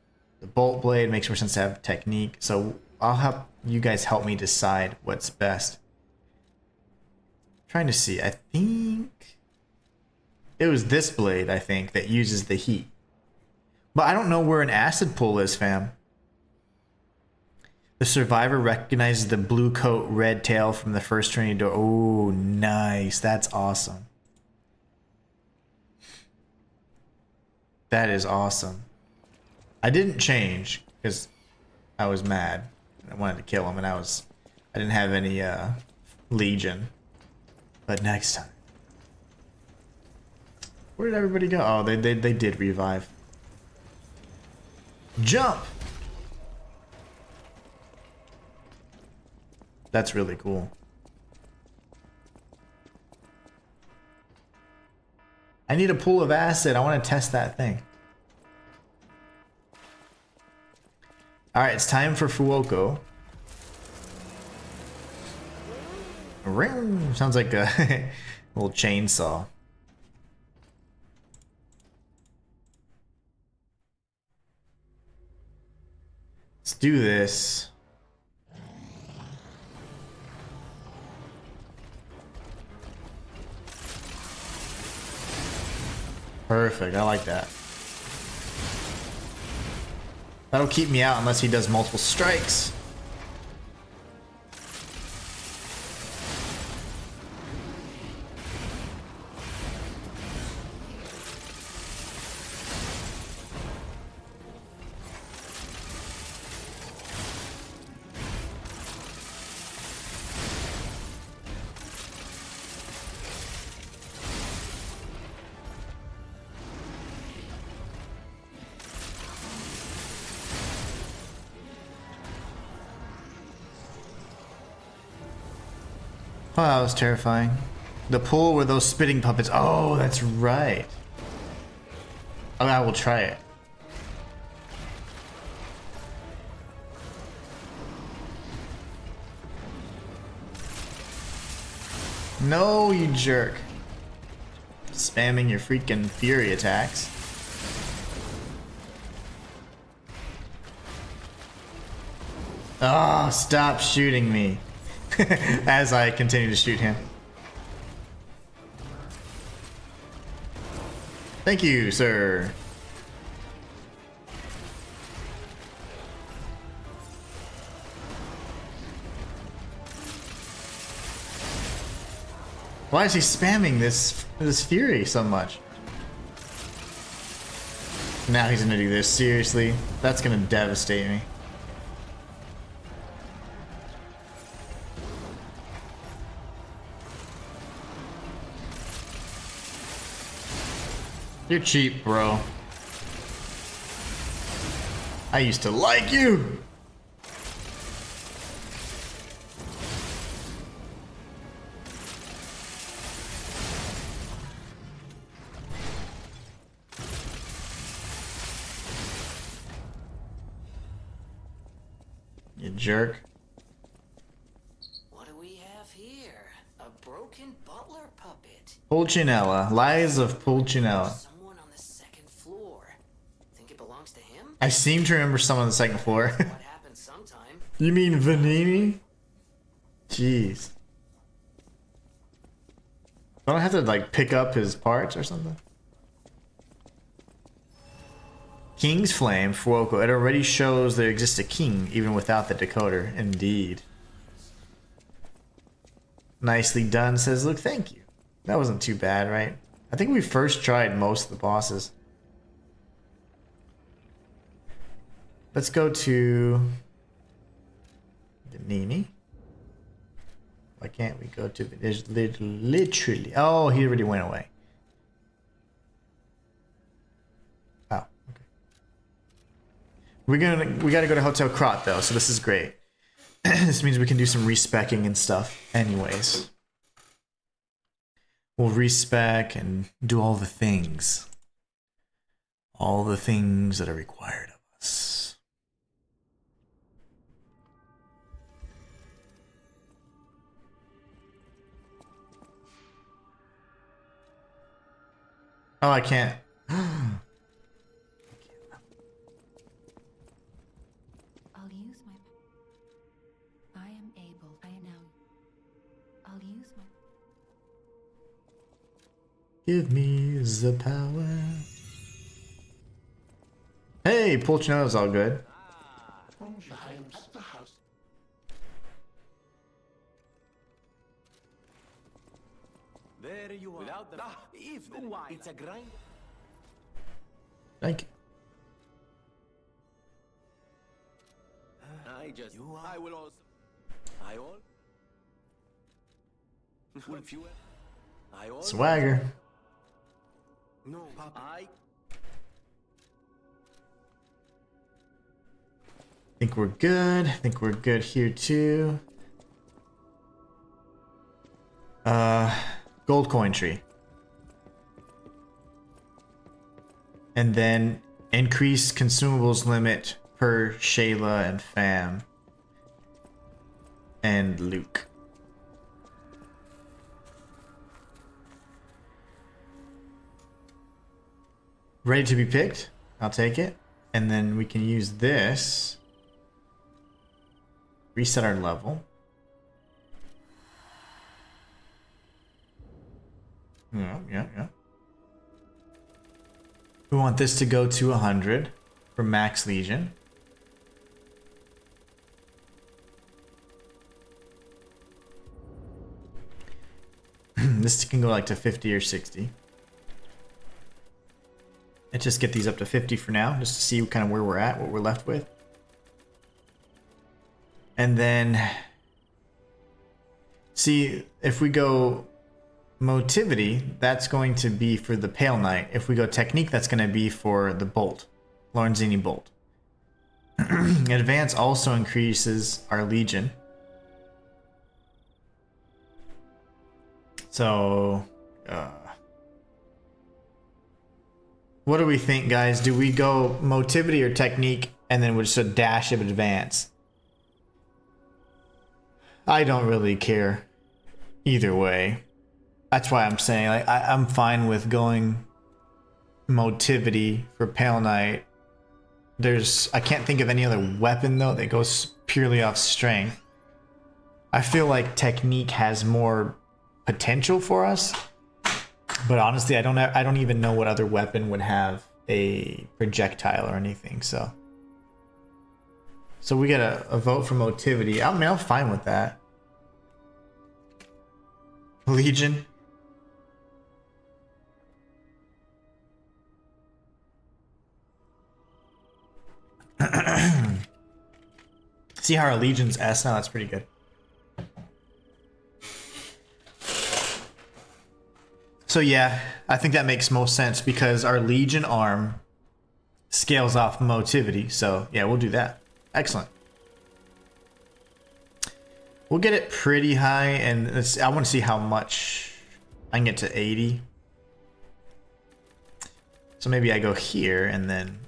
the Bolt Blade, it makes more sense to have technique. So I'll have you guys help me decide what's best. Trying to see, I think it was this blade, I think, that uses the heat. But I don't know where an acid pool is, fam. The survivor recognizes the blue coat, red tail from the first training door. Oh, nice. That's awesome. That is awesome. I didn't change because I was mad. I wanted to kill him, and I didn't have any Legion. But next time. Where did everybody go? Oh, they did revive. Jump! That's really cool. I need a pool of acid. I want to test that thing. Alright, it's time for Fuoko. Ring! Sounds like a little chainsaw. Let's do this. Perfect, I like that. That'll keep me out unless he does multiple strikes. Oh, that was terrifying. The pool where those spitting puppets. Oh, that's right. Oh, I will try it. No, you jerk. Spamming your freaking fury attacks. Oh, stop shooting me. As I continue to shoot him. Thank you, sir. Why is he spamming this fury so much? Now he's gonna do this. Seriously? That's gonna devastate me. You're cheap, bro. I used to like you. You jerk. What do we have here? A broken butler puppet. Pulcinella. Lies of Pulcinella. Someone on the second floor. Think it belongs to him? I seem to remember someone on the second floor. What happened sometime? You mean Vanini? Jeez. Don't I have to like pick up his parts or something? King's Flame, Fuoco. It already shows there exists a king even without the decoder. Indeed. Nicely done, says Luke. Thank you. That wasn't too bad, right? I think we first tried most of the bosses. Let's go to the Nini. Why can't we go to the... There's literally... Oh, he already went away. Oh, okay. We gotta go to Hotel Krat though, so this is great. This means we can do some respecking and stuff anyways. We'll respec and do all the things. All the things that are required of us. Oh, I can't. I'll use my... I am able. I now... I'll use my... Give me the power. Hey, Pulcinella's all good. Behind the house. There you are. Without the evening, it's a grind. Thank you. I will also. I all. Will fuel. I all. Swagger. No, Papa. I Think we're good. I think we're good here too. Gold coin tree. And then increase consumables limit per Shayla and Fam. And Luke. Ready to be picked? I'll take it. And then we can use this. Reset our level. Yeah. We want this to go to 100 for max legion. This can go like to 50 or 60. Let's just get these up to 50 for now, just to see kind of where we're at, what we're left with. And then, see, if we go motivity, that's going to be for the Pale Knight. If we go technique, that's going to be for the Bolt, Lorenzini Bolt. Advance also increases our Legion. So, what do we think, guys? Do we go motivity or technique, and then we'll just a dash of advance? I don't really care either way. That's why I'm saying, like, I'm fine with going motivity for Pale Knight. I can't think of any other weapon though that goes purely off strength. I feel like technique has more potential for us, but honestly, I don't even know what other weapon would have a projectile or anything. So we get a vote for motivity. I mean, I'm fine with that. Legion. See how our Legion's S now? That's pretty good. So yeah, I think that makes most sense because our Legion arm scales off motivity. So yeah, we'll do that. Excellent. We'll get it pretty high, and I want to see how much I can get to 80. So maybe I go here and then...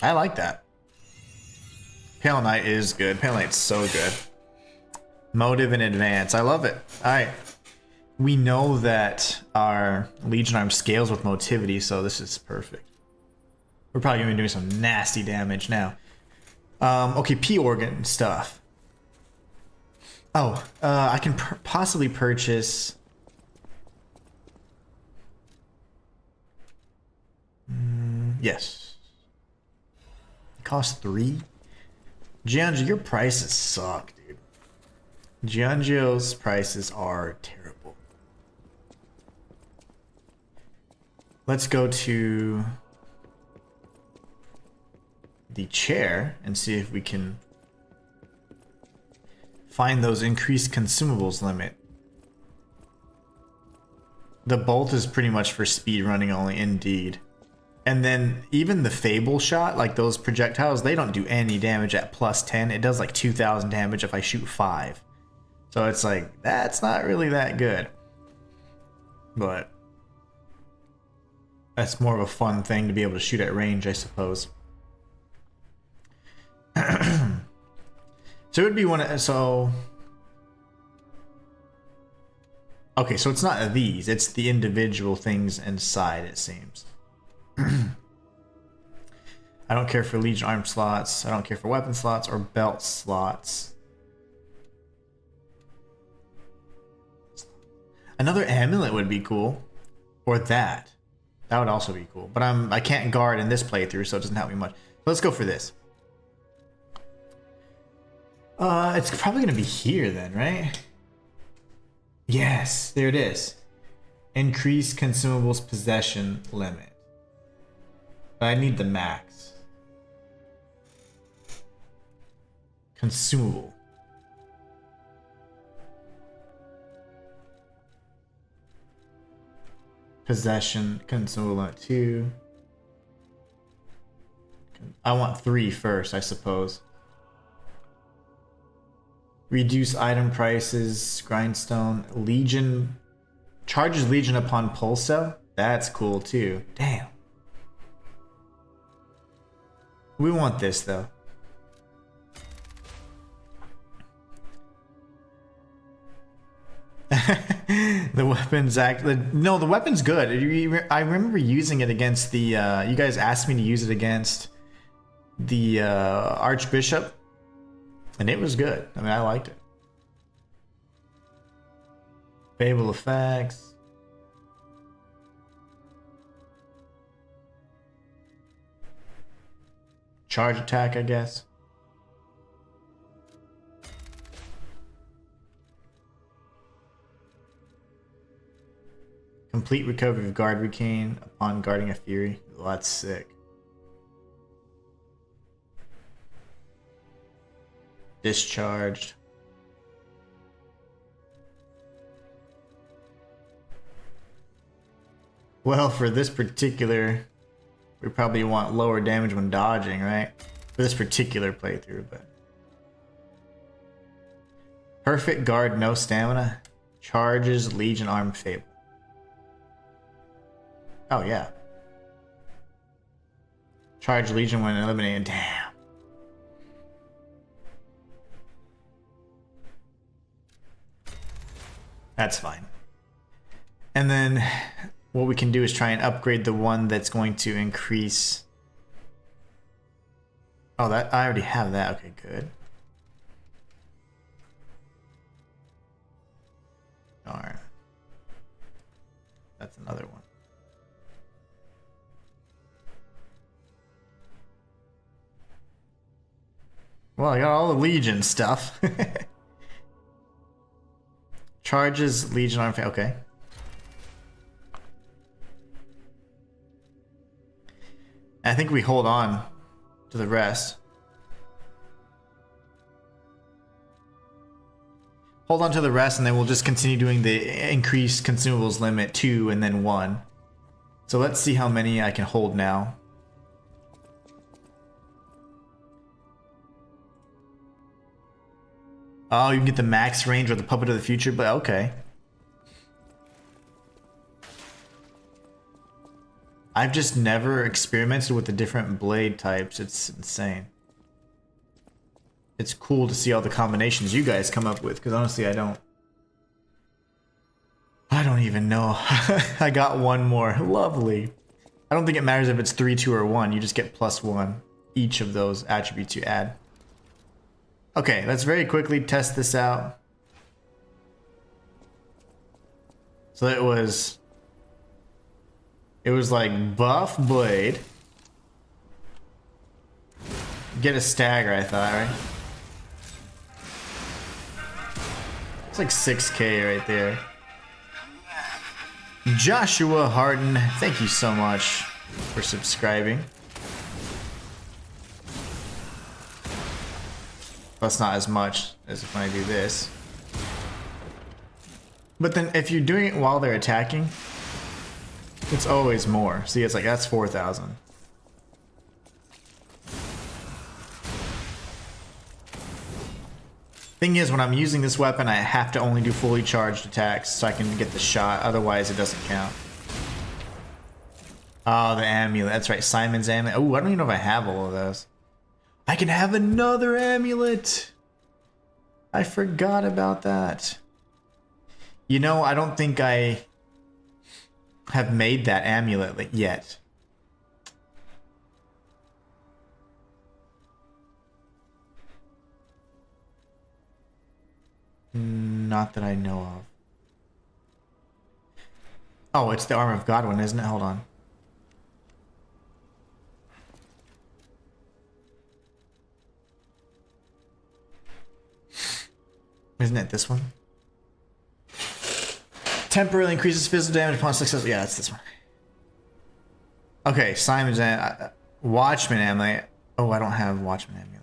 I like that. Pale Knight is good. Pale Knight's so good. Motive and advance. I love it. Alright. We know that our Legion arm scales with motivity, so this is perfect. We're probably going to be doing some nasty damage now. Okay, P organ stuff. Oh, I can possibly purchase... yes. It costs 3. Giangio, your prices suck, dude. Giangio's prices are terrible. Let's go to the chair and see if we can find those increased consumables limit. The bolt is pretty much for speed running only, indeed. And then even the Fable shot, like those projectiles, they don't do any damage at plus 10. It does like 2,000 damage if I shoot 5. So it's like, that's not really that good. But that's more of a fun thing to be able to shoot at range, I suppose. So it would be one, so... Okay, so it's not these, it's the individual things inside, it seems. I don't care for Legion arm slots. I don't care for weapon slots or belt slots. Another amulet would be cool. Or that. That would also be cool. But I can't guard in this playthrough, so it doesn't help me much. Let's go for this. It's probably gonna be here then, right? Yes, there it is. Increase consumables possession limit. But I need the max. Consumable. Possession, consumable limit 2. I want 3 first, I suppose. Reduce item prices, grindstone, Legion. Charges Legion upon pulso? That's cool too. Damn. We want this though. The weapon's no, the weapon's good. I remember using it against the you guys asked me to use it against the Archbishop, and it was good. I mean, I liked it. Fable effects. Charge attack, I guess. Complete recovery of guard regain upon guarding a fury. Well, that's sick. Discharged. Well, for this particular, we probably want lower damage when dodging, right? For this particular playthrough, but... Perfect guard, no stamina. Charges Legion arm Fable. Oh, yeah. Charge Legion when eliminated. Damn. That's fine. And then what we can do is try and upgrade the one that's going to increase Oh, that I already have that. Okay, good. Darn. That's another one. Well, I got all the Legion stuff. Charges, Legion arm. Okay. I think we hold on to the rest. Hold on to the rest, and then we'll just continue doing the increased consumables limit 2 and then 1. So let's see how many I can hold now. Oh, you can get the max range or the Puppet of the Future, but okay. I've just never experimented with the different blade types. It's insane. It's cool to see all the combinations you guys come up with, because honestly, I don't even know. I got one more. Lovely. I don't think it matters if it's 3, 2, or 1. You just get +1 each of those attributes you add. Okay, let's very quickly test this out. So it was like buff blade. Get a stagger, I thought, right? It's like 6K right there. Joshua Harden, thank you so much for subscribing. That's not as much as if I do this. But then if you're doing it while they're attacking, it's always more. See, it's like, that's 4,000. Thing is, when I'm using this weapon, I have to only do fully charged attacks so I can get the shot. Otherwise, it doesn't count. Oh, the amulet. That's right, Simon's amulet. Oh, I don't even know if I have all of those. I can have another amulet! I forgot about that. You know, I don't think I have made that amulet yet. Not that I know of. Oh, it's the Armor of God one, isn't it? Hold on. Isn't it this one? Temporarily increases physical damage upon success. Yeah, that's this one. Okay, Simon's Watchman amulet. Oh, I don't have Watchman amulet.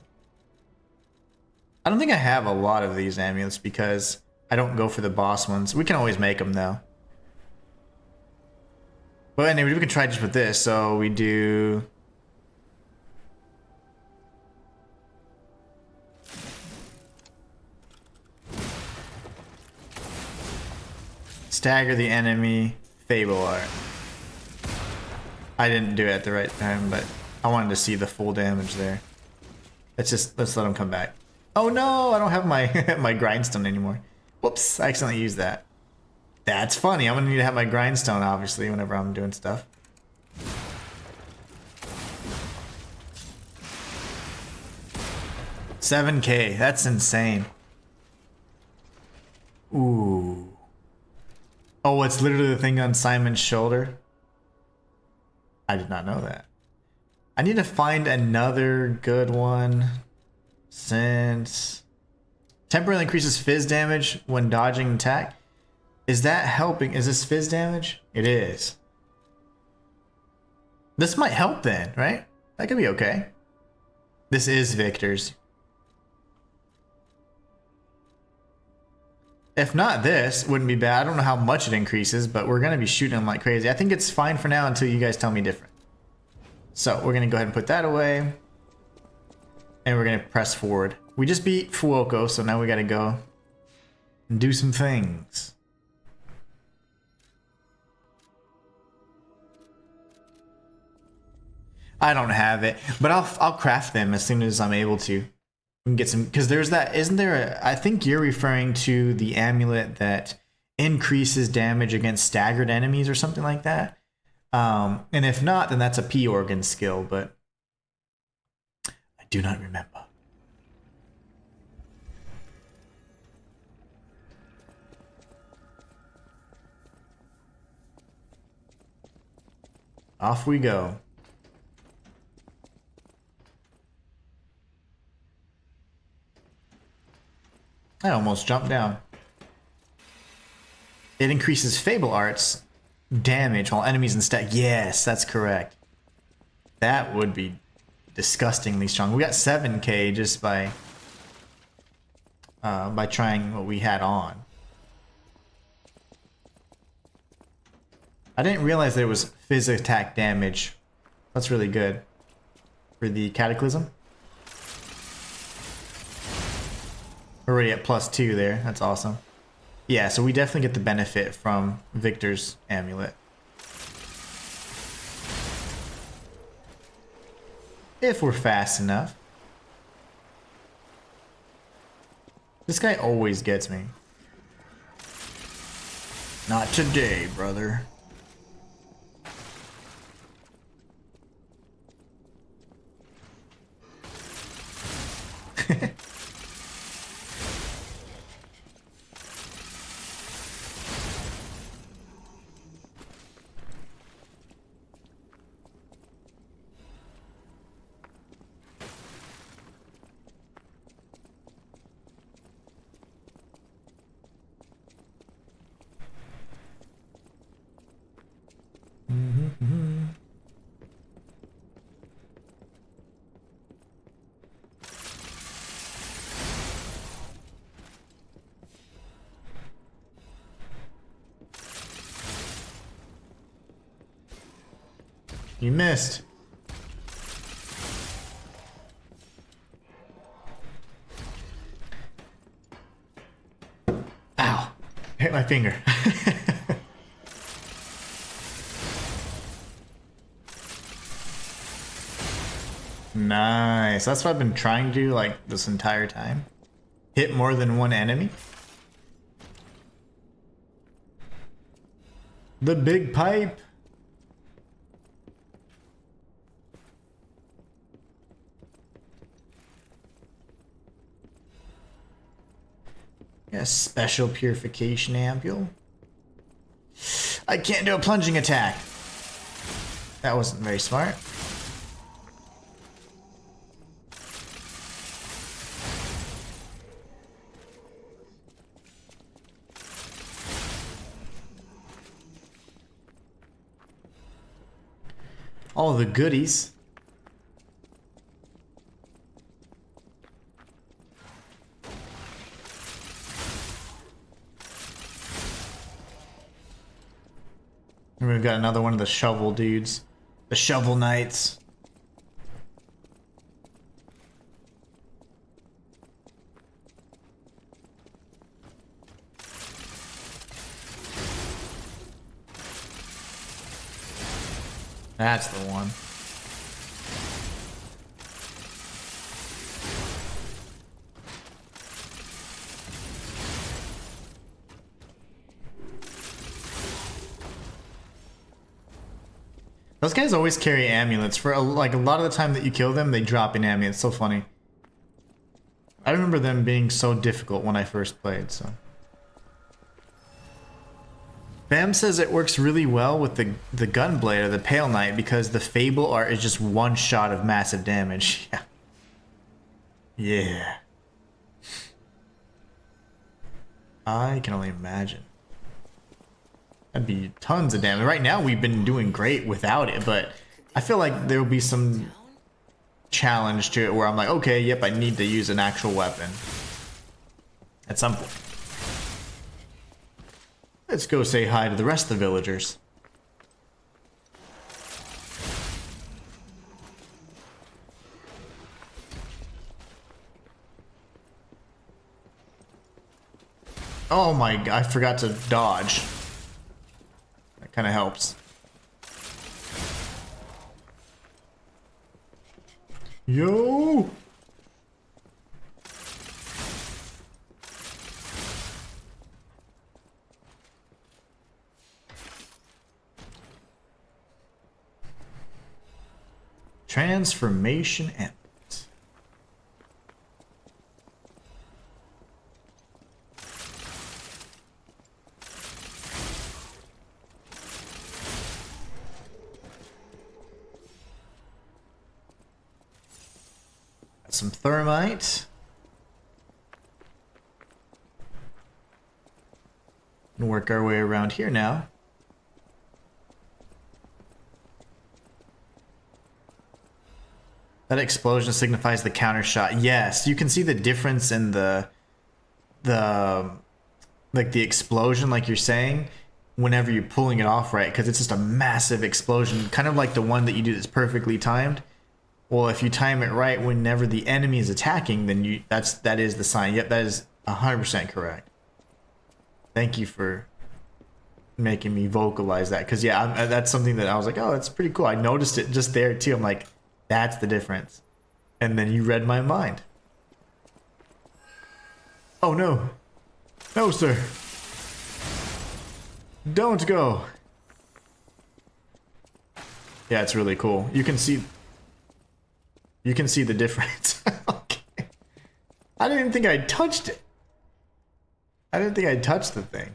I don't think I have a lot of these amulets because I don't go for the boss ones. We can always make them though. But anyway, we can try just with this. So we do. Stagger the enemy, Fable Art. I didn't do it at the right time, but I wanted to see the full damage there. Let's let him come back. Oh no, I don't have my my grindstone anymore. Whoops, I accidentally used that. That's funny. I'm gonna need to have my grindstone obviously whenever I'm doing stuff. $7K, that's insane. Ooh. Oh, it's literally the thing on Simon's shoulder? I did not know that. I need to find another good one. Since temporarily increases fizz damage when dodging an attack. Is that helping? Is this fizz damage? It is. This might help then, right? That could be okay. This is Victor's. If not, this wouldn't be bad. I don't know how much it increases, but we're going to be shooting them like crazy. I think it's fine for now until you guys tell me different. So we're going to go ahead and put that away. And we're going to press forward. We just beat Fuoco, so now we got to go and do some things. I don't have it, but I'll craft them as soon as I'm able to. We can get some, because there's that, isn't there I think you're referring to the amulet that increases damage against staggered enemies or something like that. And if not, then that's a P organ skill, but I do not remember. Off we go. I almost jumped down. It increases Fable Arts damage while enemies in stack. Yes, that's correct. That would be disgustingly strong. We got 7k just by trying what we had on. I didn't realize there was phys attack damage. That's really good for the Cataclysm. We're already at +2 there. That's awesome. Yeah, so we definitely get the benefit from Victor's amulet. If we're fast enough. This guy always gets me. Not today, brother. You missed. Ow. Hit my finger. Nice. That's what I've been trying to do like this entire time. Hit more than one enemy. The big pipe. Yeah, special purification ampule. I can't do a plunging attack. That wasn't very smart. All the goodies. And we've got another one of the shovel dudes. The shovel knights. That's the one. Those guys always carry amulets. For like a lot of the time that you kill them, they drop an amulet. It's so funny. I remember them being so difficult when I first played, so. Bam says it works really well with the Gunblade or the Pale Knight because the Fable art is just one shot of massive damage. Yeah. Yeah. I can only imagine. That'd be tons of damage. Right now we've been doing great without it, but I feel like there will be some challenge to it where I'm like, okay, yep, I need to use an actual weapon at some point. Let's go say hi to the rest of the villagers. Oh my god, I forgot to dodge. That kind of helps. Yo! Transformation Amulet. some thermite. And work our way around here now. That explosion signifies the counter shot. Yes, you can see the difference in the explosion, like you're saying, whenever you're pulling it off right, because it's just a massive explosion, kind of like the one that you do that's perfectly timed. Well, if you time it right whenever the enemy is attacking, then that is the sign. Yep, that is 100% correct. Thank you for making me vocalize that, because yeah, that's something that I was like, oh, that's pretty cool. I noticed it just there too. I'm like, that's the difference. And then you read my mind. Oh no. No, sir. Don't go. Yeah, it's really cool. You can see the difference. Okay. I didn't even think I touched it. I didn't think I touched the thing.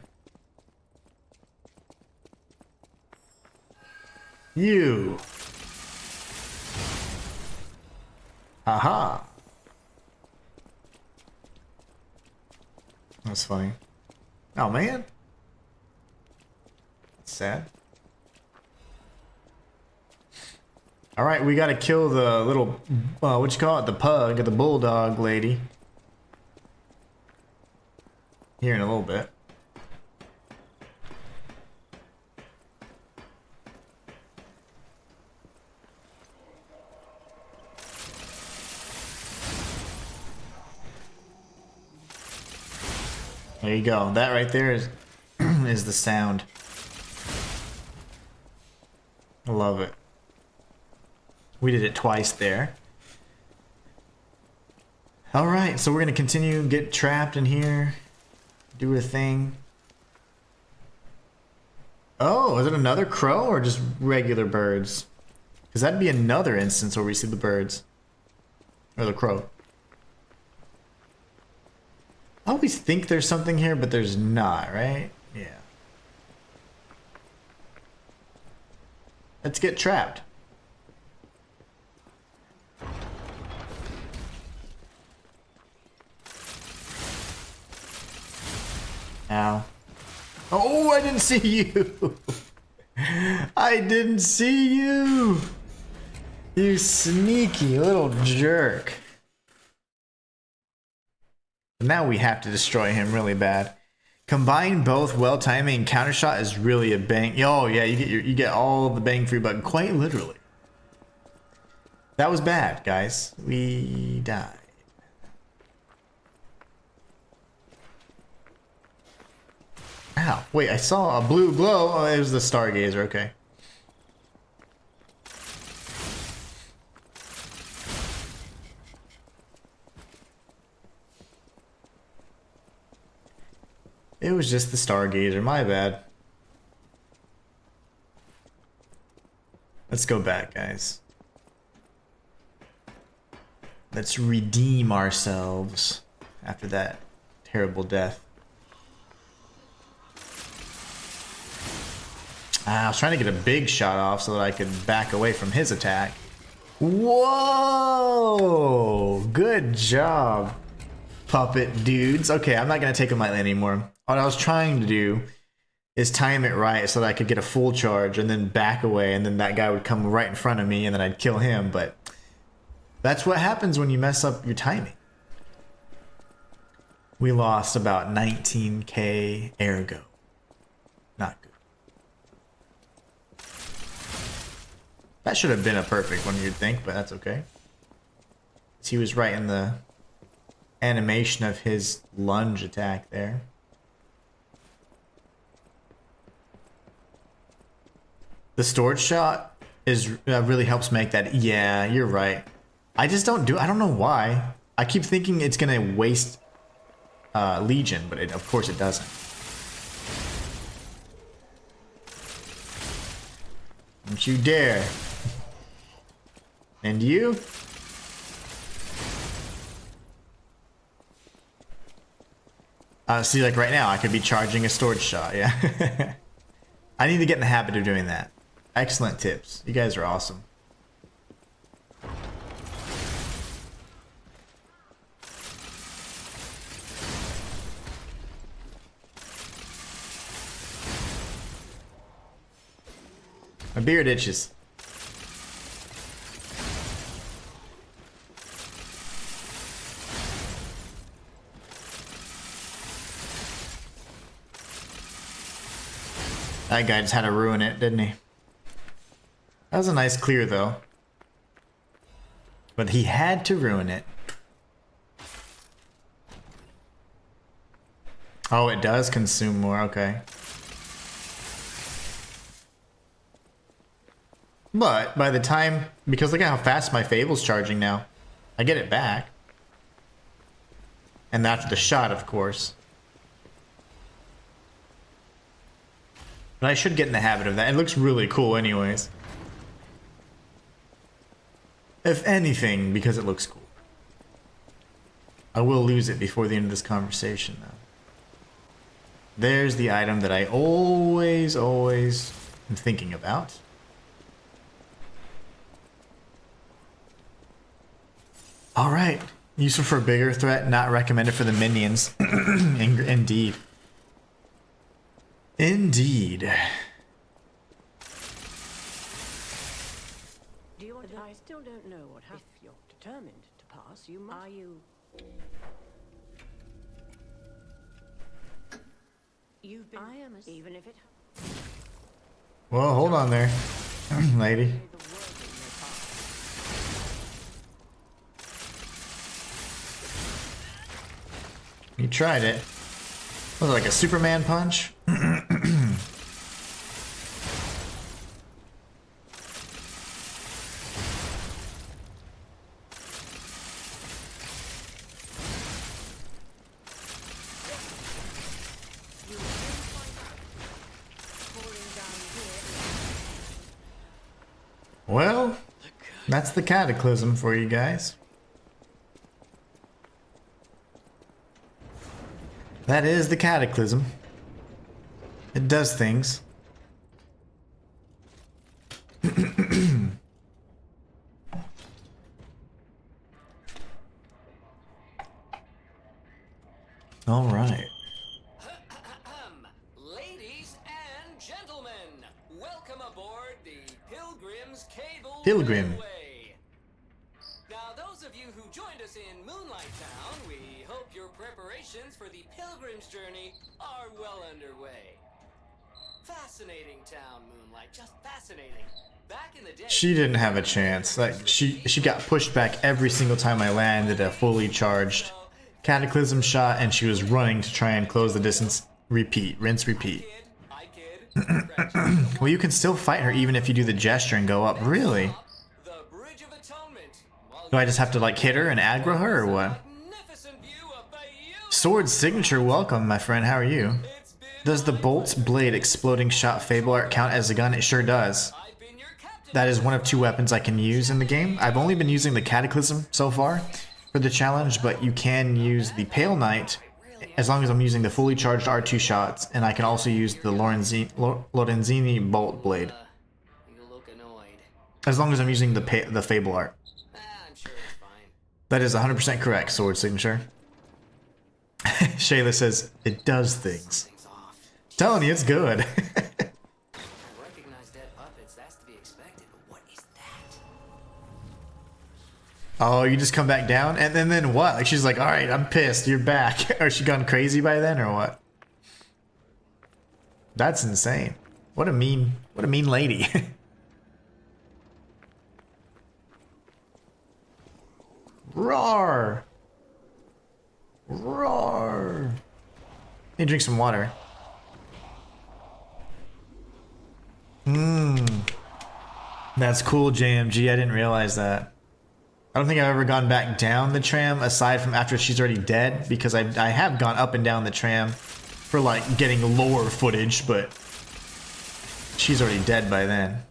You. Aha. That's funny. Oh man. That's sad. Alright, we gotta kill the little, what you call it? The pug, the bulldog lady. Here in a little bit. There you go. That right there is is the sound. I love it. We did it twice there. All right, so we're gonna continue, get trapped in here, do a thing. Oh, is it another crow or just regular birds? Because that'd be another instance where we see the birds or the crow. I always think there's something here, but there's not, right? Yeah. Let's get trapped. Ow. Oh, I didn't see you. I didn't see you. You sneaky little jerk. Now we have to destroy him really bad. Combine both well timing and counter shot is really a bang. Oh yeah, you get all the bang for your buck, quite literally. That was bad, guys. We died. Ow, wait, I saw a blue glow. Oh, it was the Stargazer, okay. It was just the Stargazer, my bad. Let's go back, guys. Let's redeem ourselves after that terrible death. I was trying to get a big shot off so that I could back away from his attack. Whoa! Good job, puppet dudes. Okay, I'm not going to take him lightly anymore. What I was trying to do is time it right so that I could get a full charge and then back away, and then that guy would come right in front of me and then I'd kill him, but that's what happens when you mess up your timing. We lost about 19k ergo. Not good. That should have been a perfect one, you'd think, but that's okay. He was right in the animation of his lunge attack there. The storage shot is really helps make that. Yeah, you're right. I just don't do. I don't know why. I keep thinking it's gonna waste Legion, but of course it doesn't. Don't you dare. And you? See, like right now, I could be charging a storage shot, yeah. I need to get in the habit of doing that. Excellent tips. You guys are awesome. My beard itches. That guy just had to ruin it, didn't he? That was a nice clear, though. But he had to ruin it. Oh, it does consume more, okay. But by the time, because look at how fast my Fable's charging now. I get it back. And after the shot, of course. But I should get in the habit of that. It looks really cool anyways. If anything, because it looks cool. I will lose it before the end of this conversation, though. There's the item that I always am thinking about. Alright. Useful for a bigger threat, not recommended for the minions. Indeed. Indeed. Do you want to? I still don't know what happens. If you're determined to pass, you must. Are you? You've been. I am even if it. Well, hold on there, lady. You tried it. Was it like a Superman punch? Well, that's the cataclysm for you guys. That is the cataclysm. It does things. All right. Ladies and gentlemen, welcome aboard the Pilgrim's Cable Pilgrim. Railway. Now, those of you who joined us in Moonlight Town, we hope your preparations for the Pilgrim's journey are well underway. Fascinating town, Moonlight, just fascinating. Back in the day, She didn't have a chance. Like she got pushed back every single time I landed a fully charged cataclysm shot, and she was running to try and close the distance. Repeat, rinse, repeat. I kid. Well, you can still fight her even if you do the gesture and go up. Really? The Bridge of Atonement. Do I just have to like hit her and aggro her or what? Magnificent view of the Sword signature, welcome, my friend. How are you? Does the bolt's blade exploding shot Fable art count as a gun? It sure does. I've been your captain. That is one of two weapons I can use in the game. I've only been using the Cataclysm so far for the challenge, but you can use the Pale Knight as long as I'm using the fully charged R2 shots, and I can also use the Lorenzini bolt blade You look annoyed. as long as I'm using the Fable art. I'm sure it's fine. That is 100% correct, sword signature. Shayla says, it does things. Things off. Telling you, it's good. I recognize dead puppets. That's to be expected. But what is that? Oh, you just come back down? And then what? Like, she's like, alright, I'm pissed, you're back. Or she gone crazy by then, or what? That's insane. What a mean lady. Roar! Roar! Need to drink some water. That's cool, JMG. I didn't realize that. I don't think I've ever gone back down the tram aside from after she's already dead, because I have gone up and down the tram for like getting lore footage, but she's already dead by then.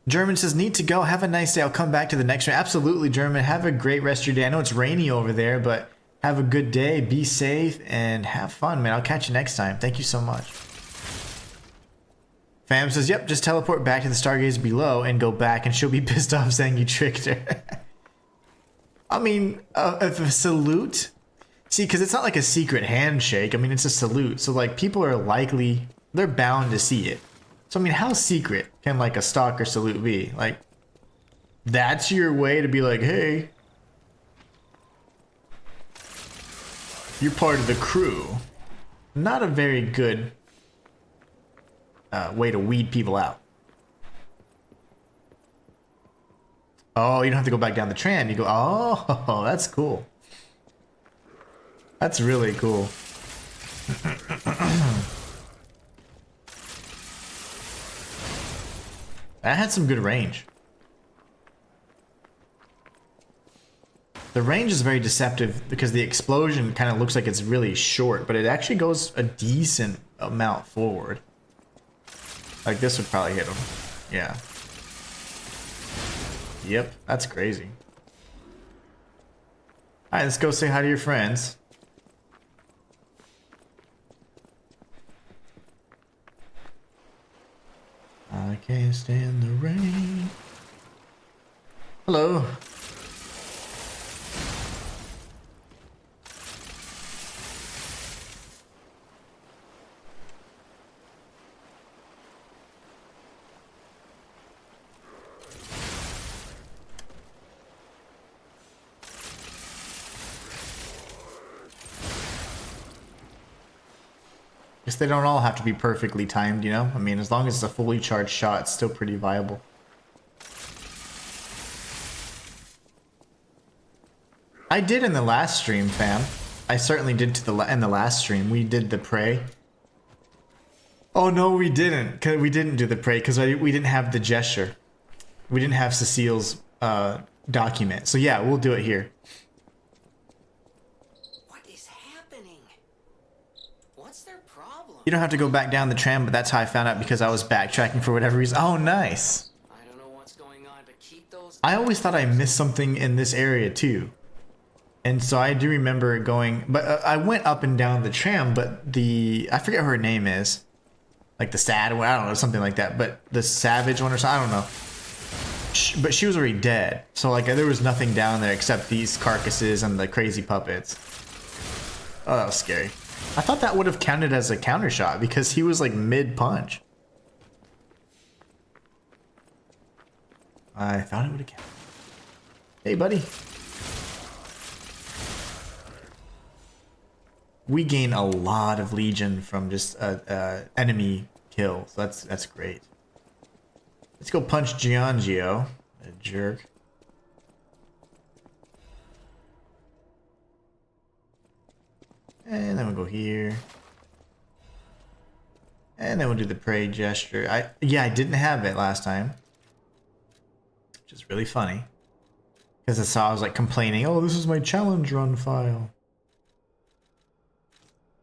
German says, need to go. Have a nice day. I'll come back to the next one. Absolutely, German. Have a great rest of your day. I know it's rainy over there, but have a good day. Be safe and have fun, man. I'll catch you next time. Thank you so much. Fam says, yep, just teleport back to the Stargazer below and go back, and she'll be pissed off saying you tricked her. I mean, if a salute... See, because it's not like a secret handshake. I mean, it's a salute. So, like, people are likely... They're bound to see it. So I mean, how secret can like a stalker salute be? Like, that's your way to be like, hey, you're part of the crew. Not a very good way to weed people out. Oh, you don't have to go back down the tram. You go, oh, that's cool. That's really cool. That had some good range. The range is very deceptive because the explosion kind of looks like it's really short, but it actually goes a decent amount forward. Like this would probably hit him. Yeah. Yep, that's crazy. Alright, let's go say hi to your friends. I can't stand the rain. Hello. Guess they don't all have to be perfectly timed, you know? I mean, as long as it's a fully charged shot, it's still pretty viable. I did in the last stream, fam. I certainly did in the last stream. We did the prey. Oh no, we didn't. We didn't do the prey because we didn't have the gesture. We didn't have Cecile's document. So yeah, we'll do it here. You don't have to go back down the tram, but that's how I found out because I was backtracking for whatever reason. Oh, nice. I don't know what's going on, but keep those. I always thought I missed something in this area too. And so I do remember going, but I went up and down the tram, but I forget what her name is. Like the sad one, I don't know, something like that. But the savage one or something, I don't know. But she was already dead. So like there was nothing down there except these carcasses and the crazy puppets. Oh, that was scary. I thought that would have counted as a counter shot because he was like mid-punch. I thought it would have counted. Hey, buddy. We gain a lot of Legion from just enemy kills. That's great. Let's go punch Giangio, a jerk. And then we'll go here. And then we'll do the prey gesture. Yeah, I didn't have it last time. Which is really funny. Because I saw I was like complaining, oh, this is my challenge run file.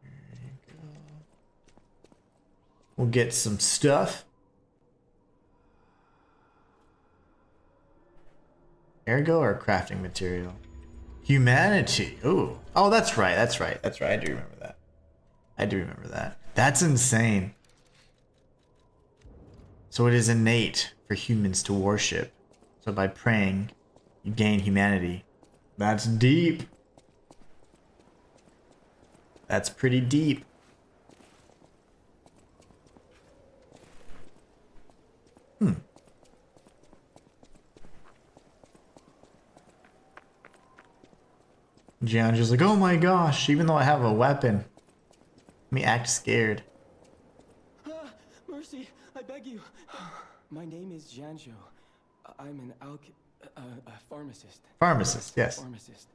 There you go. We'll get some stuff. Ergo or crafting material? Humanity. Ooh. Oh, that's right. That's right. That's right. I do remember that. I do remember that. That's insane. So it is innate for humans to worship. So by praying, you gain humanity. That's deep. That's pretty deep. Gianjo's like, oh my gosh, even though I have a weapon. Let me act scared. Mercy, I beg you. My name is Gianjo. I'm an pharmacist. Pharmacist, yes. Pharmacist.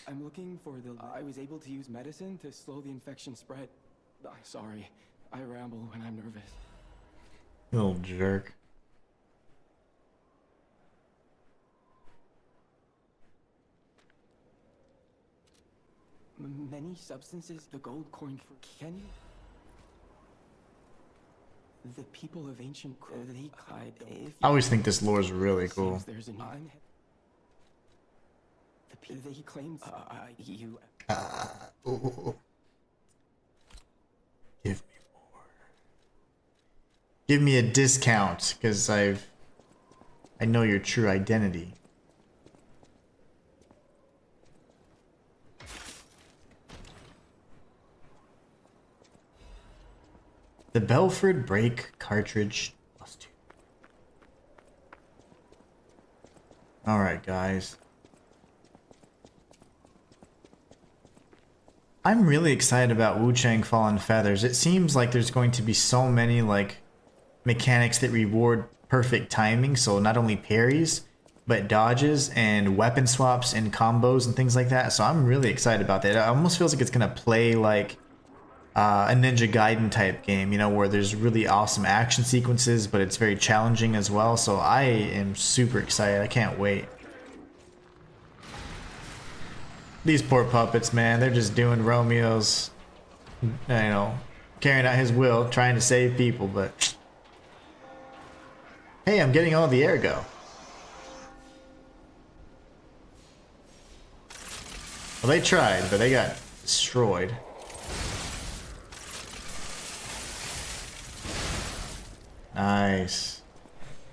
I'm looking for I was able to use medicine to slow the infection spread. Sorry, I ramble when I'm nervous. You little jerk. Many substances, the gold coin for can you? The people of ancient they I always think this lore is really cool. There's an the people they claim you Ooh. Give me more. Give me a discount, because I know your true identity. The Belford brake cartridge +2. Alright, guys. I'm really excited about Wukong Fallen Feathers. It seems like there's going to be so many like mechanics that reward perfect timing, so not only parries, but dodges and weapon swaps and combos and things like that. So I'm really excited about that. It almost feels like it's gonna play like a Ninja Gaiden type game, you know, where there's really awesome action sequences, but it's very challenging as well. So I am super excited. I can't wait. These poor puppets, man, they're just doing Romeo's, you know, carrying out his will, trying to save people, but hey, I'm getting all the ergo. Well, they tried, but they got destroyed. Nice.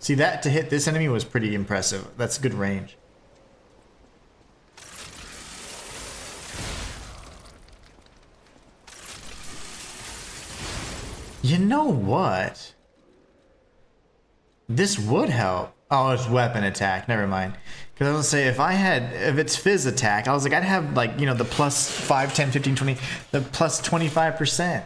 See, that to hit this enemy was pretty impressive. That's good range. You know what? This would help. Oh, it's weapon attack. Never mind. Because I was gonna say, if it's fizz attack, I was like, I'd have like, you know, the plus 5, 10, 15, 20, the plus 25%.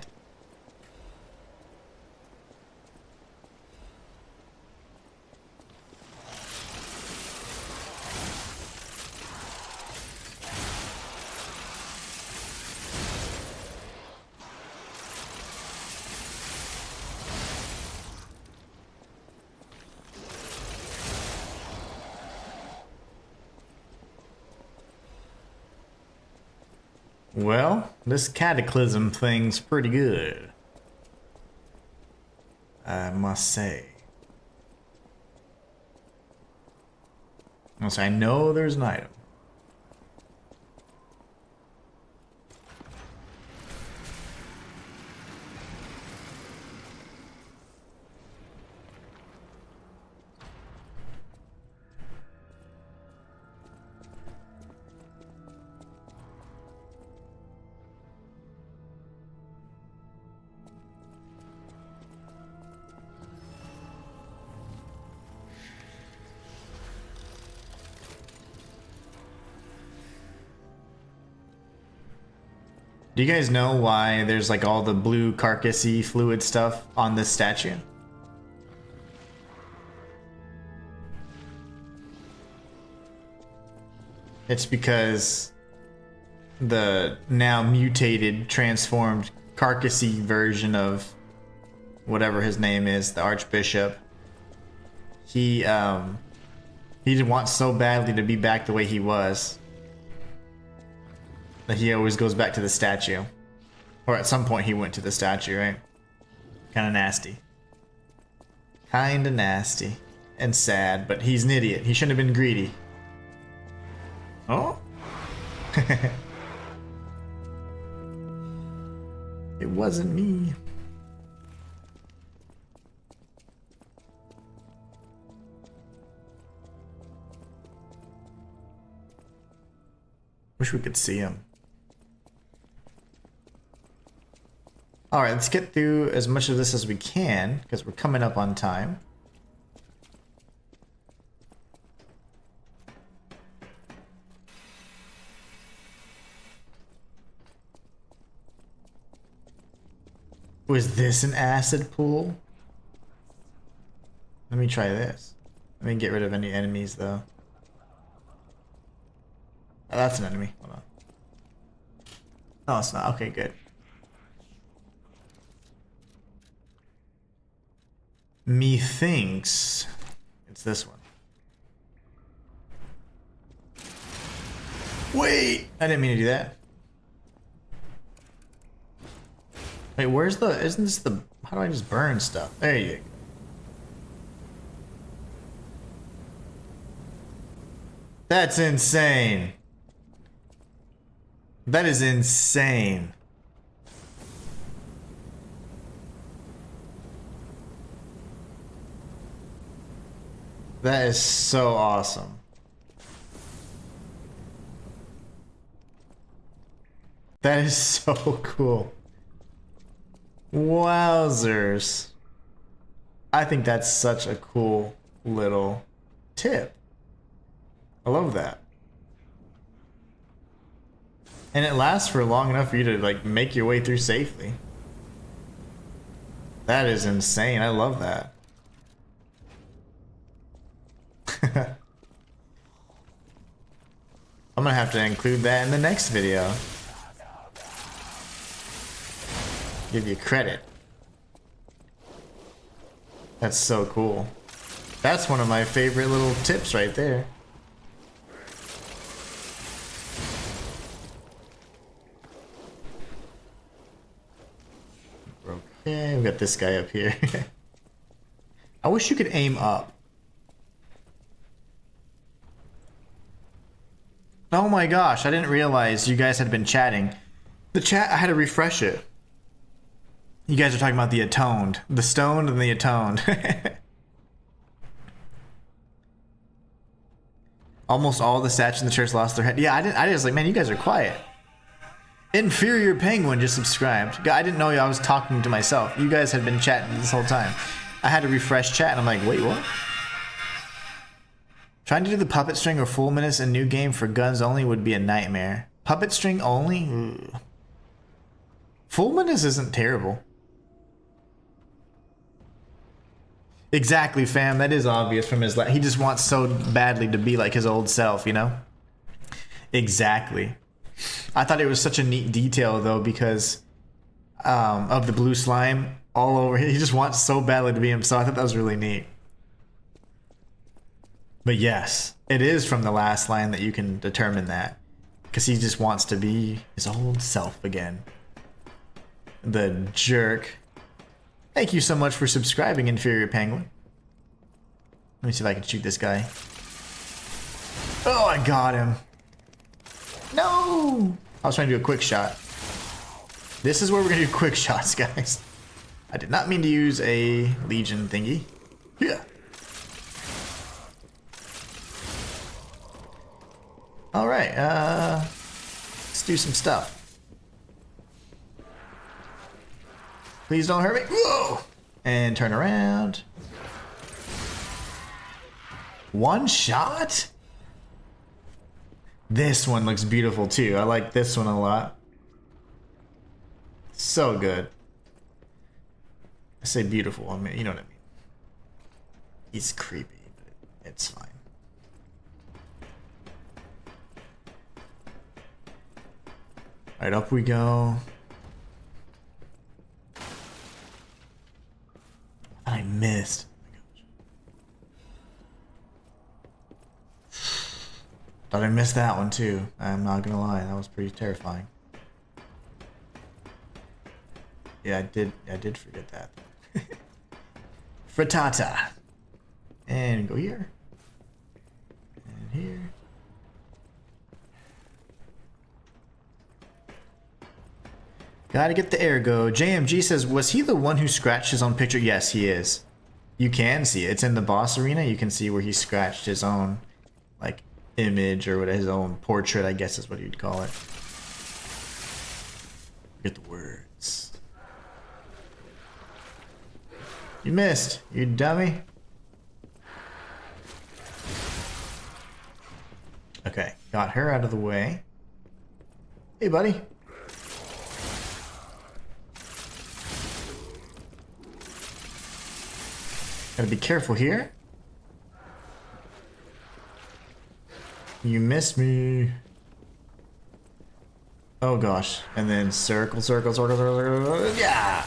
Well, this cataclysm thing's pretty good, I must say. Also, I know there's an item. Do you guys know why there's like all the blue carcassy fluid stuff on this statue? It's because the now mutated, transformed, carcassy version of whatever his name is, the Archbishop, he wants so badly to be back the way he was that he always goes back to the statue. Or at some point he went to the statue, right? Kinda nasty. Kinda nasty. And sad, but he's an idiot. He shouldn't have been greedy. Oh? It wasn't me. Wish we could see him. Alright, let's get through as much of this as we can, because we're coming up on time. Was this an acid pool? Let me try this. Let me get rid of any enemies, though. Oh, that's an enemy. Hold on. Oh, it's not. Okay, good. Methinks it's this one. Wait! I didn't mean to do that. Wait, where's the... Isn't this the... How do I just burn stuff? There you go. That's insane. That is insane. That is so awesome. That is so cool. Wowzers. I think that's such a cool little tip. I love that. And it lasts for long enough for you to like make your way through safely. That is insane. I love that. I'm gonna have to include that in the next video. Give you credit. That's so cool. That's one of my favorite little tips right there. Okay, we got this guy up here. I wish you could aim up. Oh my gosh, I didn't realize you guys had been chatting. The chat, I had to refresh it. You guys are talking about the atoned. The stoned and the atoned. Almost all the statues in the church lost their head. Yeah, I was like, man, you guys are quiet. Inferior Penguin just subscribed. I didn't know I was talking to myself. You guys had been chatting this whole time. I had to refresh chat and I'm like, wait, what? Trying to do the puppet string or full minutes in new game for guns only would be a nightmare. Puppet string only? Ugh. Full minutes isn't terrible. Exactly, fam. That is obvious from his he just wants so badly to be like his old self, you know? Exactly. I thought it was such a neat detail though because of the blue slime all over. He just wants so badly to be himself. I thought that was really neat. But yes, it is from the last line that you can determine that. Because he just wants to be his old self again. The jerk. Thank you so much for subscribing, Inferior Penguin. Let me see if I can shoot this guy. Oh, I got him. No! I was trying to do a quick shot. This is where we're going to do quick shots, guys. I did not mean to use a Legion thingy. Yeah. Alright, let's do some stuff. Please don't hurt me. Whoa! And turn around. One shot? This one looks beautiful too. I like this one a lot. So good. I say beautiful, I mean, you know what I mean. He's creepy, but it's fine. Alright, up we go. I missed. Thought I missed that one too. I'm not gonna lie, that was pretty terrifying. Yeah, I did forget that. Frittata. And go here. And here. Gotta get the ergo. JMG says, was he the one who scratched his own picture? Yes, he is. You can see it. It's in the boss arena. You can see where he scratched his own, like, image or what his own portrait, I guess is what you'd call it. Get the words. You missed, you dummy. Okay, got her out of the way. Hey, buddy. Gotta be careful here. You missed me. Oh gosh. And then circle, circle, circle, circle, circle. Yeah!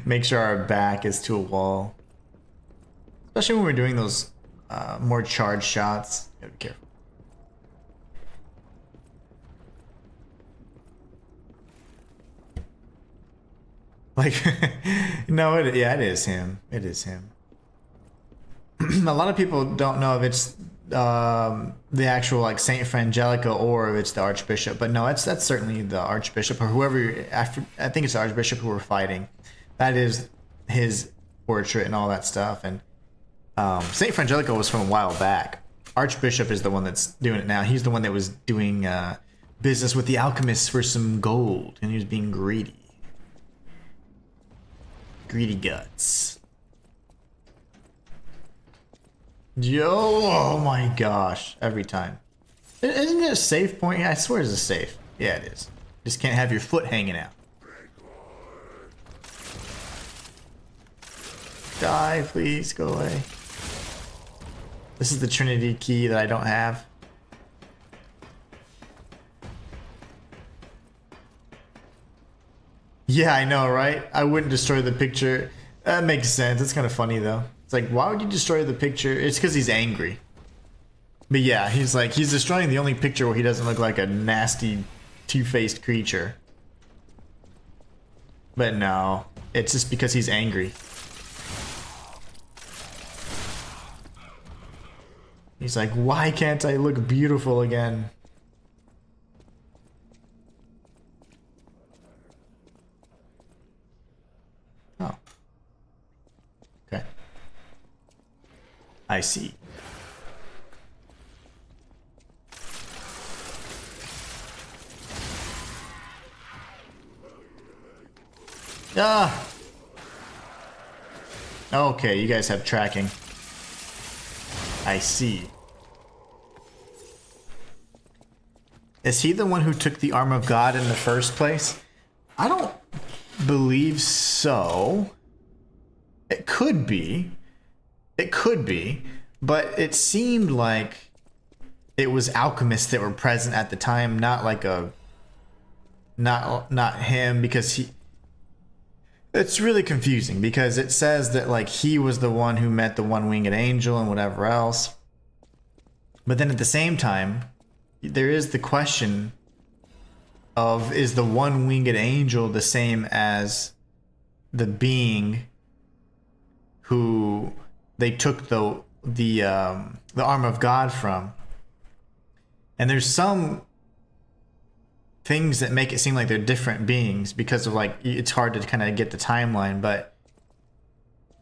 Make sure our back is to a wall. Especially when we're doing those more charged shots. Gotta be careful. Like, no, it is him. It is him. A lot of people don't know if it's the actual like Saint Frangelica or if it's the Archbishop, but no, that's certainly the Archbishop or whoever. I think it's the Archbishop who we're fighting. That is his portrait and all that stuff. And Saint Frangelica was from a while back. Archbishop is the one that's doing it now. He's the one that was doing business with the alchemists for some gold, and he was being greedy. Greedy guts. Yo, oh my gosh, every time. Isn't there a safe point? Yeah, I swear it's a safe. Yeah, it is. Just can't have your foot hanging out. Die, please, go away. This is the Trinity key that I don't have. Yeah, I know, right? I wouldn't destroy the picture. That makes sense. It's kind of funny, though. It's like, why would you destroy the picture? It's because he's angry. But yeah, he's destroying the only picture where he doesn't look like a nasty, two-faced creature. But no, it's just because he's angry. He's like, why can't I look beautiful again? Oh. Okay. I see. Ah! Okay, you guys have tracking. I see. Is he the one who took the arm of God in the first place? I don't believe so. It could be. It could be. But it seemed like it was alchemists that were present at the time, not like a... Not him, because he... It's really confusing because it says that like he was the one who met the one-winged angel and whatever else. But then at the same time, there is the question of, is the one-winged angel the same as the being who they took the arm of God from? And there's some things that make it seem like they're different beings because of like, it's hard to kind of get the timeline, but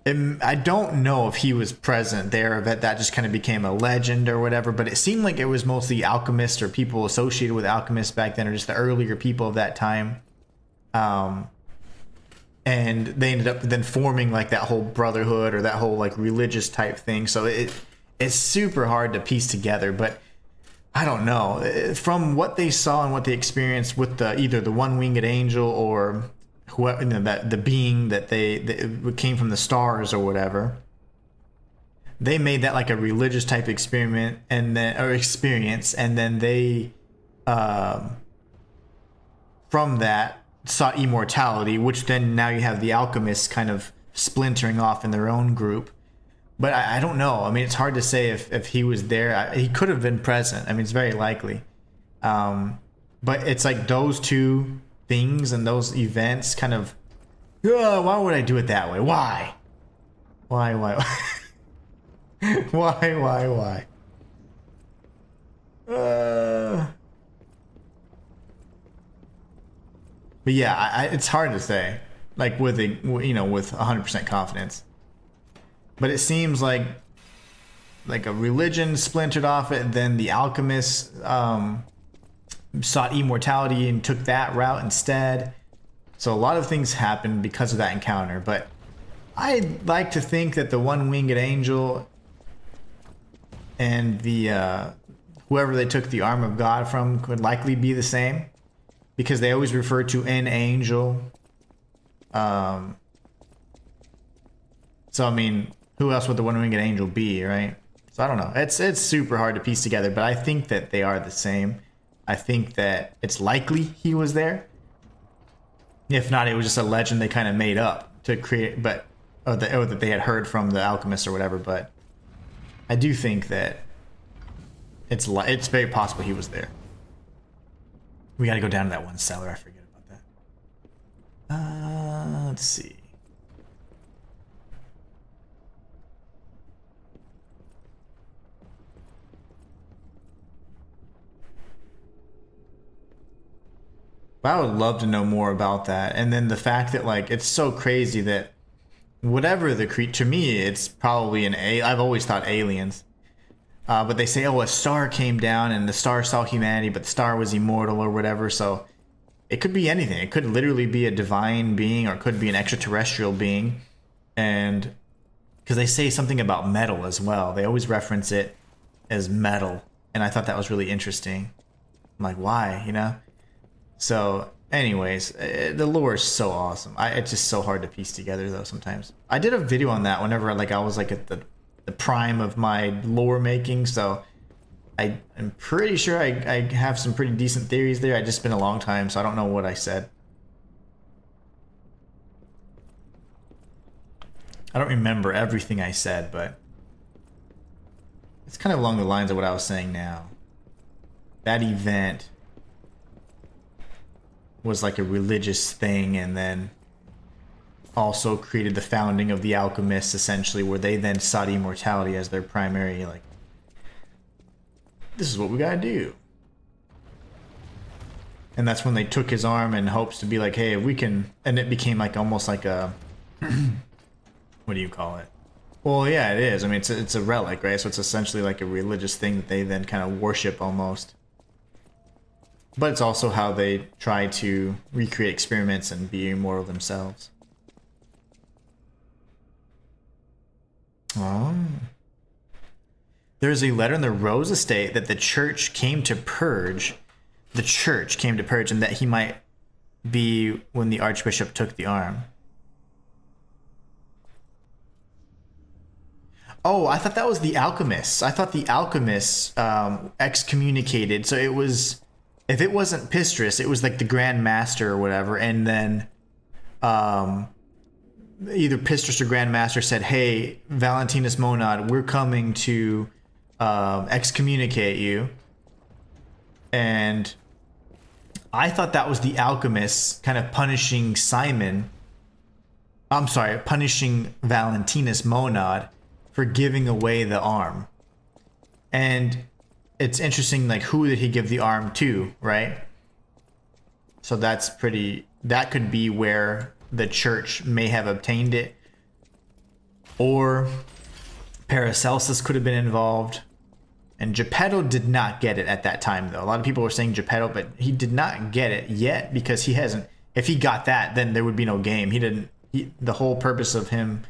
I don't know if he was present there, that just kind of became a legend or whatever, but it seemed like it was mostly alchemists or people associated with alchemists back then, or just the earlier people of that time. And they ended up then forming like that whole brotherhood or that whole like religious type thing. So it's super hard to piece together, but I don't know. From what they saw and what they experienced with either the one-winged angel or whoever, you know, that the being that that came from the stars or whatever, they made that like a religious type experiment and then experience, and then they from that sought immortality, which then now you have the alchemists kind of splintering off in their own group. But I don't know. I mean, it's hard to say if he was there. He could have been present. I mean, it's very likely. But it's like those two things and those events kind of... why would I do it that way? Why? Why? Why? But yeah, it's hard to say. Like with 100% confidence. But it seems like a religion splintered off it, then the alchemists sought immortality and took that route instead. So a lot of things happened because of that encounter, but I'd like to think that the one-winged angel and the whoever they took the arm of God from could likely be the same, because they always refer to an angel. So I mean, who else would the one-winged angel be, right? So I don't know. It's super hard to piece together, but I think that they are the same. I think that it's likely he was there. If not, it was just a legend they kind of made up to create, but or that they had heard from the alchemists or whatever. But I do think that it's very possible he was there. We got to go down to that one cellar. I forget about that. Let's see. I would love to know more about that. And then the fact that like it's so crazy that whatever the creature, to me it's probably I've always thought aliens. But they say, oh, a star came down and the star saw humanity, but the star was immortal or whatever. So It could be anything. It could literally be a divine being, or it could be an extraterrestrial being. And because they say something about metal as well. They always reference it as metal. And I thought that was really interesting. I'm like, why, you know? So anyways, the lore is so awesome. It's just so hard to piece together though sometimes. I did a video on that whenever like I was like at the prime of my lore making, so I'm pretty sure I have some pretty decent theories there. It's just been a long time, so I don't know what I said. I don't remember everything I said, but it's kind of along the lines of what I was saying now. That event was like a religious thing, and then also created the founding of the alchemists, essentially, where they then sought immortality as their primary, like, this is what we gotta do. And that's when they took his arm in hopes to be like, hey, if we can, and it became like almost like a what do you call it? Well, yeah, it is. I mean, it's a relic, right? So it's essentially like a religious thing that they then kind of worship almost. But it's also how they try to recreate experiments and be immortal themselves. Oh. There's a letter in the Rose Estate that the church came to purge. The church came to purge, and that he might be when the Archbishop took the arm. Oh, I thought that was the alchemists. I thought the alchemists excommunicated. So it was, if it wasn't Pistris, it was like the Grand Master or whatever. And then either Pistris or Grand Master said, hey, Valentinus Monad, we're coming to excommunicate you. And I thought that was the alchemists kind of punishing Simon. I'm sorry, punishing Valentinus Monad for giving away the arm. And it's interesting, like, who did he give the arm to, right? So that's pretty, that could be where the church may have obtained it. Or Paracelsus could have been involved. And Geppetto did not get it at that time, though. A lot of people were saying Geppetto, but he did not get it yet because he hasn't, if he got that, then there would be no game. He didn't, the whole purpose of him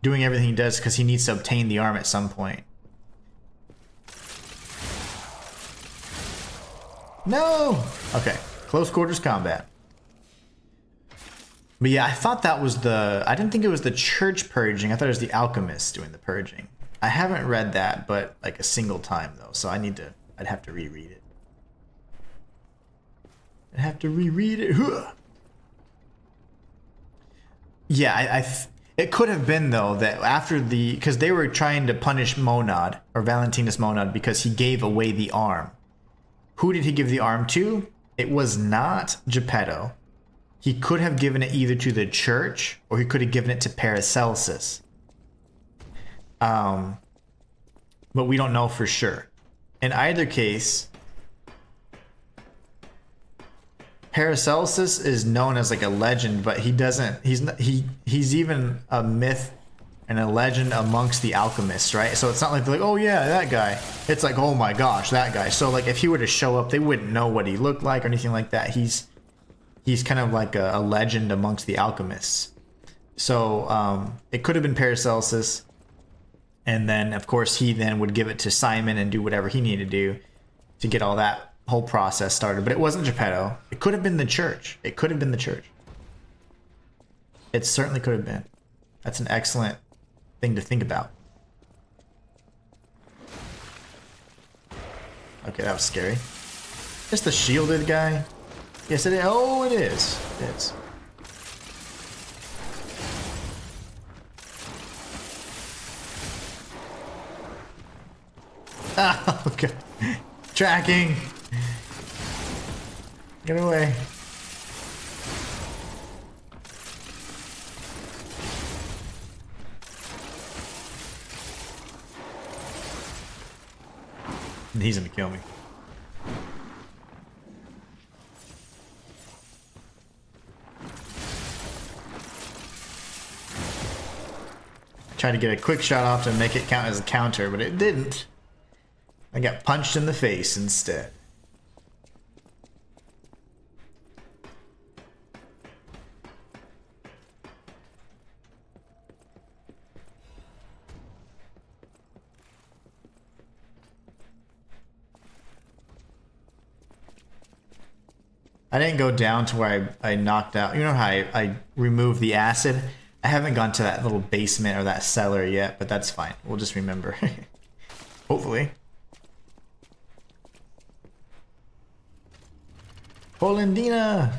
doing everything he does because he needs to obtain the arm at some point. No! Okay, close quarters combat. But yeah, I thought that was the, I didn't think it was the church purging. I thought it was the alchemists doing the purging. I haven't read that, but like a single time though, so I'd have to reread it. I'd have to reread it. Yeah, it could have been though that after the, because they were trying to punish Monad or Valentinus Monad because he gave away the arm. Who did he give the arm to? It was not Geppetto. He could have given it either to the church or he could have given it to Paracelsus. But we don't know for sure. In either case, Paracelsus is known as like a legend, but he doesn't, he's even a myth and a legend amongst the alchemists, right? So it's not like they're like, oh yeah, that guy. It's like, oh my gosh, that guy. So like if he were to show up, they wouldn't know what he looked like or anything like that. He's kind of like a legend amongst the alchemists. So it could have been Paracelsus. And then of course he then would give it to Simon and do whatever he needed to do to get all that whole process started. But it wasn't Geppetto. It could have been the church. It could have been the church. It certainly could have been. That's an excellent thing to think about. Okay, that was scary. Just the shielded guy? Yes, it is. Oh, it is. It is. Oh, okay. Tracking. Get away. He's gonna kill me. Tried to get a quick shot off to make it count as a counter, but it didn't. I got punched in the face instead. I didn't go down to where I knocked out. You know how I removed the acid? I haven't gone to that little basement or that cellar yet, but that's fine. We'll just remember. Hopefully. Polandina!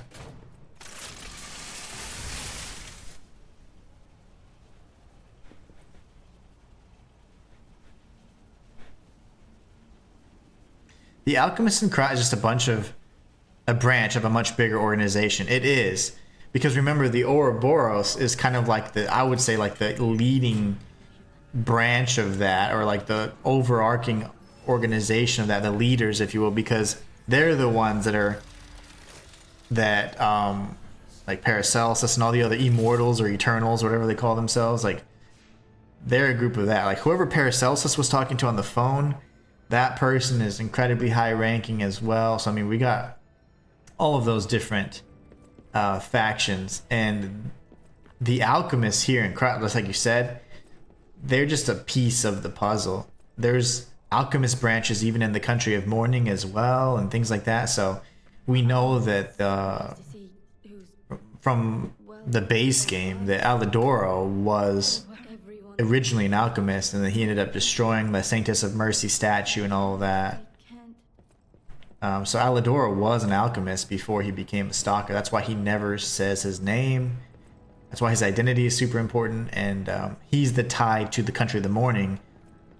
The Alchemist and Krat is just a branch of a much bigger organization. It is. Because remember, the Ouroboros is kind of like I would say like the leading branch of that, or like the overarching organization of that, the leaders, if you will, because they're the ones that like Paracelsus and all the other immortals or eternals, whatever they call themselves, like they're a group of that. Like whoever Paracelsus was talking to on the phone, that person is incredibly high ranking as well. So I mean, we got all of those different factions, and the alchemists here in Krat, just like you said, they're just a piece of the puzzle. There's alchemist branches even in the country of mourning as well, and things like that. So we know that from the base game that Alidoro was originally an alchemist, and then he ended up destroying the Saintess of Mercy statue and all of that. So Alidoro was an alchemist before he became a stalker. That's why he never says his name. That's why his identity is super important, and he's the tie to the country of the mourning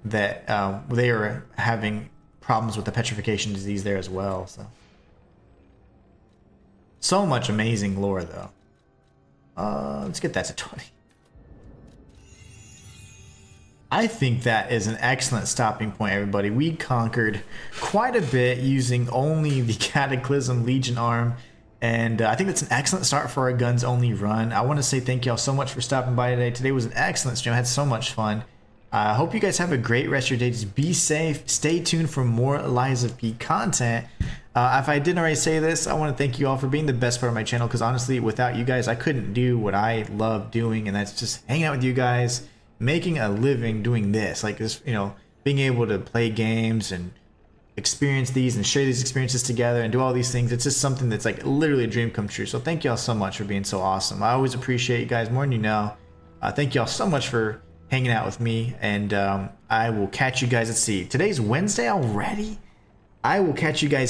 that they are having problems with the petrification disease there as well. So much amazing lore, though. Let's get that to 20. I think that is an excellent stopping point, everybody. We conquered quite a bit using only the Cataclysm Legion arm, and I think that's an excellent start for our guns only run. I want to say thank y'all so much for stopping by today. Today was an excellent stream. I had so much fun. I hope you guys have a great rest of your day. Just be safe. Stay tuned for more Lies of P content. If I didn't already say this, I want to thank you all for being the best part of my channel, because honestly, without you guys, I couldn't do what I love doing, and that's just hanging out with you guys, making a living doing this, like this, you know, being able to play games and experience these and share these experiences together and do all these things. It's just something that's like literally a dream come true. So thank y'all so much for being so awesome. I always appreciate you guys more than you know. Thank y'all so much for hanging out with me, and I will catch you guys at sea. Today's Wednesday already. I will catch you guys